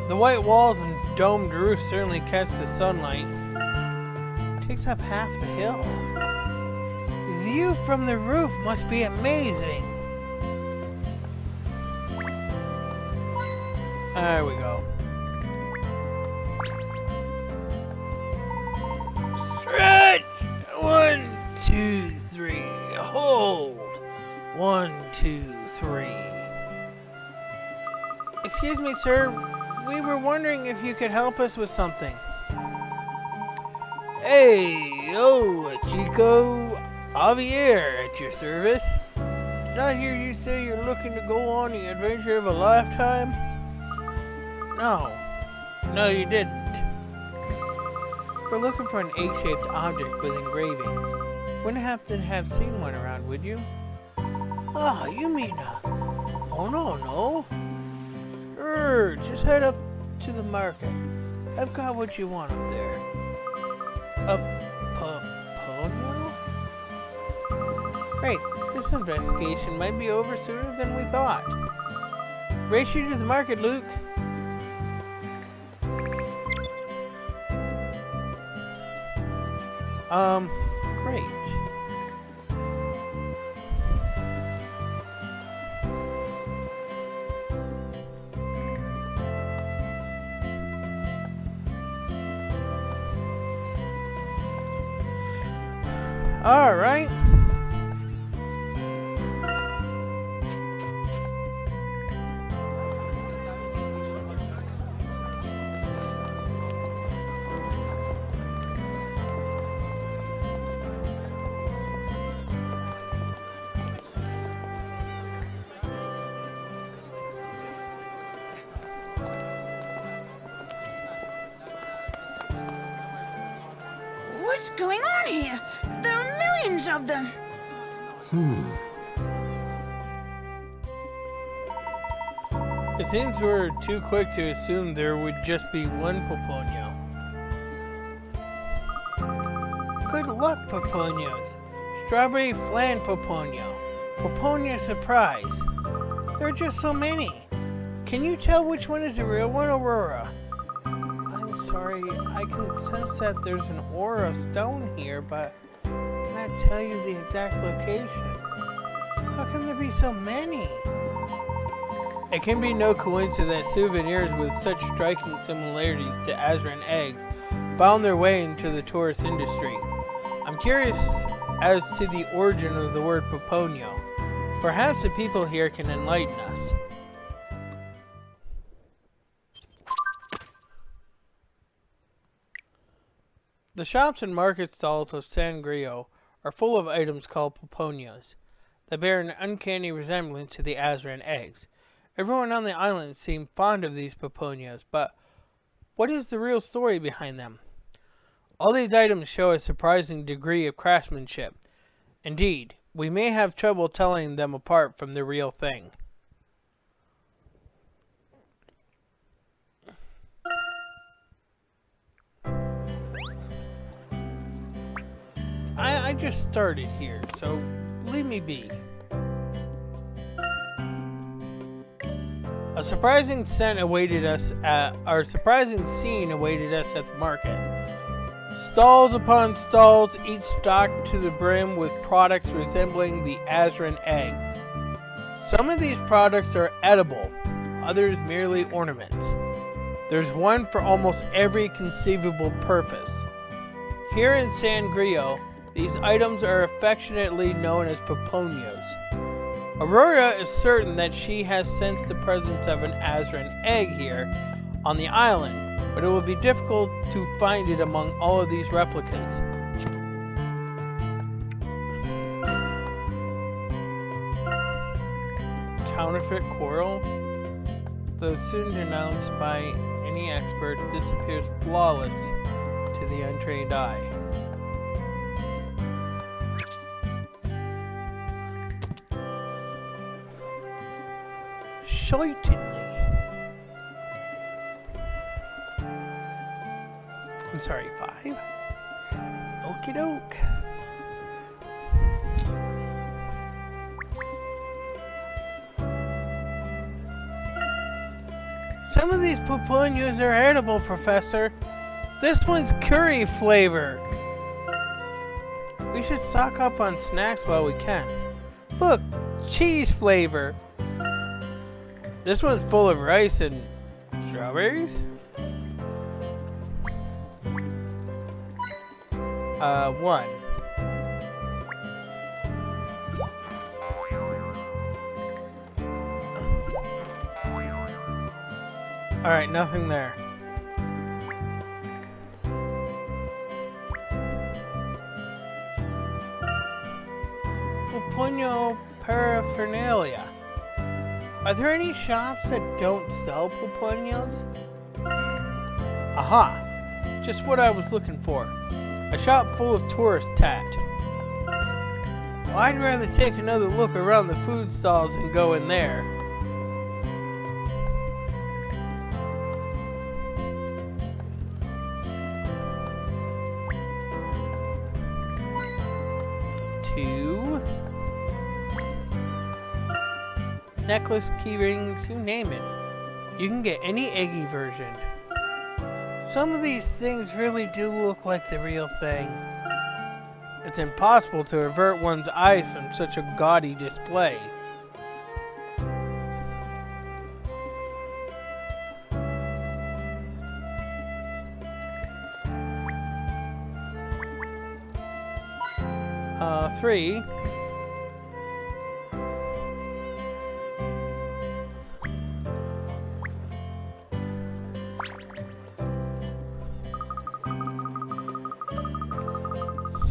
Speaker 1: The white walls and domed roof certainly catch the sunlight. It takes up half the hill. The view from the roof must be amazing. There we go. Stretch! 1, 2, 3. Hold. 1, 2, 3. Excuse me, sir. We were wondering if you could help us with something. Hey, hola, Chico. Javier at your service. Did I hear you say you're looking to go on the adventure of a lifetime? No, you didn't. We're looking for an egg-shaped object with engravings. Wouldn't happen to have seen one around, would you? Ah, you mean oh no. Just head up to the market. I've got what you want up there. A Puponio? Great, this investigation might be over sooner than we thought. Race you to the market, Luke. Great. All right.
Speaker 4: What's going on here? There are millions of them.
Speaker 1: It seems we're too quick to assume there would just be one Puponio. Good luck, Puponios. Strawberry flan Puponio. Puponio surprise. There are just so many. Can you tell which one is the real one, Aurora? I'm sorry, I can sense that there's an aura stone here, but I cannot tell you the exact location. How can there be so many? It can be no coincidence that souvenirs with such striking similarities to Azran eggs found their way into the tourist industry. I'm curious as to the origin of the word Puponio. Perhaps the people here can enlighten us. The shops and market stalls of San Grio are full of items called Puponios that bear an uncanny resemblance to the Azran eggs. Everyone on the island seemed fond of these poponios, but what is the real story behind them? All these items show a surprising degree of craftsmanship. Indeed, we may have trouble telling them apart from the real thing. I just started here, so leave me be. A surprising scene awaited us at the market. Stalls upon stalls, each stocked to the brim with products resembling the Azran eggs. Some of these products are edible, others merely ornaments. There's one for almost every conceivable purpose. Here in San Grillo, these items are affectionately known as poponios. Aurora is certain that she has sensed the presence of an Azran egg here on the island, but it will be difficult to find it among all of these replicas. Counterfeit coral, though soon denounced by any expert, this appears flawless to the untrained eye. Certainly. I'm sorry, 5. Okie doke. Some of these poponios are edible, Professor. This one's curry flavor. We should stock up on snacks while we can. Look, cheese flavor. This one's full of rice and strawberries. 1. Alright, nothing there. Poponio paraphernalia. Are there any shops that don't sell poponios? Aha! Just what I was looking for. A shop full of tourist tat. Well, I'd rather take another look around the food stalls and go in there. Necklace, key rings, you name it. You can get any eggy version. Some of these things really do look like the real thing. It's impossible to avert one's eyes from such a gaudy display. Three.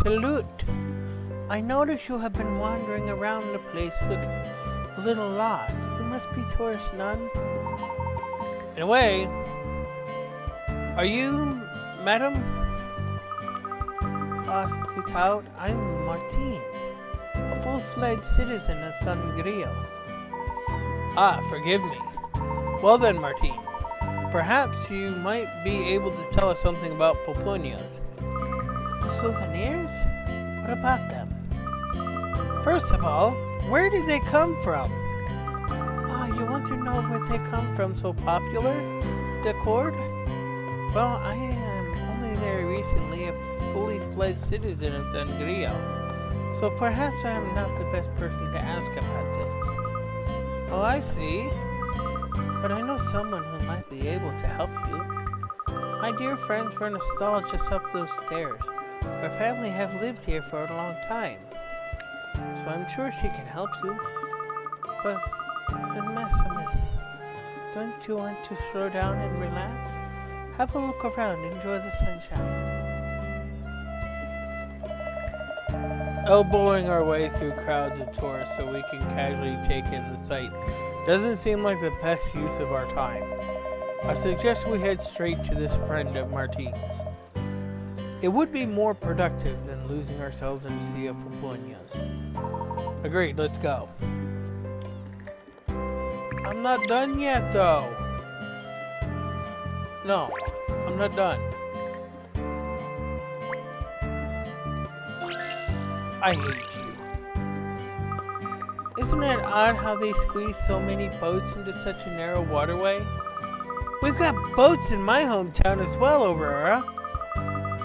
Speaker 1: Salute! I notice you have been wandering around the place looking a little lost. You must be tourist none. In a way. Are you, madam? Lost it out. I'm Martin, a full-fledged citizen of San Grillo. Ah, forgive me. Well then, Martin, perhaps you might be able to tell us something about poponios. Souvenirs? What about them? First of all, where did they come from? Ah, you want to know where they come from, so popular? Decord? Well, I am only there recently, a fully fledged citizen of San Grillo, so perhaps I am not the best person to ask about this. Oh, I see. But I know someone who might be able to help you. My dear friends run a stall just up those stairs. Her family have lived here for a long time, so I'm sure she can help you. But, miss, don't you want to slow down and relax? Have a look around, enjoy the sunshine. Elbowing our way through crowds of tourists so we can casually take in the sight Doesn't seem like the best use of our time. I suggest we head straight to this friend of Martine's. It would be more productive than losing ourselves in a sea of pupunyas. Agreed, let's go. I'm not done yet, though. No, I'm not done. I hate you. Isn't it odd how they squeeze so many boats into such a narrow waterway? We've got boats in my hometown as well, Aurora.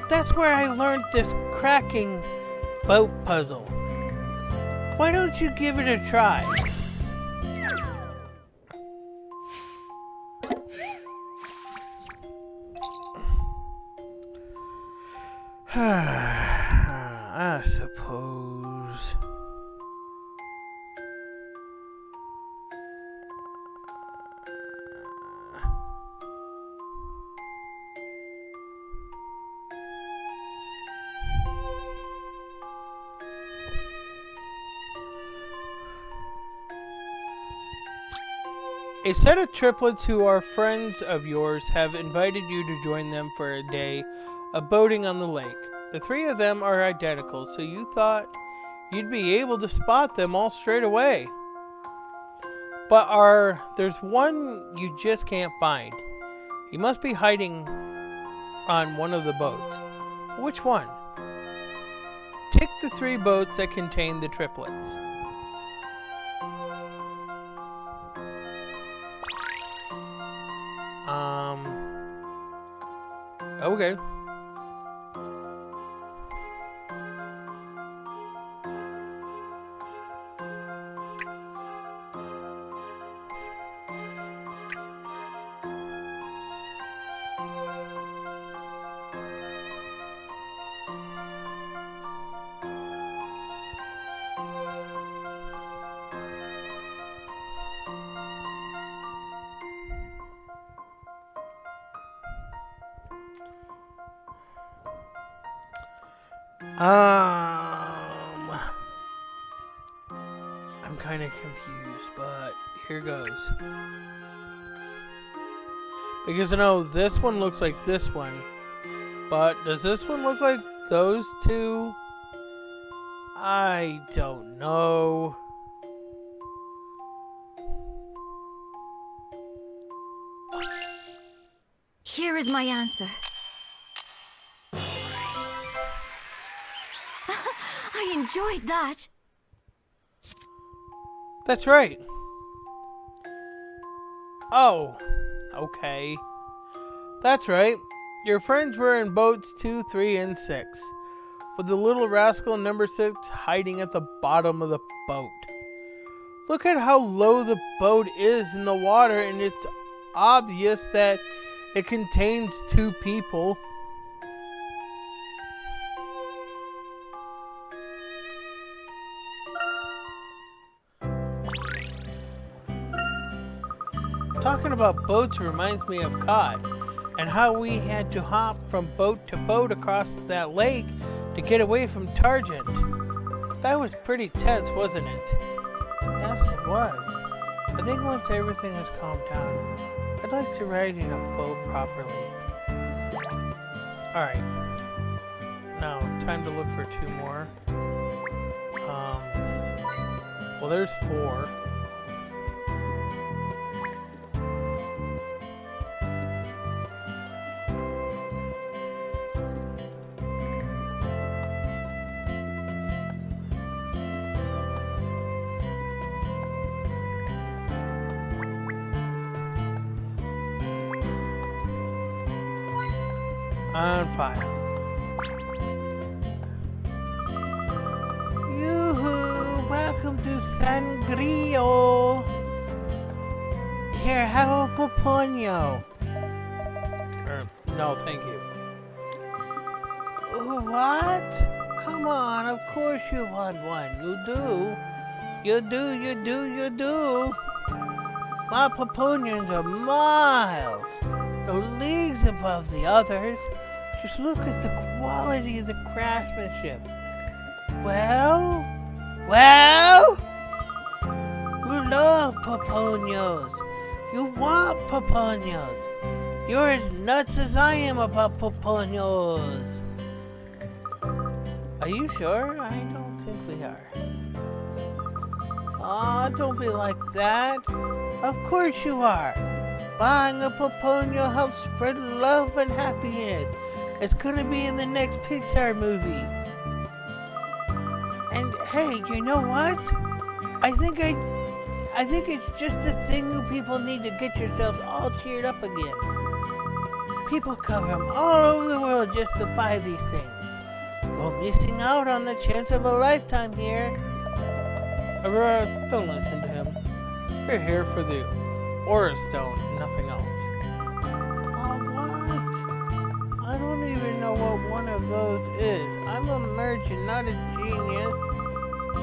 Speaker 1: That's where I learned this cracking boat puzzle. Why don't you give it a try? I suppose. A set of triplets who are friends of yours have invited you to join them for a day of boating on the lake. The three of them are identical, so you thought you'd be able to spot them all straight away. But there's one you just can't find. He must be hiding on one of the boats. Which one? Tick the 3 boats that contain the triplets. Okay. I'm kind of confused, but here goes. Because I know this one looks like this one, but does this one look like those two? I don't know.
Speaker 2: Here is my answer. I enjoyed that.
Speaker 1: That's right. Oh, okay. That's right. Your friends were in boats 2, 3, and 6, with the little rascal number 6 hiding at the bottom of the boat. Look at how low the boat is in the water, and it's obvious that it contains 2 people. Talking about boats reminds me of COD, and how we had to hop from boat to boat across that lake to get away from Targent. That was pretty tense, wasn't it? Yes, it was. I think once everything was calmed down, I'd like to ride in a boat properly. Alright. Now, time to look for 2 more. Well, there's 4. On fire. Yoo-hoo! Welcome to Sangrio! Here, have a pupuño. No, thank you. What? Come on, of course you want one. You do. You do, you do, you do. My pupuños are miles, or leagues above the others. Just look at the quality of the craftsmanship. Well? love papoños. You want papoños. You're as nuts as I am about papoños. Are you sure? I don't think we are. Aw, don't be like that. Of course you are. Buying a papoño helps spread love and happiness. It's gonna be in the next Pixar movie. And hey, you know what? I think it's just a thing you people need to get yourselves all cheered up again. People come from all over the world just to buy these things. Well, missing out on the chance of a lifetime here. Aurora, don't listen to him. We're here for the Aura Stone, nothing else. Oh, what? I don't even know what one of those is. I'm a merchant, not a genius.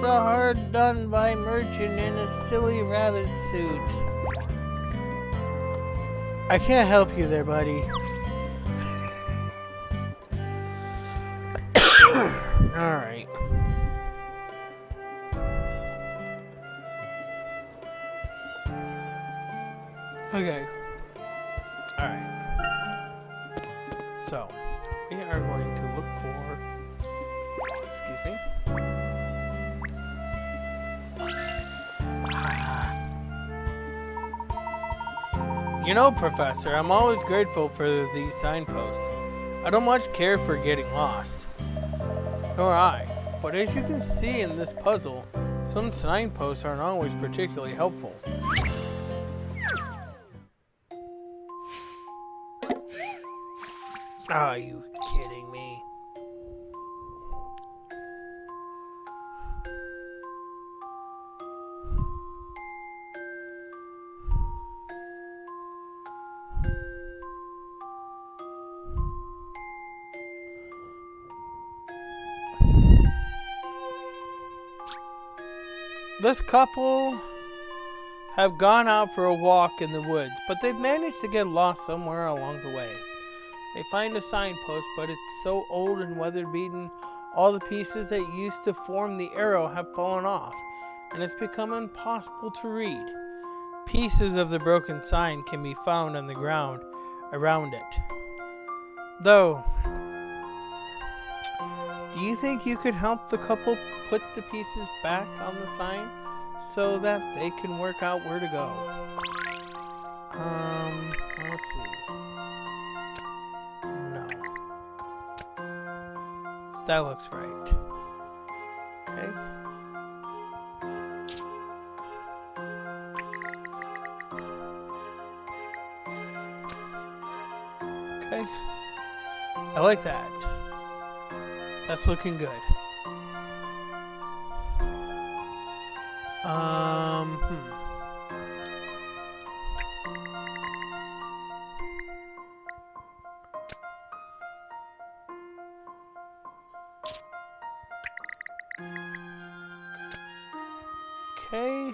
Speaker 1: So hard done by merchant in a silly rabbit suit. I can't help you there, buddy. Alright. Okay. Alright. So, we are going to look for... Excuse me. You know, Professor, I'm always grateful for these signposts. I don't much care for getting lost. Nor I. But as you can see in this puzzle, some signposts aren't always particularly helpful. Are you kidding me? This couple have gone out for a walk in the woods, but they've managed to get lost somewhere along the way. They find a signpost, but it's so old and weather-beaten, all the pieces that used to form the arrow have fallen off, and it's become impossible to read. Pieces of the broken sign can be found on the ground around it. Though, do you think you could help the couple put the pieces back on the sign so that they can work out where to go? Let's see. No. That looks right. Okay. Okay. I like that. That's looking good. Okay.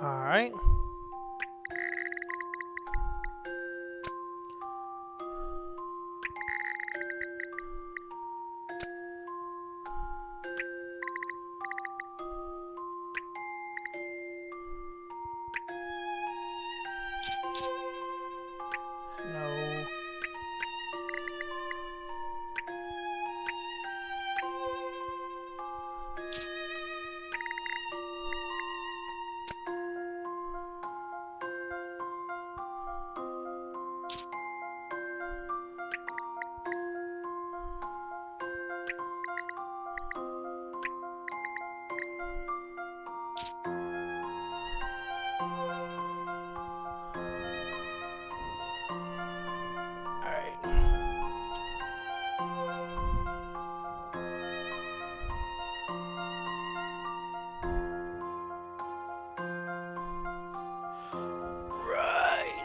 Speaker 1: All right. No.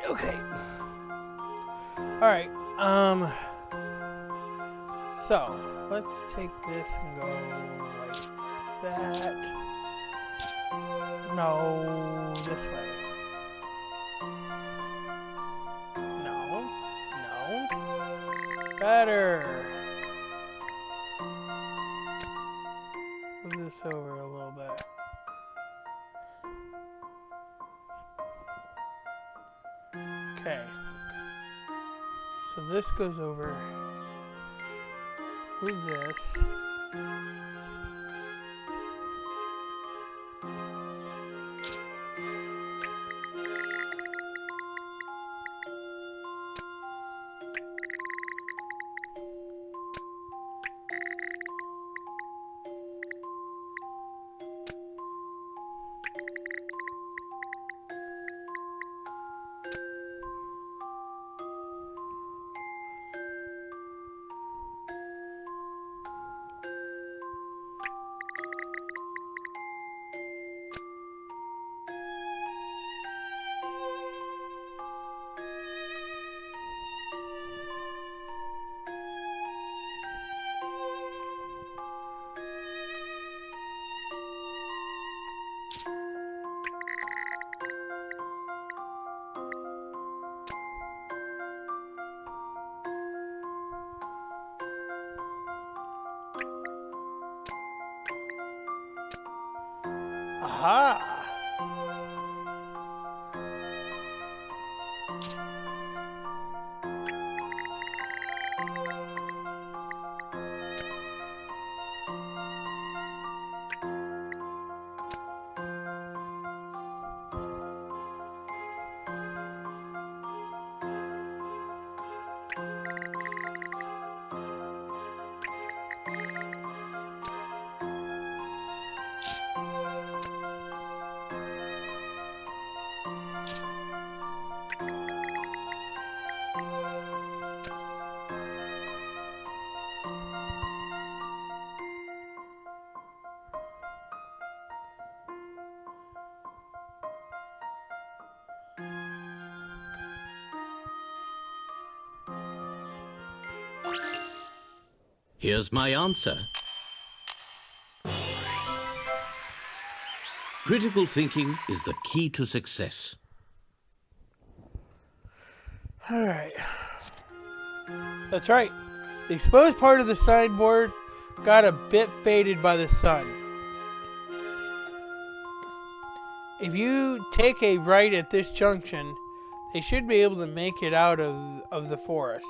Speaker 1: Okay. Alright, So, let's take this and go like that. No, this way. No, no. Better. Move this over a little bit. Okay. So this goes over. Who's this? Aha!
Speaker 3: Here's my answer. Critical thinking is the key to success.
Speaker 1: Alright. That's right. The exposed part of the sideboard got a bit faded by the sun. If you take a right at this junction, they should be able to make it out of the forest.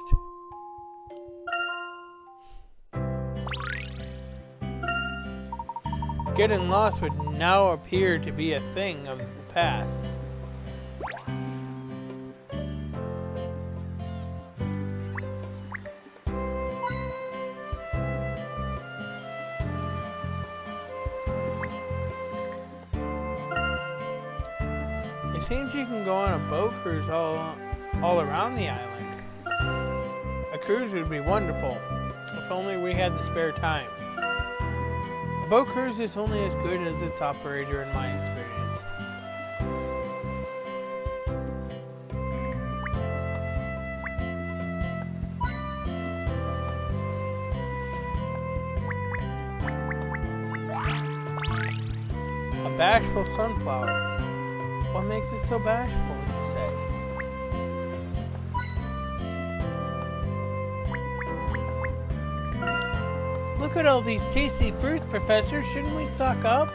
Speaker 1: Getting lost would now appear to be a thing of the past. It seems you can go on a boat cruise all around the island. A cruise would be wonderful, if only we had the spare time. A boat cruise is only as good as its operator in my experience. A bashful sunflower. What makes it so bashful, you say? Look at all these tasty fruits, Professor. Shouldn't we stock up?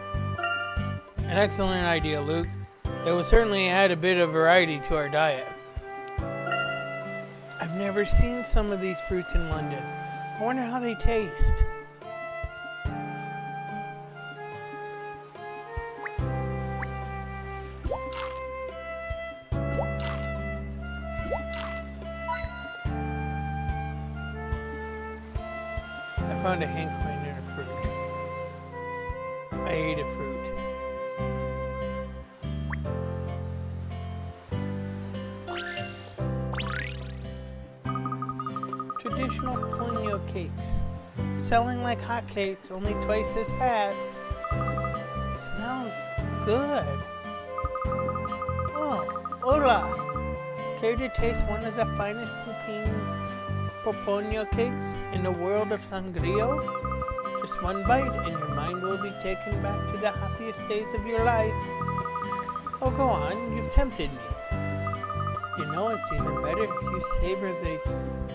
Speaker 1: An excellent idea, Luke. It will certainly add a bit of variety to our diet. I've never seen some of these fruits in London. I wonder how they taste. I found a hand coin in a fruit. I ate a fruit. Traditional Polino cakes. Selling like hotcakes, only twice as fast. It smells good. Oh, hola! Care to taste one of the finest poupines Poponio cakes in the world of Sangrio? Just one bite and your mind will be taken back to the happiest days of your life. Oh, go on, you've tempted me. You know it's even better if you savor the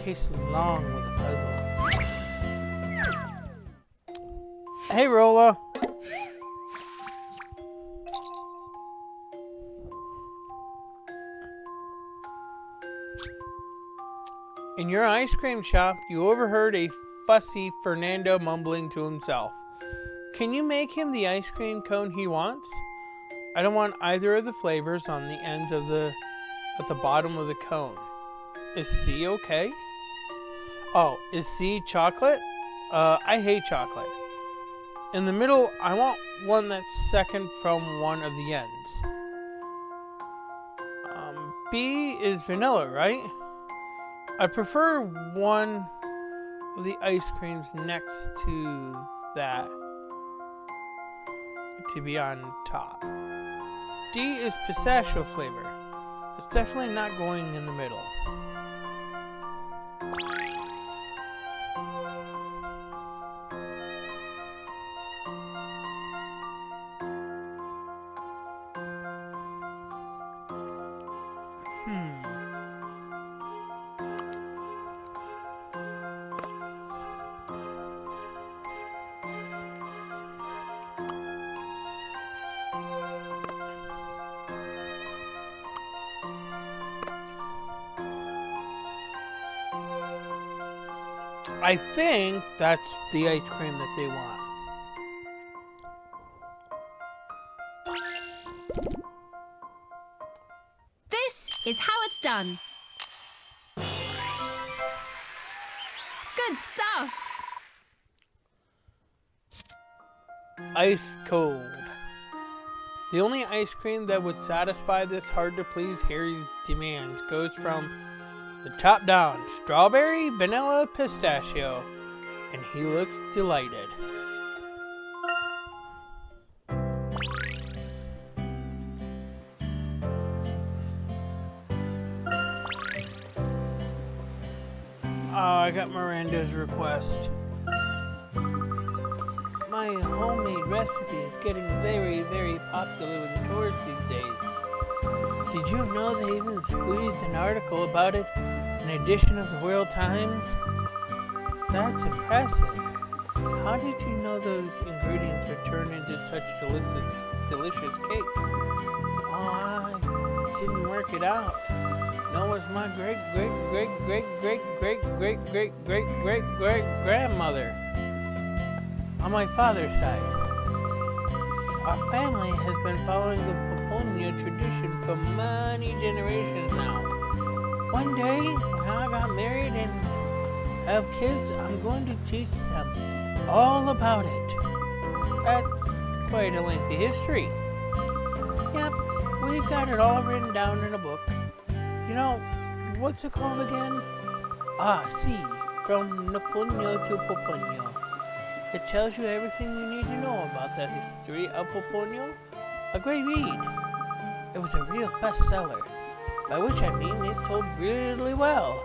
Speaker 1: taste along with the puzzle. Hey, Rolla. In your ice cream shop, you overheard a fussy Fernando mumbling to himself. Can you make him the ice cream cone he wants? I don't want either of the flavors on the ends of at the bottom of the cone. Is C okay? Oh, is C chocolate? I hate chocolate. In the middle, I want one that's second from one of the ends. B is vanilla, right? I prefer one of the ice creams next to that to be on top. D is pistachio flavor. It's definitely not going in the middle. I think that's the ice cream that they want.
Speaker 2: This is how it's done. Good stuff.
Speaker 1: Ice cold. The only ice cream that would satisfy this hard-to-please Harry's demands goes from the top down, strawberry, vanilla, pistachio, and he looks delighted. Oh, I got Miranda's request. My homemade recipe is getting very, very popular with the tourists these days. Did you know they even squeezed an article about it in an edition of the World Times? That's impressive. How did you know those ingredients would turn into such delicious cake? Oh, I didn't work it out. No, it was my great-great-great-great-great-great-great-great-great-grandmother on my father's side. Our family has been following the Poponio tradition for many generations now. One day, when I got married and have kids, I'm going to teach them all about it. That's quite a lengthy history. Yep, we've got it all written down in a book. You know, what's it called again? See, from Naponio to Poponio. It tells you everything you need to know about the history of Poponio. A great read. It was a real bestseller, by which I mean it sold really well.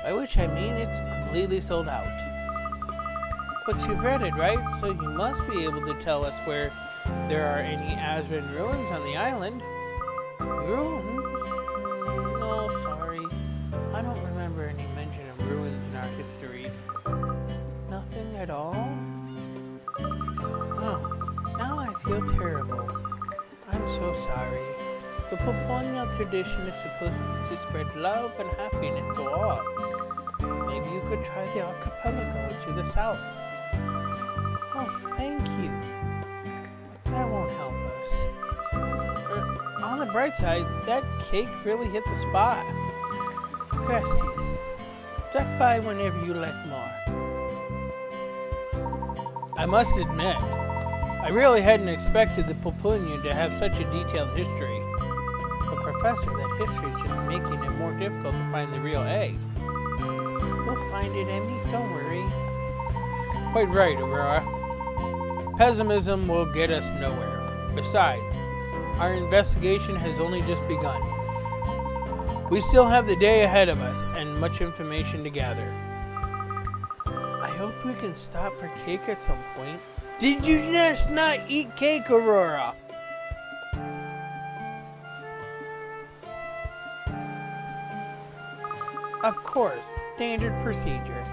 Speaker 1: By which I mean it's completely sold out. But you've read it, right? So you must be able to tell us where there are any Azran ruins on the island. Ruins? No, sorry. I don't remember any mention of ruins in our history. Nothing at all? Oh, now I feel terrible. I'm so sorry. The Poponio tradition is supposed to spread love and happiness to all. Maybe you could try the archipelago to the south. Oh, thank you. But that won't help us. On the bright side, that cake really hit the spot. Gracias. Stop by whenever you like more. I must admit, I really hadn't expected the Poponio to have such a detailed history. But Professor, that history is just making it more difficult to find the real egg. We'll find it, Emmy, don't worry. Quite right, Aurora. Pessimism will get us nowhere. Besides, our investigation has only just begun. We still have the day ahead of us, and and much information to gather. I hope we can stop for cake at some point. Did you just not eat cake, Aurora? Of course, standard procedure.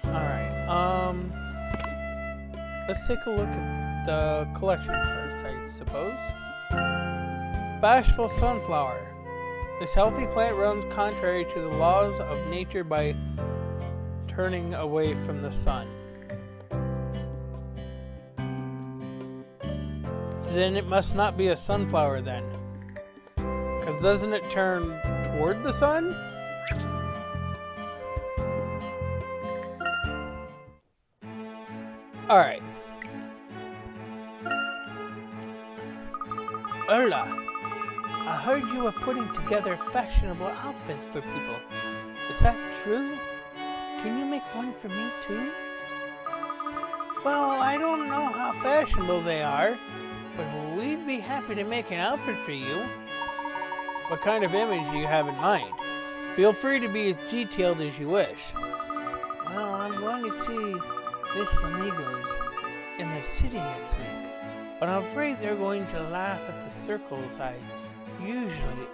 Speaker 1: Alright, let's take a look at the collection first, I suppose. Bashful sunflower. This healthy plant runs contrary to the laws of nature by turning away from the sun. Then it must not be a sunflower then. Because doesn't it turn toward the sun? Alright. Hola. I heard you were putting together fashionable outfits for people. Is that true? Can you make one for me too? Well, I don't know how fashionable they are, but we'd be happy to make an outfit for you. What kind of image do you have in mind? Feel free to be as detailed as you wish. Well, I'm going to see Miss Amigos in the city next week, but I'm afraid they're going to laugh at the circles I usually,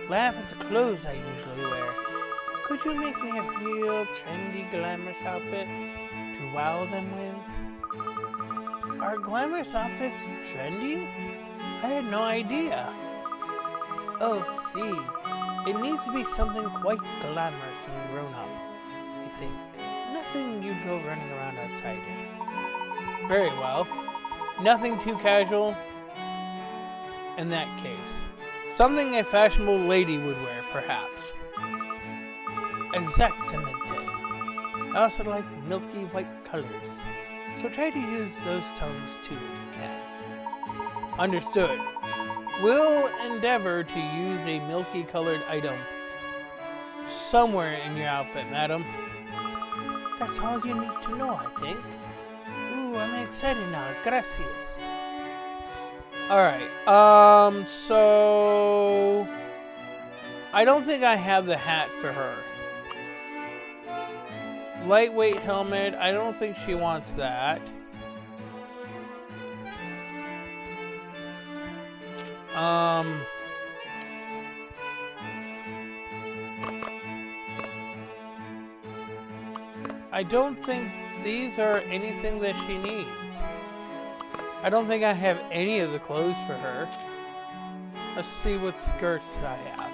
Speaker 1: laugh at the clothes I usually wear. Could you make me a real trendy, glamorous outfit to wow them with? Are glamorous outfits trendy? I had no idea. Oh, see, it needs to be something quite glamorous and grown up, I think. Nothing you'd go running around outside in. Very well. Nothing too casual in that case. Something a fashionable lady would wear, perhaps. Exactamente. I also like milky white colors, so try to use those tones too if you can. Understood. We'll endeavor to use a milky colored item somewhere in your outfit, madam. That's all you need to know, I think. Ooh, I'm excited now. Gracias. Alright, so I don't think I have the hat for her. Lightweight helmet, I don't think she wants that. I don't think these are anything that she needs. I don't think I have any of the clothes for her. Let's see what skirts I have.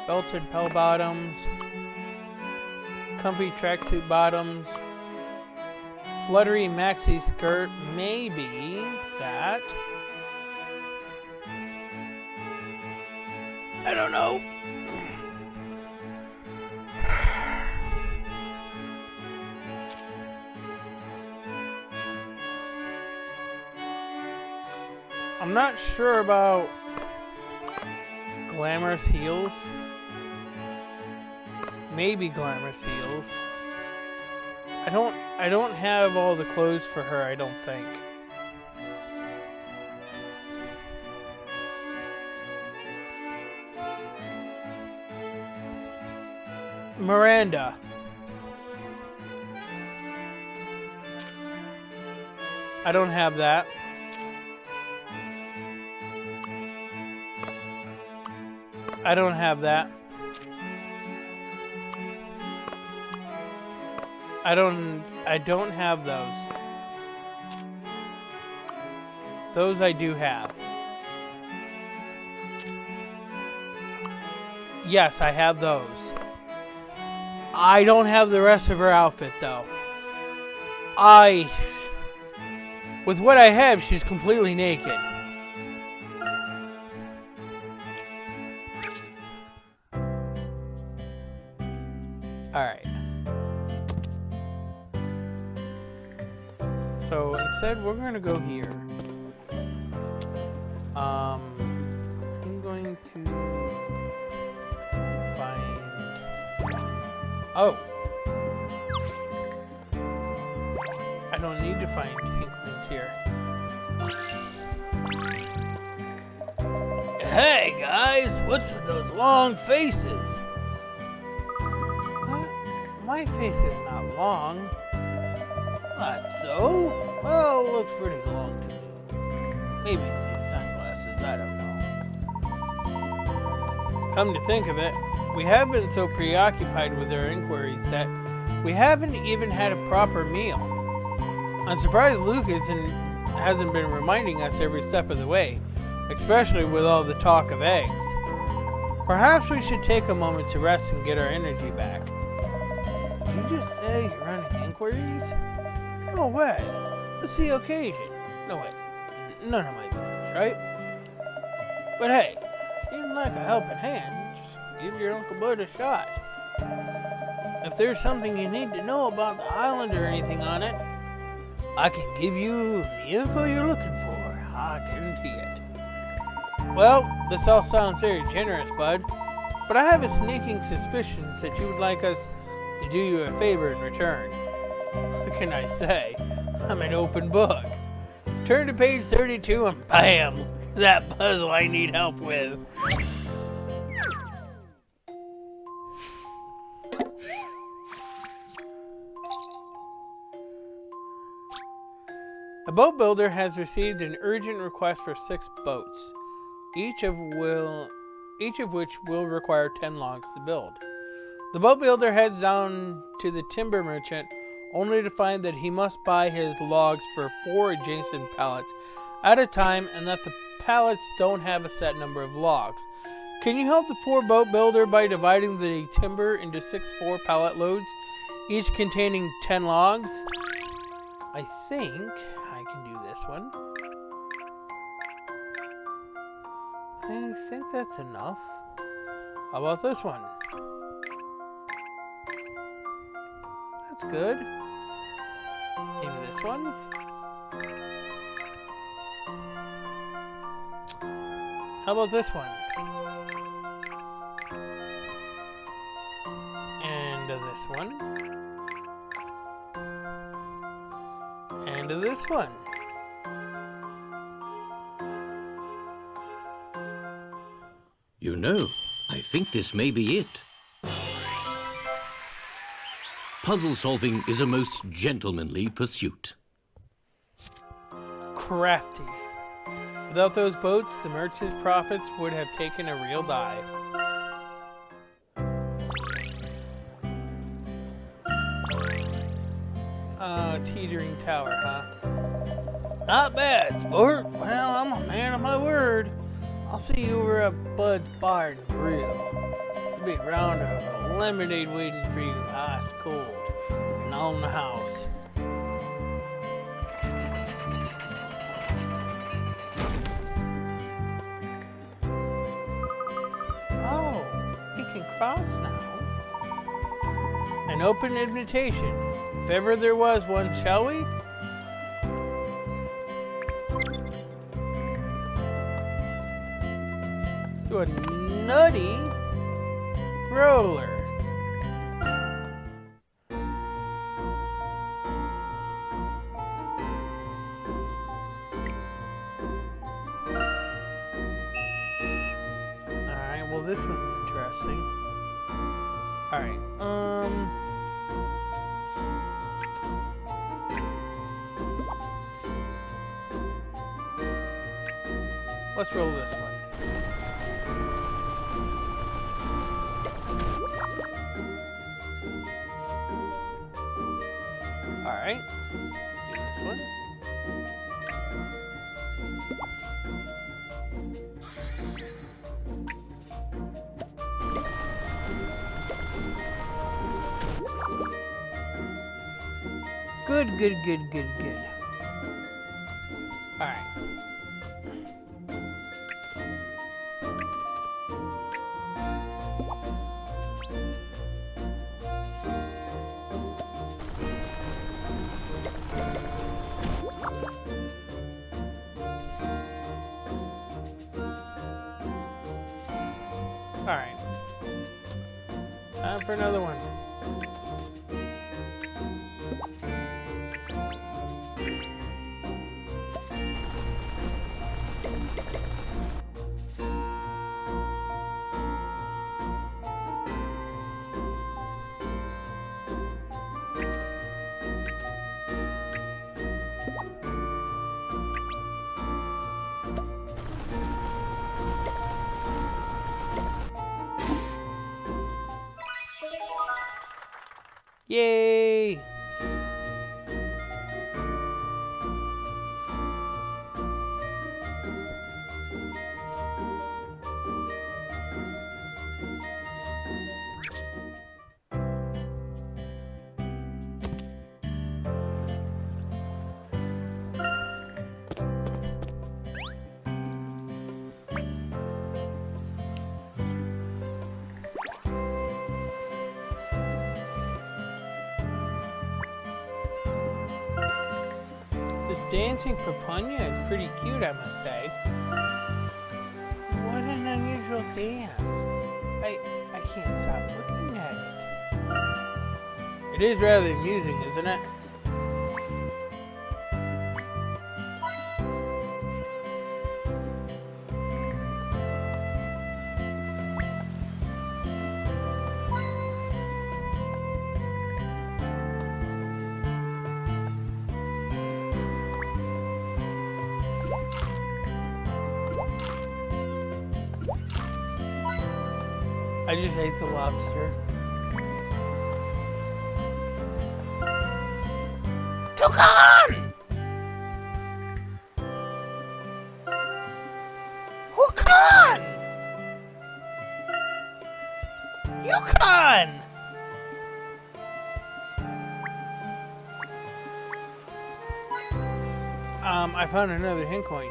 Speaker 1: Belted bell bottoms, comfy tracksuit bottoms, fluttery maxi skirt, maybe that. I don't know. I'm not sure about glamorous heels. Maybe glamorous heels. I don't have all the clothes for her, I don't think. Miranda. I don't have that. I don't have that. I don't have those. Those I do have. Yes, I have those. I don't have the rest of her outfit though. With what I have, she's completely naked. Alright. So instead, we're going to go here. I'm going to find... Oh! I don't need to find pink ones here. Hey guys, what's with those long faces? My face is not long. Not so. Well, it looks pretty long to me. Maybe it's these sunglasses, I don't know. Come to think of it, we have been so preoccupied with our inquiries that we haven't even had a proper meal. I'm surprised Lucas hasn't been reminding us every step of the way, especially with all the talk of eggs. Perhaps we should take a moment to rest and get our energy back. Did you just say you're running inquiries? No way. What's the occasion? No way. None of my business, right? But hey, seems like a helping hand. Just give your Uncle Bud a shot. If there's something you need to know about the island or anything on it, I can give you the info you're looking for. I guarantee it. Well, this all sounds very generous, Bud, but I have a sneaking suspicion that you would like us to do you a favor in return. What can I say? I'm an open book. Turn to page 32 and bam! Look at that puzzle I need help with. A boat builder has received an urgent request for 6 boats, each of which will require 10 logs to build. The boat builder heads down to the timber merchant, only to find that he must buy his logs for 4 adjacent pallets at a time, and that the pallets don't have a set number of logs. Can you help the poor boat builder by dividing the timber into 6 4-pallet loads, each containing 10 logs? I think I can do this one. I think that's enough. How about this one? That's good. Maybe this one? How about this one? And this one? And this one?
Speaker 3: You know, I think this may be it. Puzzle solving is a most gentlemanly pursuit.
Speaker 1: Crafty. Without those boats, the merchant's profits would have taken a real dive. Teetering tower, huh? Not bad, sport. Well, I'm a man of my word. I'll see you over at Bud's Bar and Grill. There'll be a round of lemonade waiting for you, ice cold, and on the house. Oh, we can cross now. An open invitation. If ever there was one, shall we? To a nutty roller. Alright, well this one's interesting. Alright, let's roll this one. Alright, let's do this one. Good. Alright. Alright. Time for another one. Yay! This dancing Papunya is pretty cute, I must say. What an unusual dance. I can't stop looking at it. It is rather amusing, isn't it? I just ate the lobster. Toucan! Toucan! Yukon! I found another hint coin.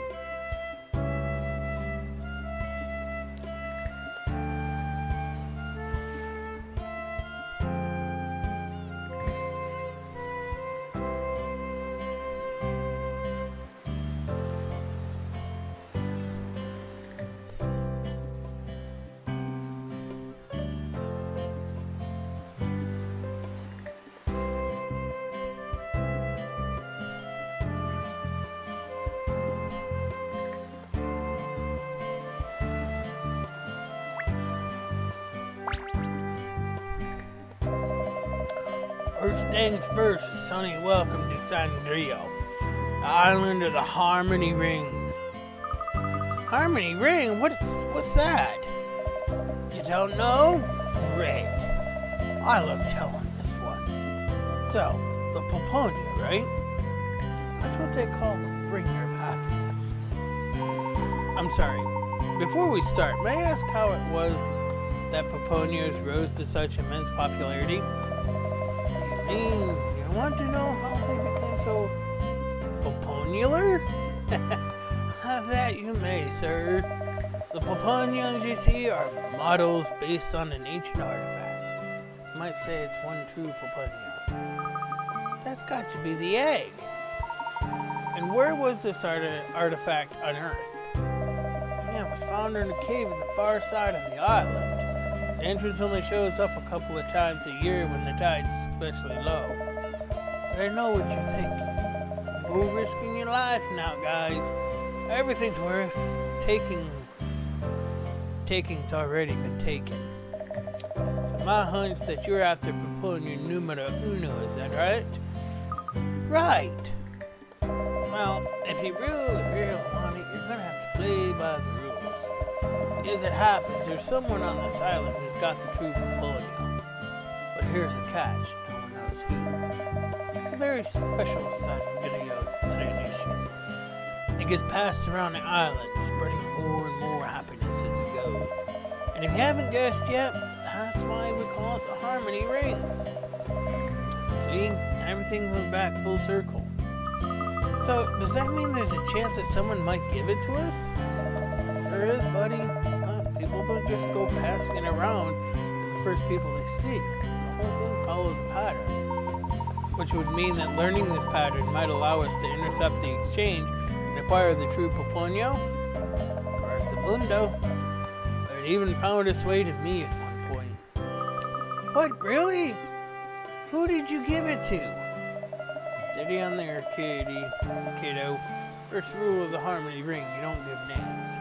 Speaker 1: First things first, a sunny welcome to San Andreo, the island of the Harmony Ring. Harmony Ring? What's that? You don't know? Great. I love telling this one. So, the Papunya, right? That's what they call the bringer of happiness. I'm sorry. Before we start, may I ask how it was that Papunyas rose to such immense popularity? You want to know how they became so popular? That you may, sir. The Papunyas you see are models based on an ancient artifact. You might say it's one true Papunya. That's got to be the egg. And where was this artifact unearthed? Yeah, it was found in a cave at the far side of the island. The entrance only shows up a couple of times a year when the tide's especially low. But I know what you're thinking. No risking your life now, guys. Everything's worth taking. Taking's already been taken. So my hunch that you're after Papunya numero uno, is that right? Right. Well, if you really want it, you're gonna have to play by the rules. As it happens, there's someone on this island who's got the true Papunya. But here's the catch, no one knows who. It's a very special side of video tradition. It gets passed around the island, spreading more and more happiness as it goes. And if you haven't guessed yet, that's why we call it the Harmony Ring. See, everything goes back full circle. So, does that mean there's a chance that someone might give it to us? There is, buddy. People don't just go passing it around to the first people they see. The whole thing follows a pattern. Which would mean that learning this pattern might allow us to intercept the exchange and acquire the true Papunya, or if the Mundo. It even found its way to me at one point. What, really? Who did you give it to? Steady on there, kiddo. First rule of the Harmony Ring, you don't give names.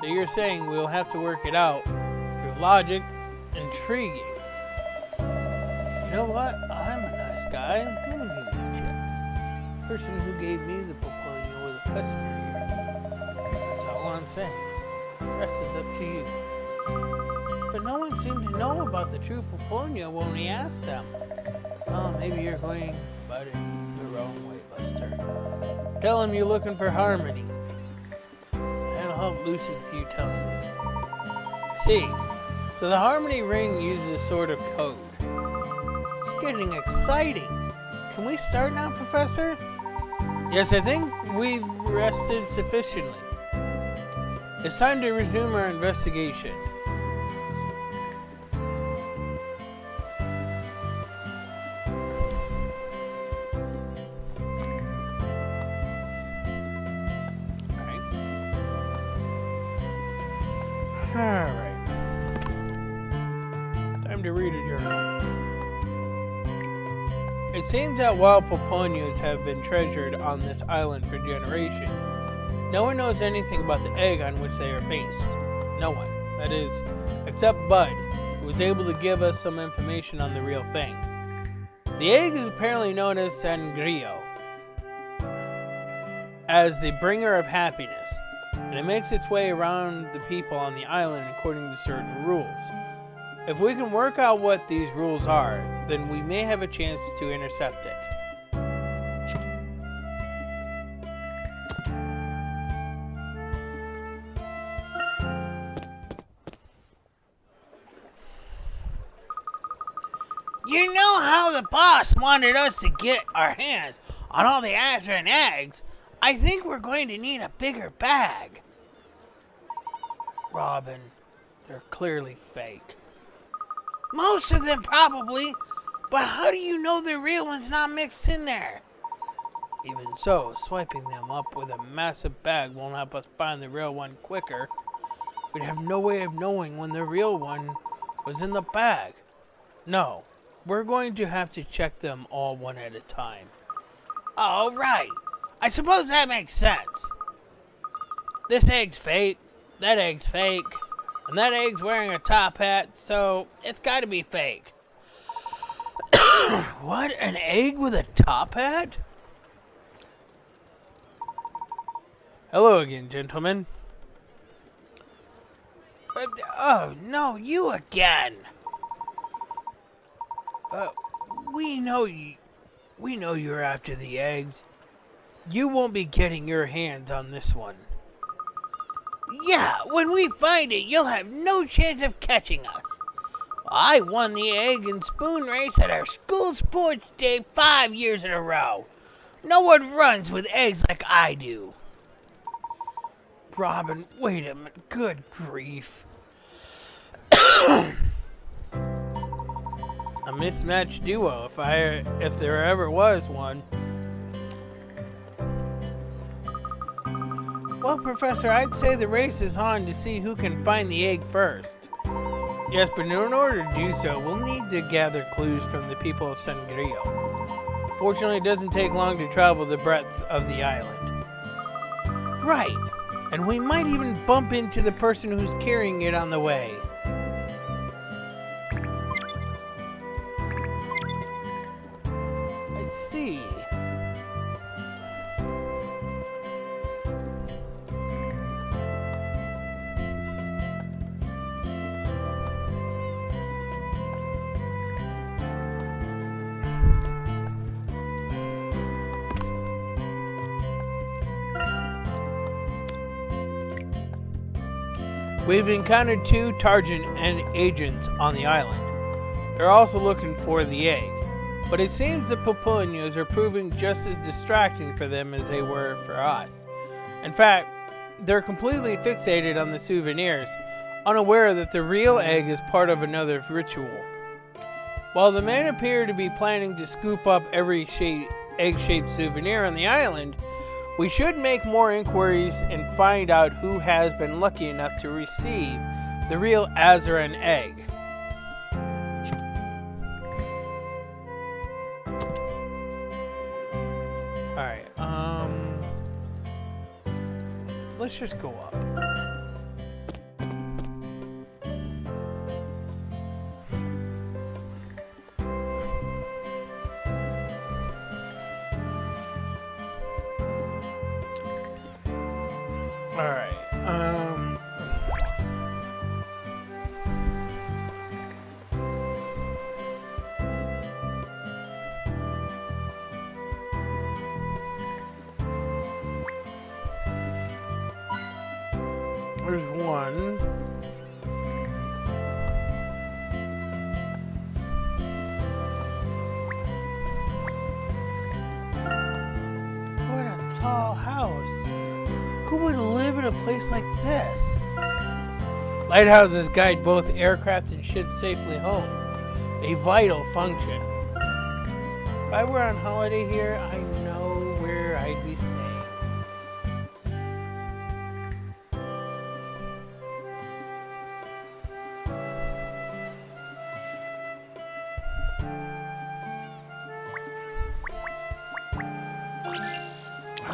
Speaker 1: So you're saying we'll have to work it out through logic, intriguing. You know what? I'm a nice guy. Let me give you a tip. The person who gave me the Papunya was a customer here. That's all I'm saying. The rest is up to you. but no one seemed to know about the true Puponia when we asked them. Oh, maybe you're going about it the wrong way, Buster. Tell them you're looking for harmony. That'll help Lucy's few tongues. See, so the harmony ring uses a sort of code. It's getting exciting. Can we start now, Professor? Yes, I think we've rested sufficiently. It's time to resume our investigation. Alright. Time to read a journal. It seems that wild Puponias have been treasured on this island for generations. No one knows anything about the egg on which they are based. No one. That is, except Bud, who was able to give us some information on the real thing. The egg is apparently known as Sangrio, as the bringer of happiness, and it makes its way around the people on the island according to certain rules. If we can work out what these rules are, then we may have a chance to intercept it.
Speaker 6: You know how the boss wanted us to get our hands on all the Azran eggs? I think we're going to need a bigger bag.
Speaker 1: Robin, they're clearly fake.
Speaker 6: Most of them probably, but how do you know the real one's not mixed in there?
Speaker 1: Even so, swiping them up with a massive bag won't help us find the real one quicker. We'd have no way of knowing when the real one was in the bag. No, we're going to have to check them all one at a time.
Speaker 6: Oh, right. I suppose that makes sense. This egg's fake, that egg's fake, and that egg's wearing a top hat, so it's gotta be fake.
Speaker 1: What? An egg with a top hat? Hello again, gentlemen.
Speaker 6: But, oh, no, you again.
Speaker 1: We know you're after the eggs. You won't be getting your hands on this one.
Speaker 6: Yeah, when we find it, you'll have no chance of catching us. I won the egg and spoon race at our school sports day 5 years in a row. No one runs with eggs like I do.
Speaker 1: Robin, wait a minute. Good grief. A mismatched duo, if there ever was one. Well, Professor, I'd say the race is on to see who can find the egg first. Yes, but in order to do so, we'll need to gather clues from the people of Sangrio. Fortunately, it doesn't take long to travel the breadth of the island. Right, and we might even bump into the person who's carrying it on the way. I see. We've encountered 2 Targent and agents on the island. They're also looking for the egg, but it seems the Puponias are proving just as distracting for them as they were for us. In fact, they're completely fixated on the souvenirs, unaware that the real egg is part of another ritual. While the men appear to be planning to scoop up every egg-shaped souvenir on the island, we should make more inquiries and find out who has been lucky enough to receive the real Azran egg. Alright, let's just go up. Alright, There's one. What a tall house. Who would live in a place like this? Lighthouses guide both aircraft and ships safely home. A vital function. If I were on holiday here, I know where I'd be staying.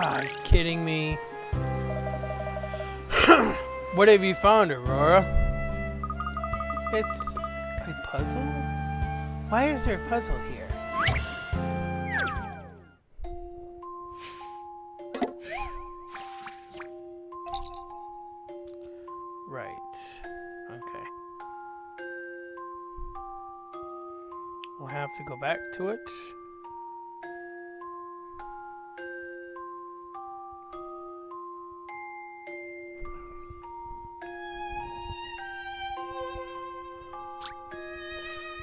Speaker 1: Ah, are you kidding me? What have you found, Aurora? It's a puzzle? Why is there a puzzle here? Right. Okay. We'll have to go back to it.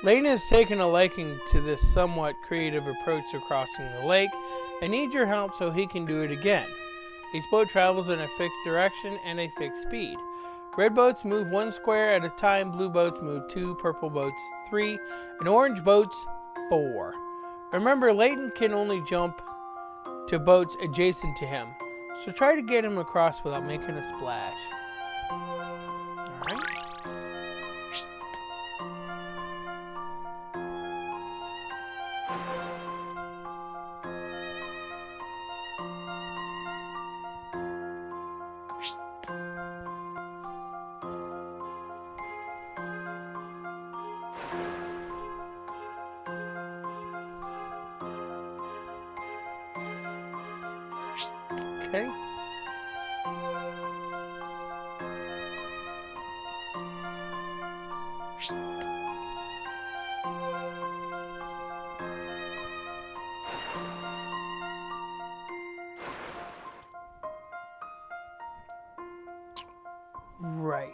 Speaker 1: Layton has taken a liking to this somewhat creative approach to crossing the lake and needs your help so he can do it again. Each boat travels in a fixed direction and a fixed speed. Red boats move 1 square at a time, blue boats move 2, purple boats 3, and orange boats 4. Remember, Layton can only jump to boats adjacent to him, so try to get him across without making a splash. Alright. Okay. Right.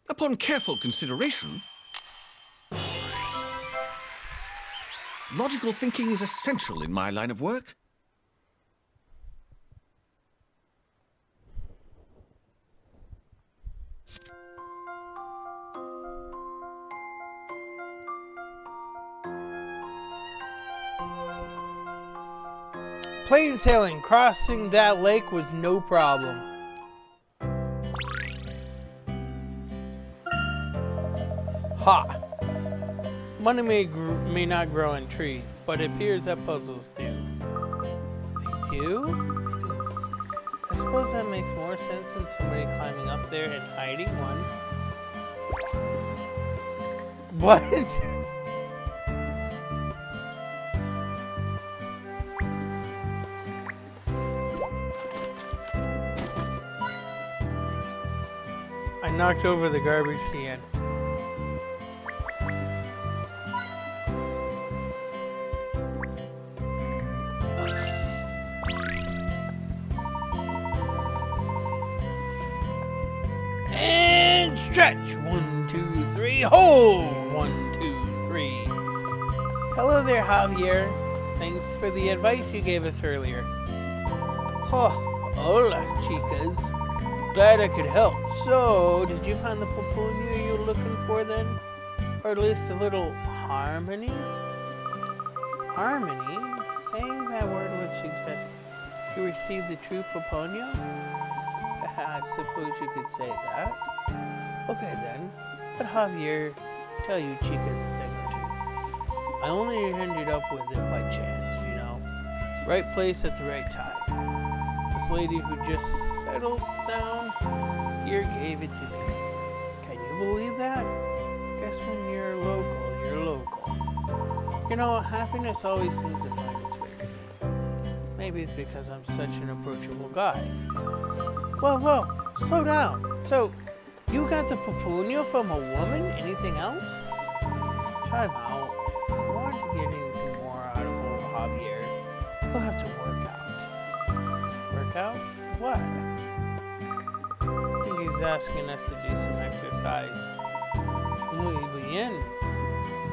Speaker 5: Upon careful consideration, logical thinking is essential in my line of work.
Speaker 1: Plain sailing, crossing that lake was no problem. Ha! Money may not grow on trees, but it appears that puzzles do. They do? I suppose that makes more sense than somebody climbing up there and hiding one. What? I knocked over the garbage can. And stretch. 1, 2, 3. Hold. 1, 2, 3. Hello there, Javier. Thanks for the advice you gave us earlier. Oh, hola, chicas. Glad I could help. So, did you find the pupunia you were looking for then? Or at least a little harmony? Harmony? Saying that word would suggest you received the true pupunia? I suppose you could say that. Okay then, let Javier tell you chicas a thing or two. I only ended up with it by chance, you know. Right place at the right time. This lady who just settled down here gave it to me. Can you believe that? Guess when you're local, you're local. You know, happiness always seems to find its way to me. Maybe it's because I'm such an approachable guy. Whoa, slow down. So, you got the pupunia from a woman? Anything else? Time out. If you want to get anything more out of old Javier, you'll have to work out. Work out? What? I think he's asking us to do some exercise. Muy bien.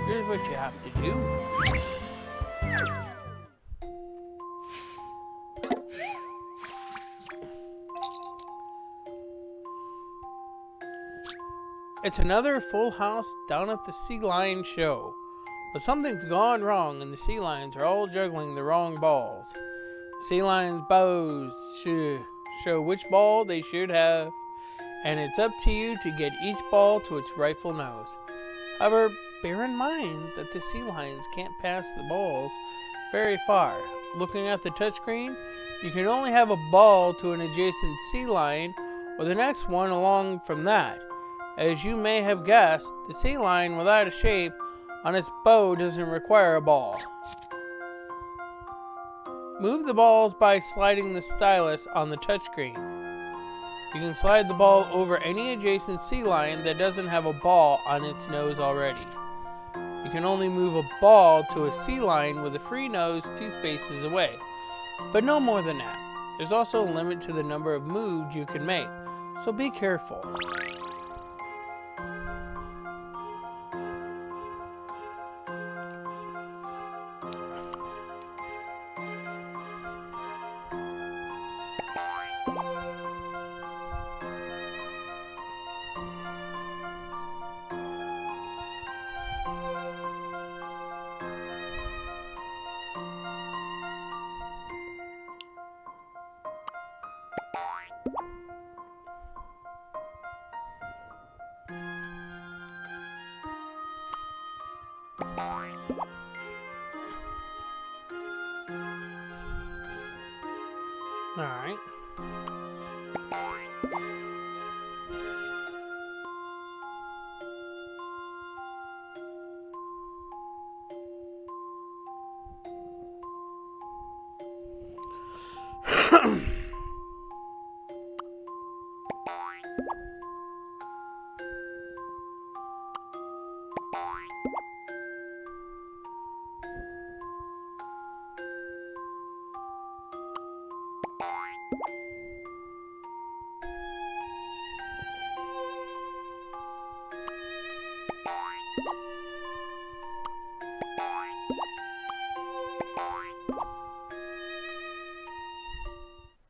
Speaker 1: Here's what you have to do. It's another full house down at the Sea Lion show. But something's gone wrong and the sea lions are all juggling the wrong balls. The sea lions' bows show which ball they should have, and it's up to you to get each ball to its rightful nose. However, bear in mind that the sea lions can't pass the balls very far. Looking at the touchscreen, you can only have a ball to an adjacent sea lion or the next one along from that. As you may have guessed, the sea lion without a shape on its bow doesn't require a ball. Move the balls by sliding the stylus on the touchscreen. You can slide the ball over any adjacent sea lion that doesn't have a ball on its nose already. You can only move a ball to a sea lion with a free nose 2 spaces away, but no more than that. There's also a limit to the number of moves you can make, so be careful. Alright.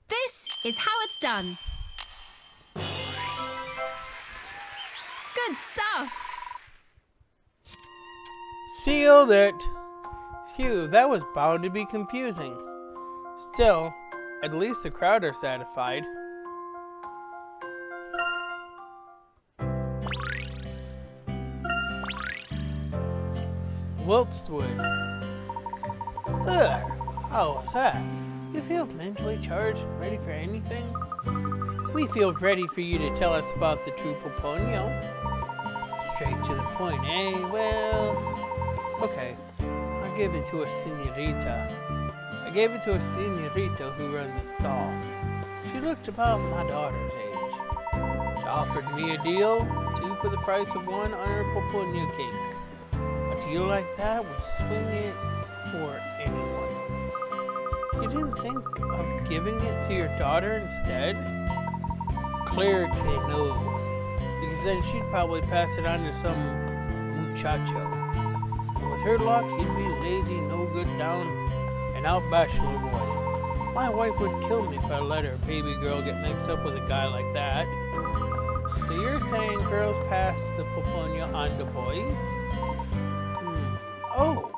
Speaker 2: This is how it's done. Good stuff.
Speaker 1: Sealed it. Phew, that was bound to be confusing. Still, at least the crowd are satisfied. Wiltswood. Ugh, how was that? You feel mentally charged, ready for anything? We feel ready for you to tell us about the true pupunia. Straight to the point, eh? Well, okay. I gave it to a señorita. I gave it to a señorita who runs a stall. She looked about my daughter's age. She offered me a deal, 2 for the price of 1 on her pupunia cakes. A deal like that would swing it for anyone. You didn't think of giving it to your daughter instead? Clear to no, because then she'd probably pass it on to some muchacho. And with her luck, he'd be lazy, no good down an out bachelor boy. My wife would kill me if I let her baby girl get mixed up with a guy like that. So you're saying girls pass the poponia on to boys? Oh,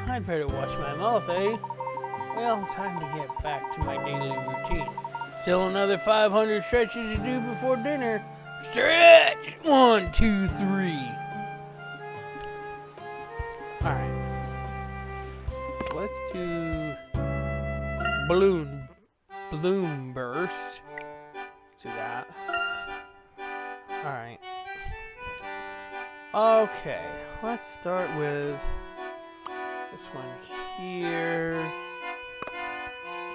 Speaker 1: I'd better wash my mouth, eh? Well, time to get back to my daily routine. Still another 500 stretches to do before dinner. Stretch! 1, 2, 3. Alright. Let's do balloon burst. Let's do that. Alright. Okay, let's start with this one here.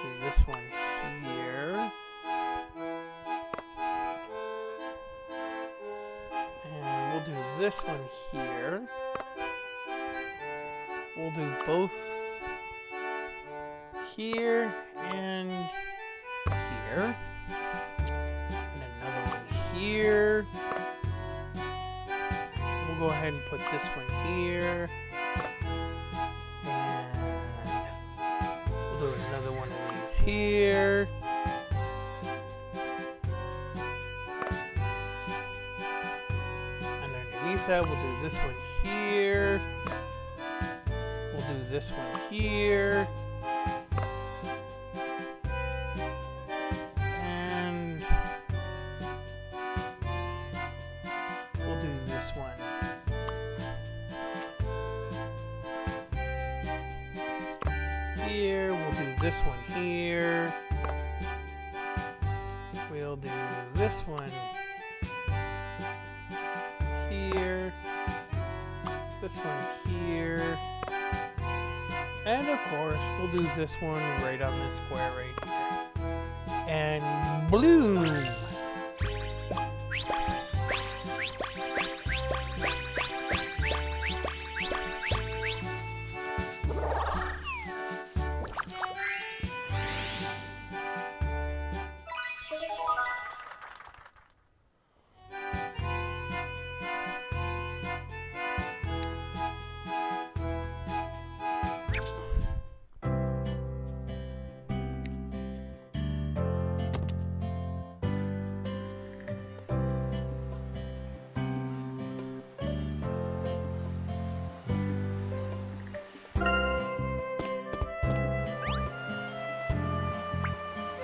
Speaker 1: Do this one here. And we'll do this one here. We'll do both here and here. And another one here. We'll go ahead and put this one here. And we'll do another one of these here. And underneath that, we'll do this one here. We'll do this one here. And we'll do this one. Here, we'll do this one here. We'll do this one here. This one here. And of course, we'll do this one right on this square right here. And bloom!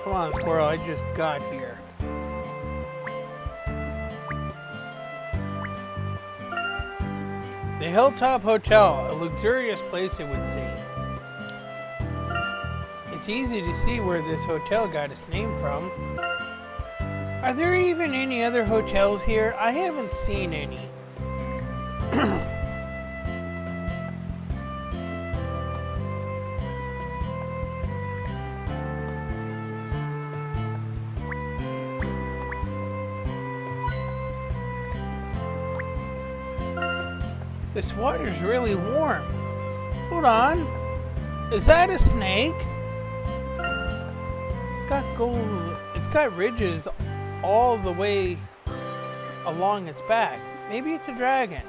Speaker 1: Come on, squirrel, I just got here. The Hilltop Hotel, a luxurious place it would seem. It's easy to see where this hotel got its name from. Are there even any other hotels here? I haven't seen any. This water's really warm. Hold on. Is that a snake? It's got gold. It's got ridges all the way along its back. Maybe it's a dragon.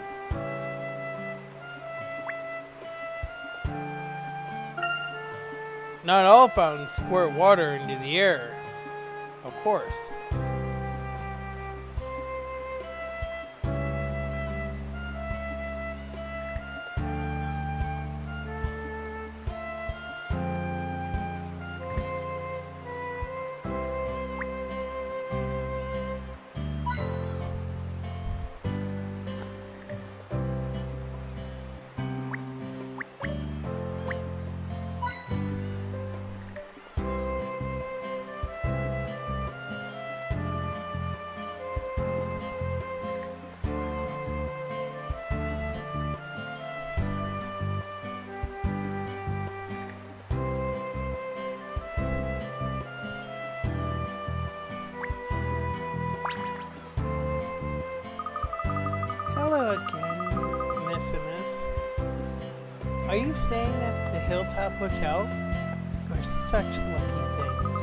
Speaker 1: Not all fountains squirt water into the air, of course. Hello again, Miss. Are you staying at the Hilltop Hotel? You're such lucky things.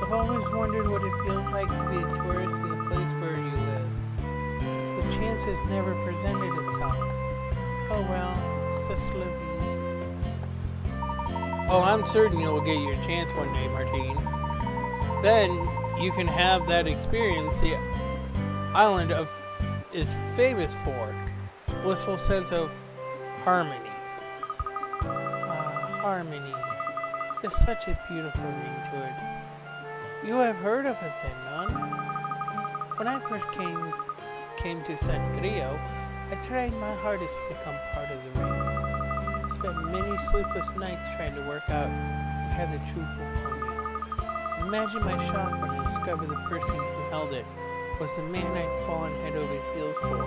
Speaker 1: I've always wondered what it feels like to be a tourist in the place where you live. The chance has never presented itself. Oh well, c'est la vie. Oh, I'm certain you'll get your chance one day, Martine. Then you can have that experience the island is famous for. Blissful sense of harmony. Harmony. There's such a beautiful ring to it. You have heard of it then, none? When I first came to Sangrio, I tried my hardest to become part of the ring. I spent many sleepless nights trying to work out who had the true Pulponia. Imagine my shock when I discovered the person who held it was the man I'd fallen head over heels for.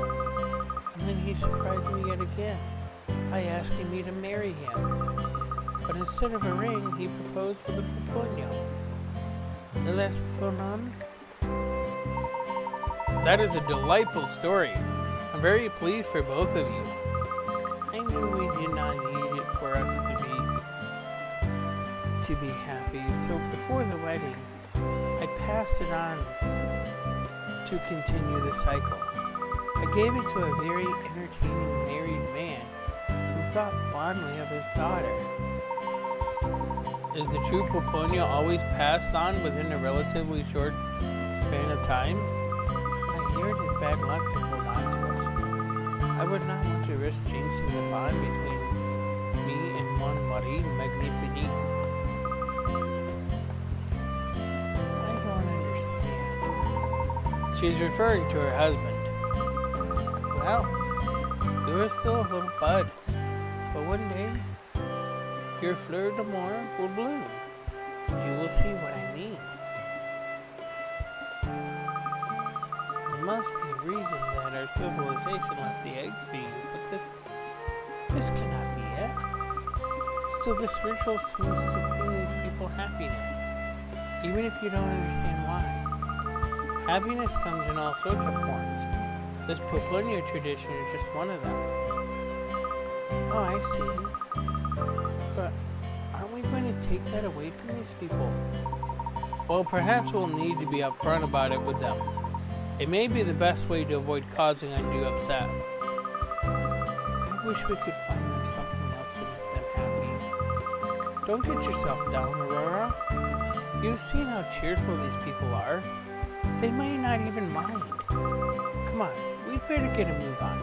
Speaker 1: And then he surprised me yet again by asking me to marry him. But instead of a ring, he proposed with a Pulponia. Less for none? That is a delightful story. I'm very pleased for both of you. I knew we did not need it for us to be happy, so before the wedding, I passed it on to continue the cycle. I gave it to a very entertaining married man who thought fondly of his daughter. Is the true Pulponia always passed on within a relatively short span of time? I hear it is bad luck to hold on to it. I would not want to risk jinxing the bond between me and Mon Marie Magnifique. I don't understand. She's referring to her husband. Who else? You are still a little bud, but one day your fleur d'amour will bloom. You will see what I mean. There must be a reason that our civilization left the eggs for you, but this cannot be it. Still, this ritual seems to bring these people happiness, even if you don't understand why. Happiness comes in all sorts of forms. This Pulponia tradition is just one of them. Oh, I see. But aren't we going to take that away from these people? Well, perhaps we'll need to be upfront about it with them. It may be the best way to avoid causing undue upset. I wish we could find them something else to make them happy. Don't get yourself down, Aurora. You've seen how cheerful these people are. They may not even mind. Come on, we'd better get a move on.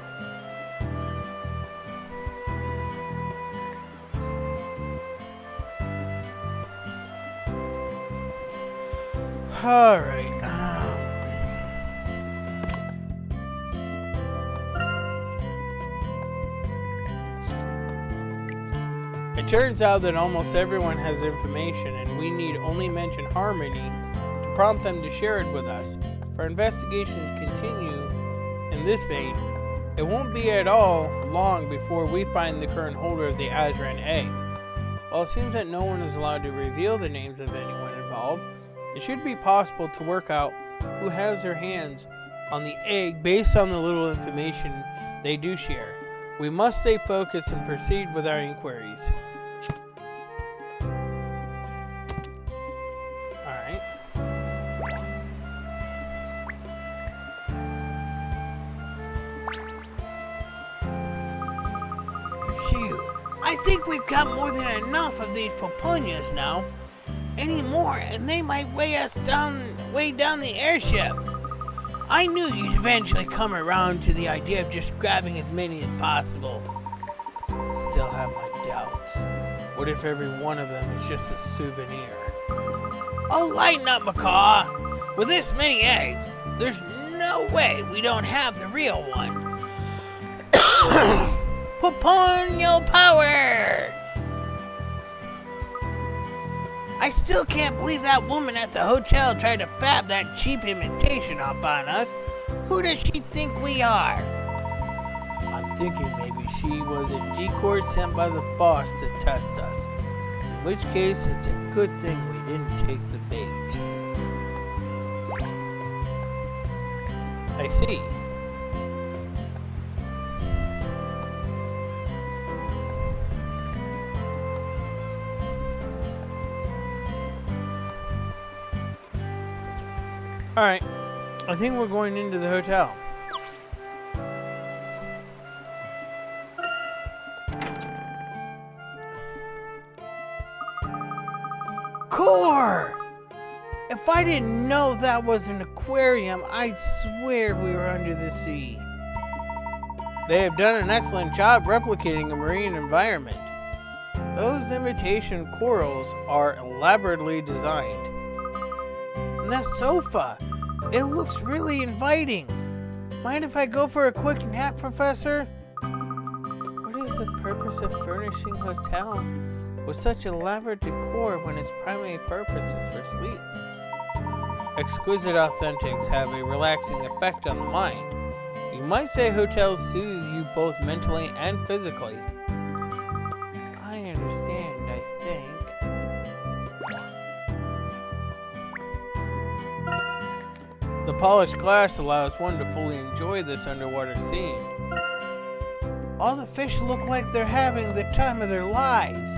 Speaker 1: Alright, it turns out that almost everyone has information, and we need only mention Harmony to prompt them to share it with us. If our investigations continue in this vein, it won't be at all long before we find the current holder of the Azran egg. While it seems that no one is allowed to reveal the names of anyone involved, it should be possible to work out who has their hands on the egg based on the little information they do share. We must stay focused and proceed with our inquiries. Alright.
Speaker 6: Phew. I think we've got more than enough of these Pulponias now. Any more, and they might weigh us down the airship. I knew you'd eventually come around to the idea of just grabbing as many as possible. Still have my doubts.
Speaker 1: What if every one of them is just a souvenir?
Speaker 6: Oh, lighten up, Macaw. With this many eggs, there's no way we don't have the real one. Pulponio power! I still can't believe that woman at the hotel tried to fab that cheap imitation up on us. Who does she think we are?
Speaker 1: I'm thinking maybe she was a decoy sent by the boss to test us. In which case, it's a good thing we didn't take the bait. I see. Alright, I think we're going into the hotel. core! If I didn't know that was an aquarium, I'd swear we were under the sea. They have done an excellent job replicating a marine environment. Those imitation corals are elaborately designed. And that sofa, it looks really inviting. Mind if I go for a quick nap, Professor? What is the purpose of furnishing a hotel with such elaborate decor when its primary purpose is for sleep? Exquisite authentics have a relaxing effect on the mind. You might say hotels soothe you both mentally and physically. I understand, I think. The polished glass allows one to fully enjoy this underwater scene. All the fish look like they're having the time of their lives.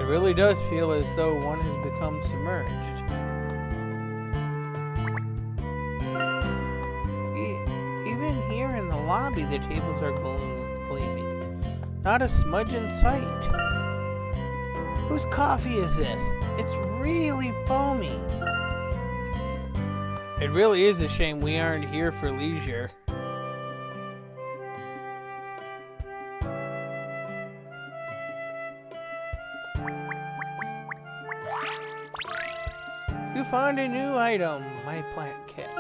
Speaker 1: It really does feel as though one has become submerged. Even here in the lobby, the tables are gleaming. Not a smudge in sight. Whose coffee is this? It's really foamy. It really is a shame we aren't here for leisure. You found a new item, my plant kit.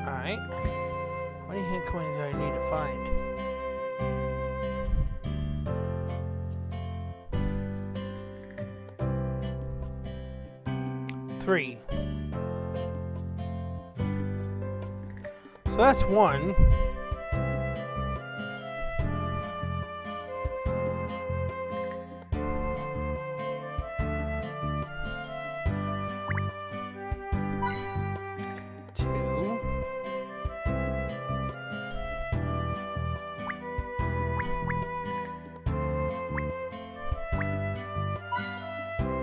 Speaker 1: Alright. How many hit coins do I need to find? Three. So that's one. Two.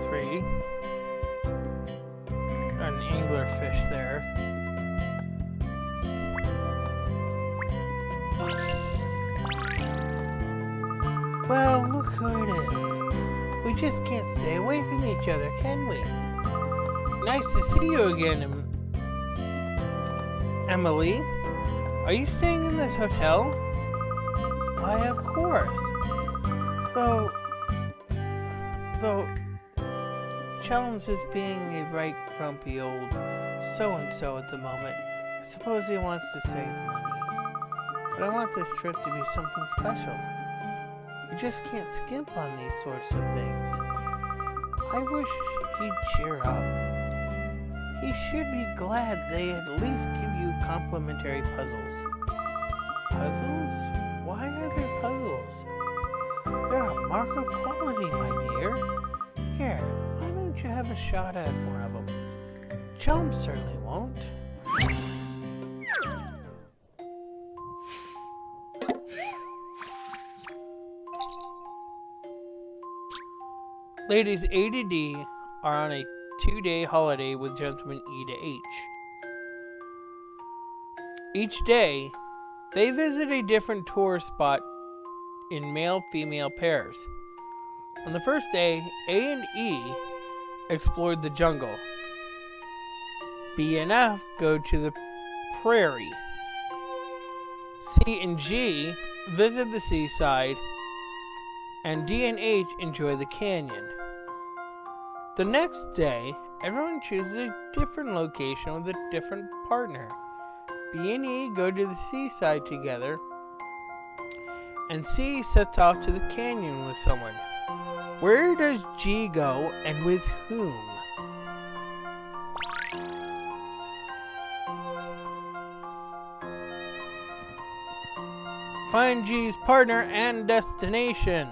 Speaker 1: Three. Got an anglerfish there. Well, look who it is. We just can't stay away from each other, can we? Nice to see you again, Emily. Are you staying in this hotel? Why, of course. Though Chelms is being a right grumpy old so-and-so at the moment. I suppose he wants to save money. But I want this trip to be something special. You just can't skimp on these sorts of things. I wish he'd cheer up. He should be glad they at least give you complimentary puzzles. Puzzles? Why are there puzzles? They're a mark of quality, my dear. Here, why don't you have a shot at more of them? Chum certainly won't. Ladies A to D are on a 2-day holiday with gentlemen E to H. Each day, they visit a different tourist spot in male-female pairs. On the first day, A and E explored the jungle. B and F go to the prairie. C and G visit the seaside. And D and H enjoy the canyon. The next day, everyone chooses a different location with a different partner. B and E go to the seaside together, and C sets off to the canyon with someone. Where does G go, and with whom? Find G's partner and destination.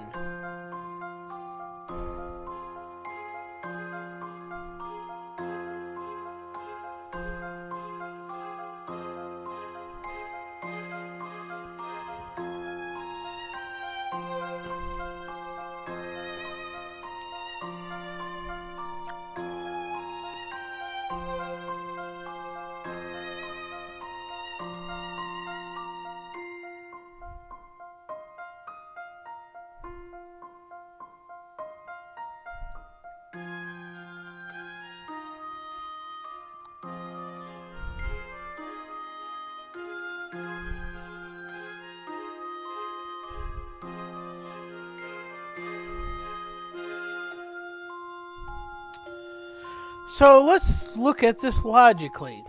Speaker 1: So let's look at this logically.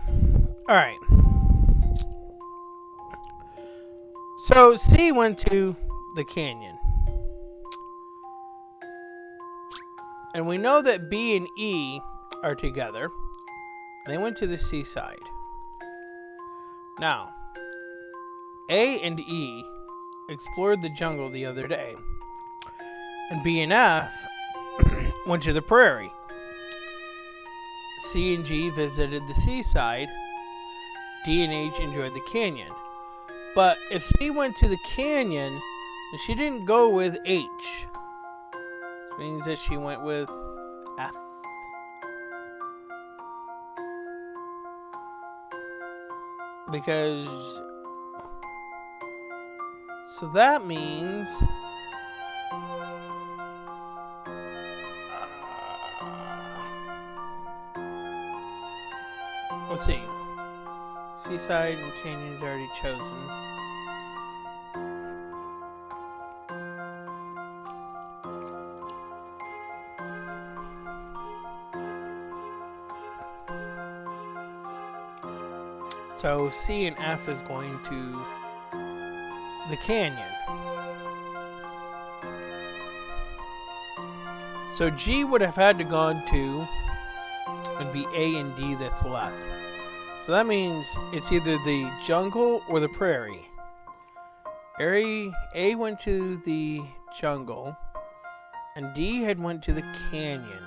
Speaker 1: Alright. So C went to the canyon. And we know that B and E are together. They went to the seaside. Now, A and E explored the jungle the other day. And B and F went to the prairie. C and G visited the seaside. D and H enjoyed the canyon. But if C went to the canyon, then she didn't go with H. Which means that she went with F. Because... So that means... let's see. Seaside and canyon's already chosen. So C and F is going to the canyon. So G would have had to gone to, would be A and D that's left. So that means it's either the jungle or the prairie. A went to the jungle, and D had went to the canyon.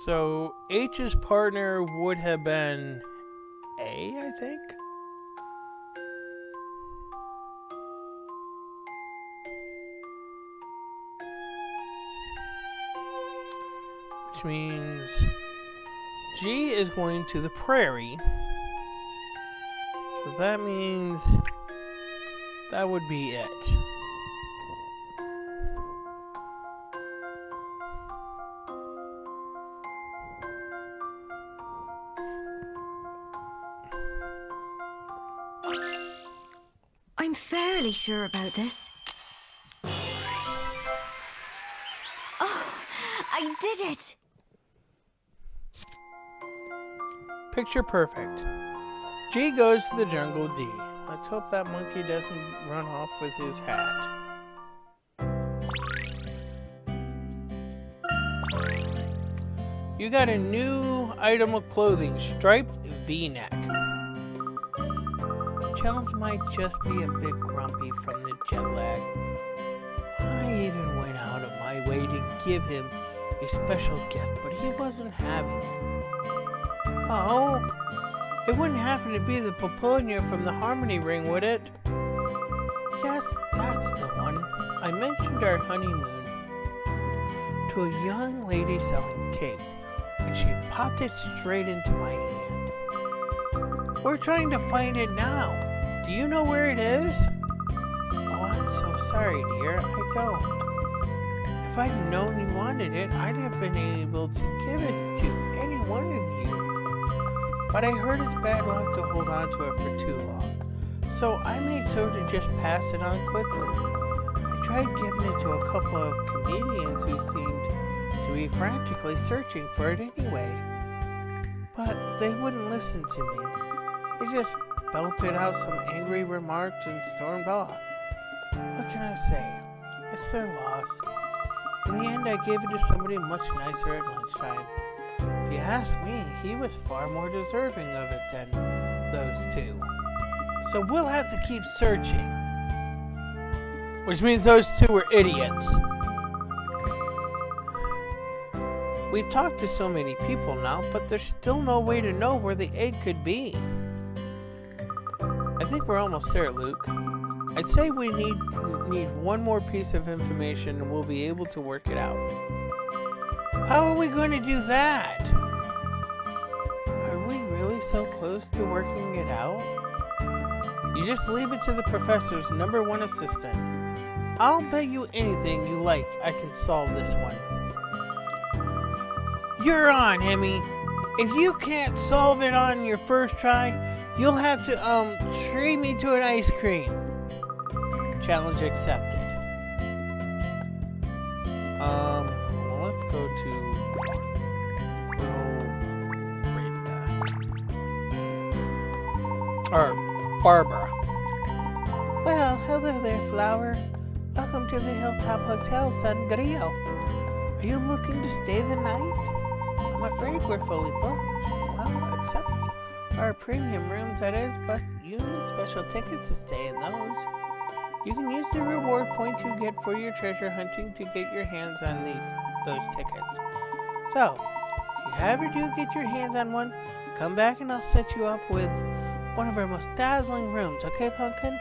Speaker 1: So H's partner would have been A, I think? Which means G is going to the prairie. So that means that would be it.
Speaker 2: I'm fairly sure about this. Oh, I did it!
Speaker 1: Picture perfect. G goes to the jungle D. Let's hope that monkey doesn't run off with his hat. You got a new item of clothing, striped V-neck. Jones might just be a bit grumpy from the jet lag. I even went out of my way to give him a special gift, but he wasn't having it. Oh, it wouldn't happen to be the Poponia from the Harmony Ring, would it? Yes, that's the one. I mentioned our honeymoon to a young lady selling cakes, and she popped it straight into my hand. We're trying to find it now. Do you know where it is? Oh, I'm so sorry, dear. I don't. If I'd known you wanted it, I'd have been able to give it to any one of you. But I heard it's bad luck to hold on to it for too long. So I made sure to just pass it on quickly. I tried giving it to a couple of comedians who seemed to be frantically searching for it anyway. But they wouldn't listen to me. They just belted out some angry remarks and stormed off. What can I say? It's their loss. In the end, I gave it to somebody much nicer at lunchtime. If you ask me, he was far more deserving of it than those two. So we'll have to keep searching. Which means those two were idiots. We've talked to so many people now, but there's still no way to know where the egg could be. I think we're almost there, Luke. I'd say we need one more piece of information and we'll be able to work it out. How are we going to do that? I close to working it out? You just leave it to the professor's #1 assistant. I'll bet you anything you like I can solve this one. You're on, Emmy. If you can't solve it on your first try, you'll have to, treat me to an ice cream. Challenge accepted. Well, let's go to... Or Barbara. Well, hello there, Flower. Welcome to the Hilltop Hotel Sangrio. Are you looking to stay the night? I'm afraid we're fully booked. Well, except our premium rooms, that is, but you need special tickets to stay in those. You can use the reward points you get for your treasure hunting to get your hands on those tickets. So, if you ever do get your hands on one, come back and I'll set you up with one of our most dazzling rooms, okay, Pumpkin?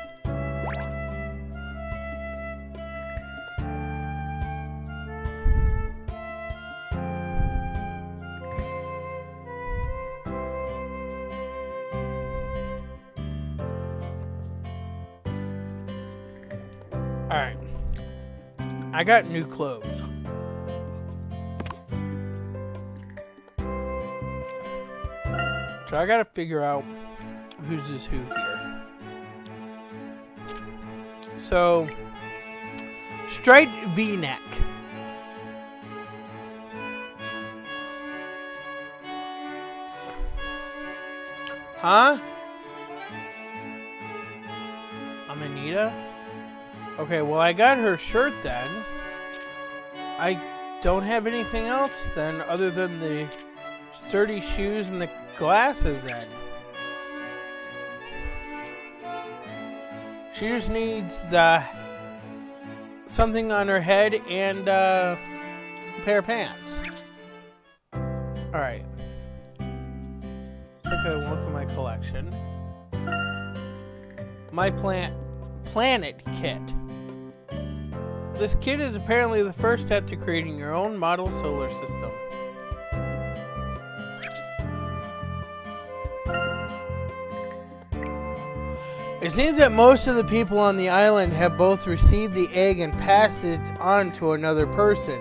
Speaker 1: Alright. I got new clothes. So I gotta figure out who's this who here. So, striped V-neck. Huh? I'm Anita? Okay, well I got her shirt then. I don't have anything else then other than the sturdy shoes and the glasses then. She just needs the something on her head and a pair of pants. Alright. Take a look at my collection. My planet kit. This kit is apparently the first step to creating your own model solar system. It seems that most of the people on the island have both received the egg and passed it on to another person.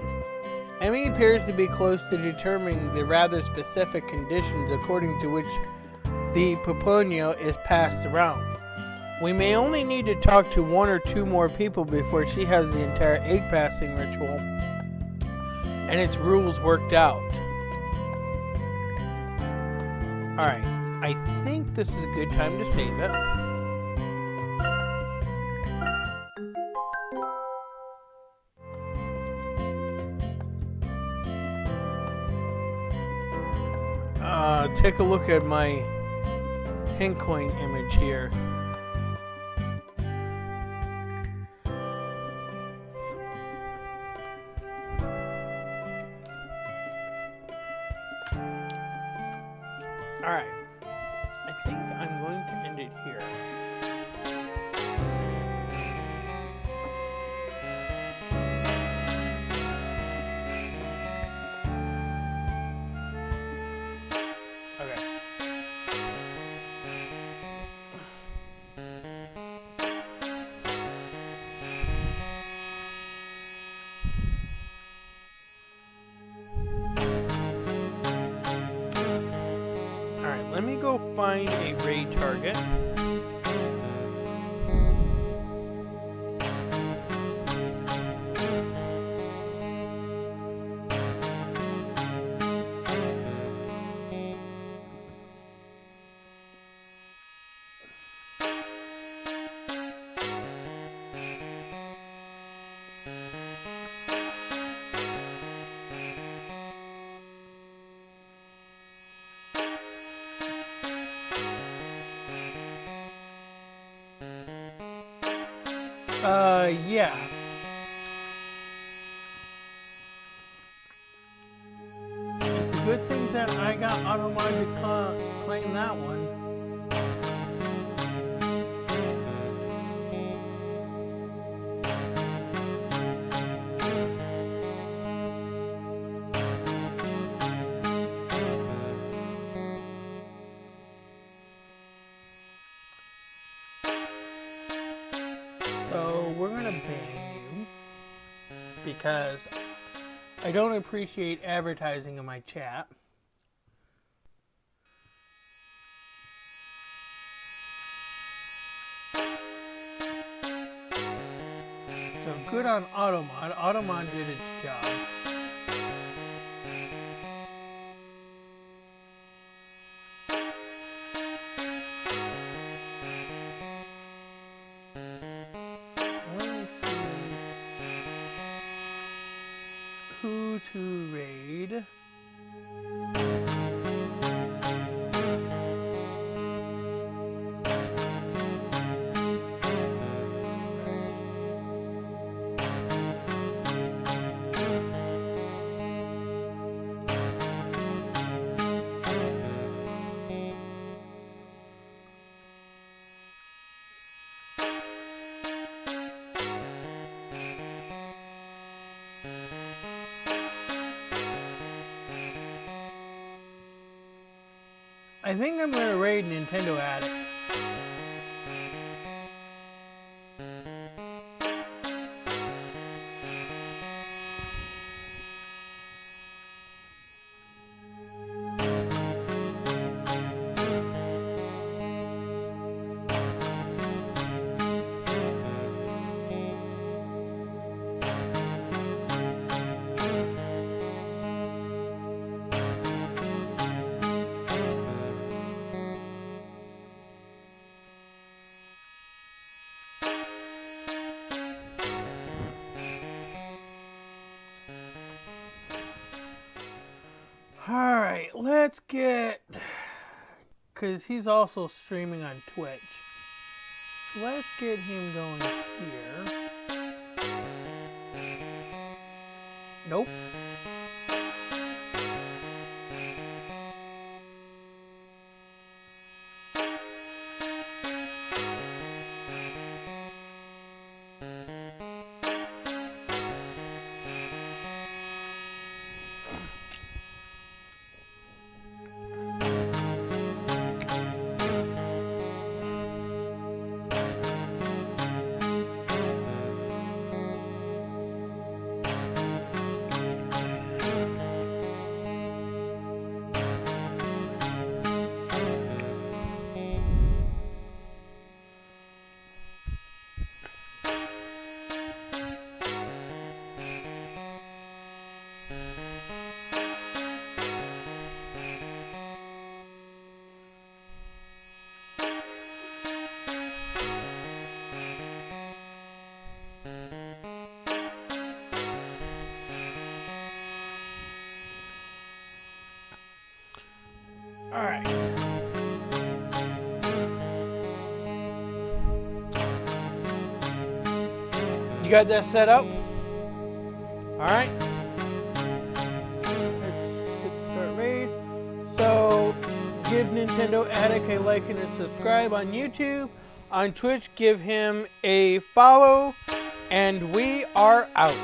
Speaker 1: Emmy appears to be close to determining the rather specific conditions according to which the puponio is passed around. We may only need to talk to 1 or 2 more people before she has the entire egg passing ritual and its rules worked out. Alright, I think this is a good time to save it. Take a look at my pincoin image here. Alright, I think I'm going to end it here. Okay. Let me go find a raid target. Yeah. It's a good thing that I got automatically to claim that one. So we're gonna ban you because I don't appreciate advertising in my chat. So good on Automod. Automod did its job. Let me see who to raid. I think I'm going to raid Nintendo Addict. Alright, let's get... because he's also streaming on Twitch. So let's get him going here. Nope. Alright. You got that set up? Alright. Let's start raid. So, give Nintendo Addict a like and a subscribe on YouTube. On Twitch, give him a follow. And we are out.